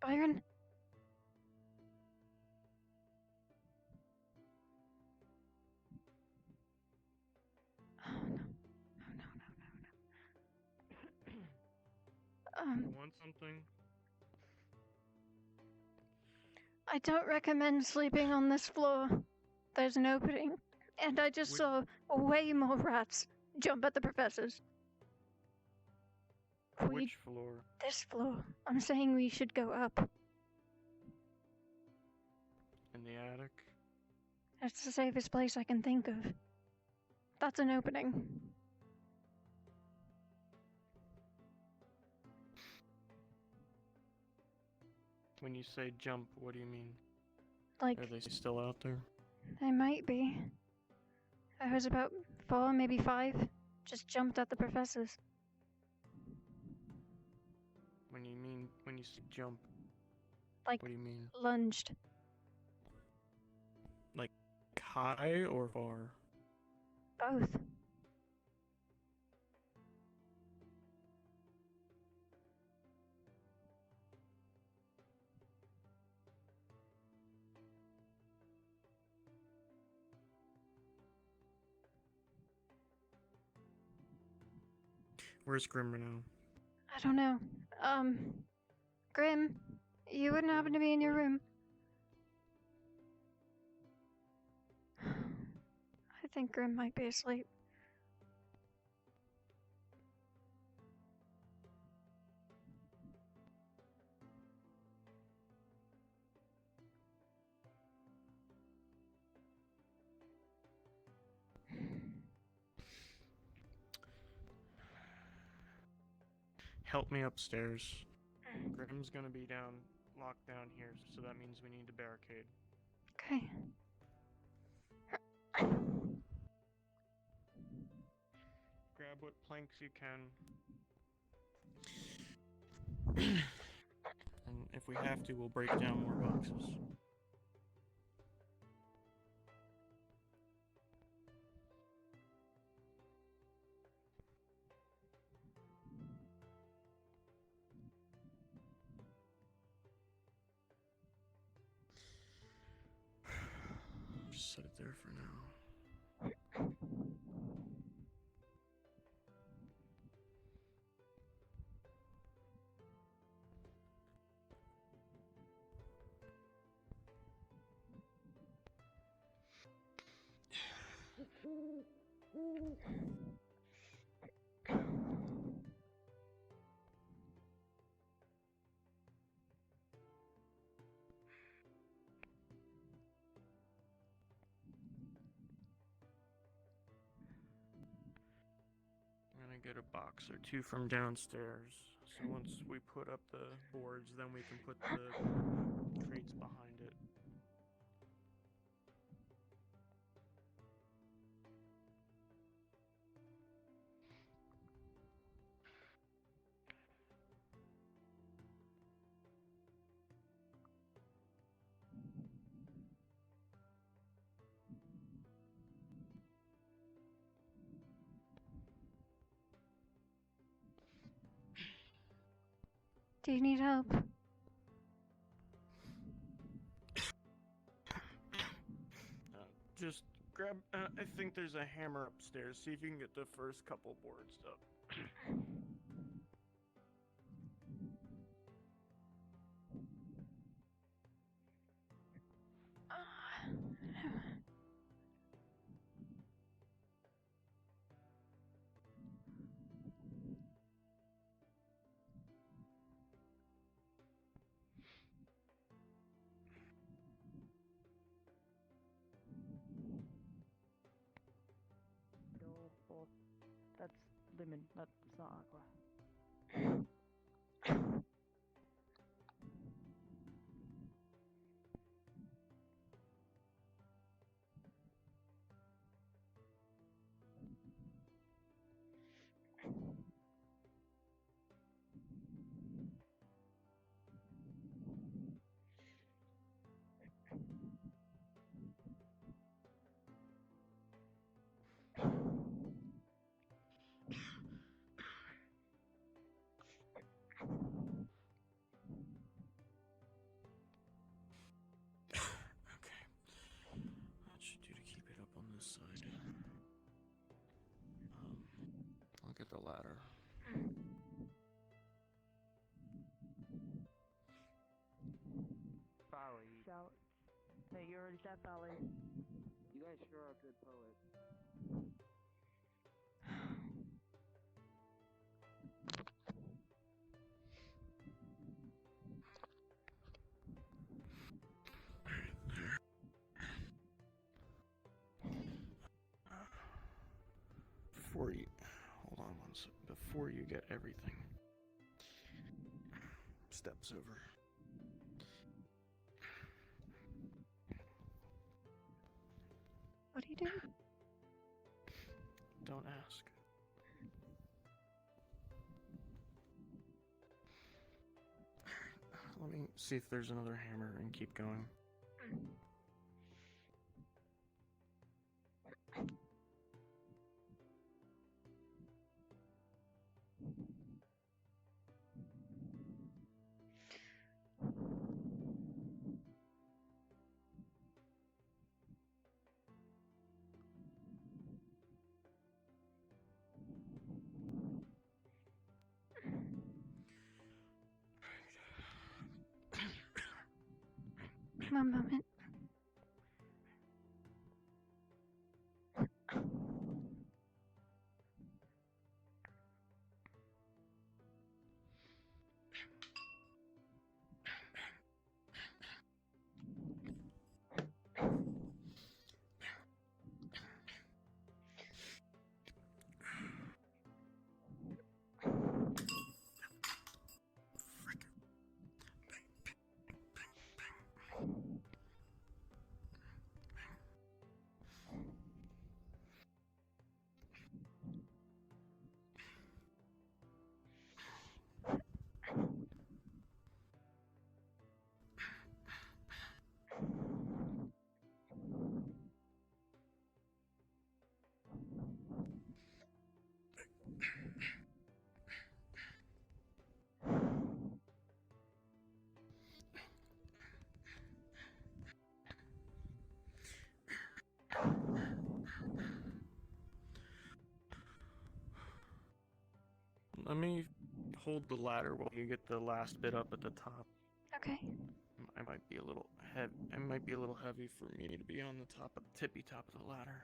Byron? Oh, no. You want something? I don't recommend sleeping on this floor. There's an opening, and I just saw way more rats jump at the professors. Which floor? This floor. I'm saying we should go up. In the attic? That's the safest place I can think of. That's an opening. When you say jump, what do you mean? Like, are they still out there? they might be. I was about 4, maybe 5. Just jumped at the professors. When you say jump, Like, what do you mean? lunged. Like high or far? Both. Where's Grimmer now? I don't know. Grim, you wouldn't happen to be in your room? I think Grim might be asleep. help me upstairs. Grim's gonna be locked down here, so that means we need to barricade. Okay. Grab what planks you can. And if we have to, we'll break down more boxes. Just set it there for now. I'm gonna get a box or two from downstairs. So once we put up the boards, then we can put the crates behind it. Do you need help? Just grab, I think there's a hammer upstairs. See if you can get the first couple boards up. That's lemon, that's not aqua. That should do to keep it up on this side. I'll get the ladder. Folly. Shout. Hey, you already said Folly. You guys sure are good poets. Hold on one second. Before you get everything. Steps over. What are you doing? Don't ask. Let me see if there's another hammer and keep going. One moment. Let me hold the ladder while you get the last bit up at the top. Okay. I might be a little heavy. It might be a little heavy for me to be on the tippy top of the ladder.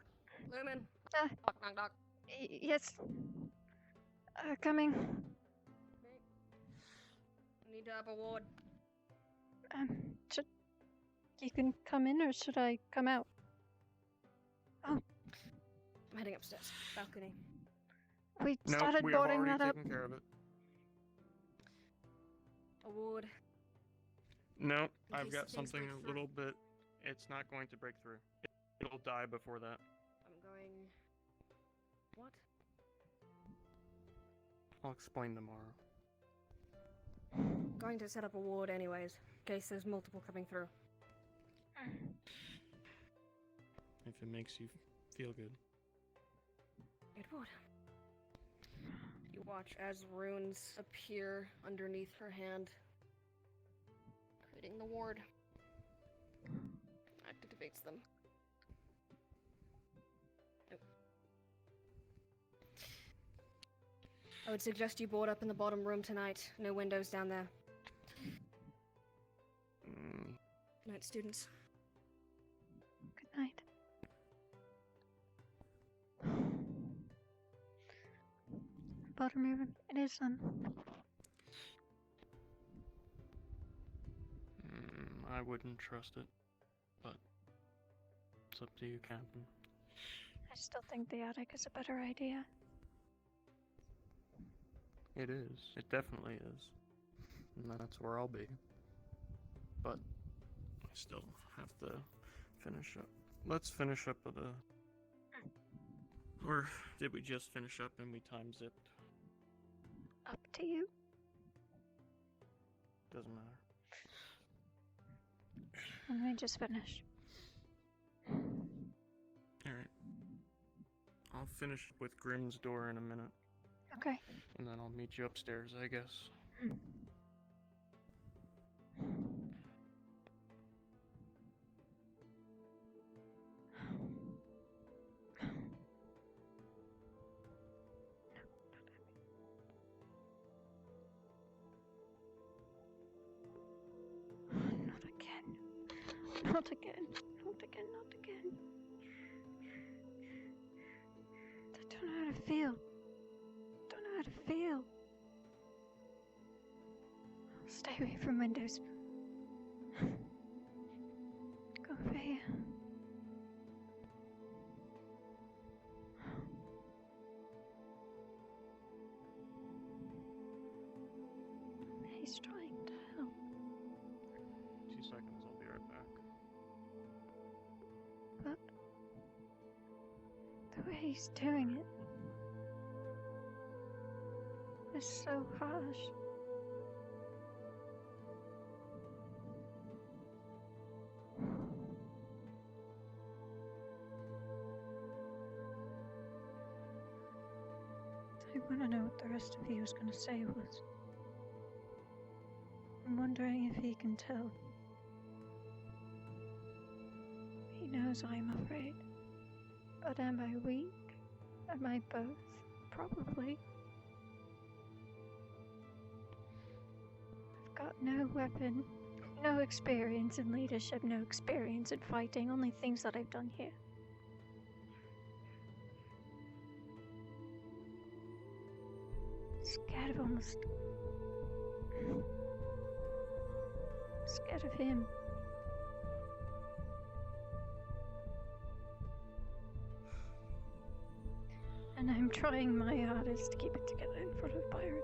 Lumen. Knock, knock, knock. Yes. Coming. I need to have a ward. Should you can come in or should I come out? Oh. I'm heading upstairs. Balcony. We No, started we have boarding already that up. taken care of it. A ward. No, In I've case got the things something break a through. little bit. It's not going to break through. It'll die before that. I'm going. What? I'll explain tomorrow. Going to set up a ward anyways, in case there's multiple coming through. If it makes you feel good. It would. You watch as runes appear underneath her hand, creating the ward. Activates them. Nope. I would suggest you board up in the bottom room tonight. No windows down there. Good night, students. Good night. Bottom room. It is I wouldn't trust it, but it's up to you, Captain. I still think the attic is a better idea. It is. It definitely is. And that's where I'll be. But I still have to finish up. Let's finish up with a... Or did we just finish up and we time zipped? Up to you. Doesn't matter. Let me just finish. Alright. I'll finish with Grimm's door in a minute. Okay. And then I'll meet you upstairs, I guess. Not again. Not again. Not again. Not again. I don't know how to feel. Don't know how to feel. Stay away from windows. Go over here. He's trying to help. 2 seconds, I'll be right back. But the way he's doing it is so harsh. I want to know what the rest of he was going to say was. I'm wondering if he can tell. He knows I'm afraid. But am I weak? Am I both? Probably. I've got no weapon, no experience in leadership, no experience in fighting, only things that I've done here. Scared of almost... scared of him. And I'm trying my hardest to keep it together in front of Byron.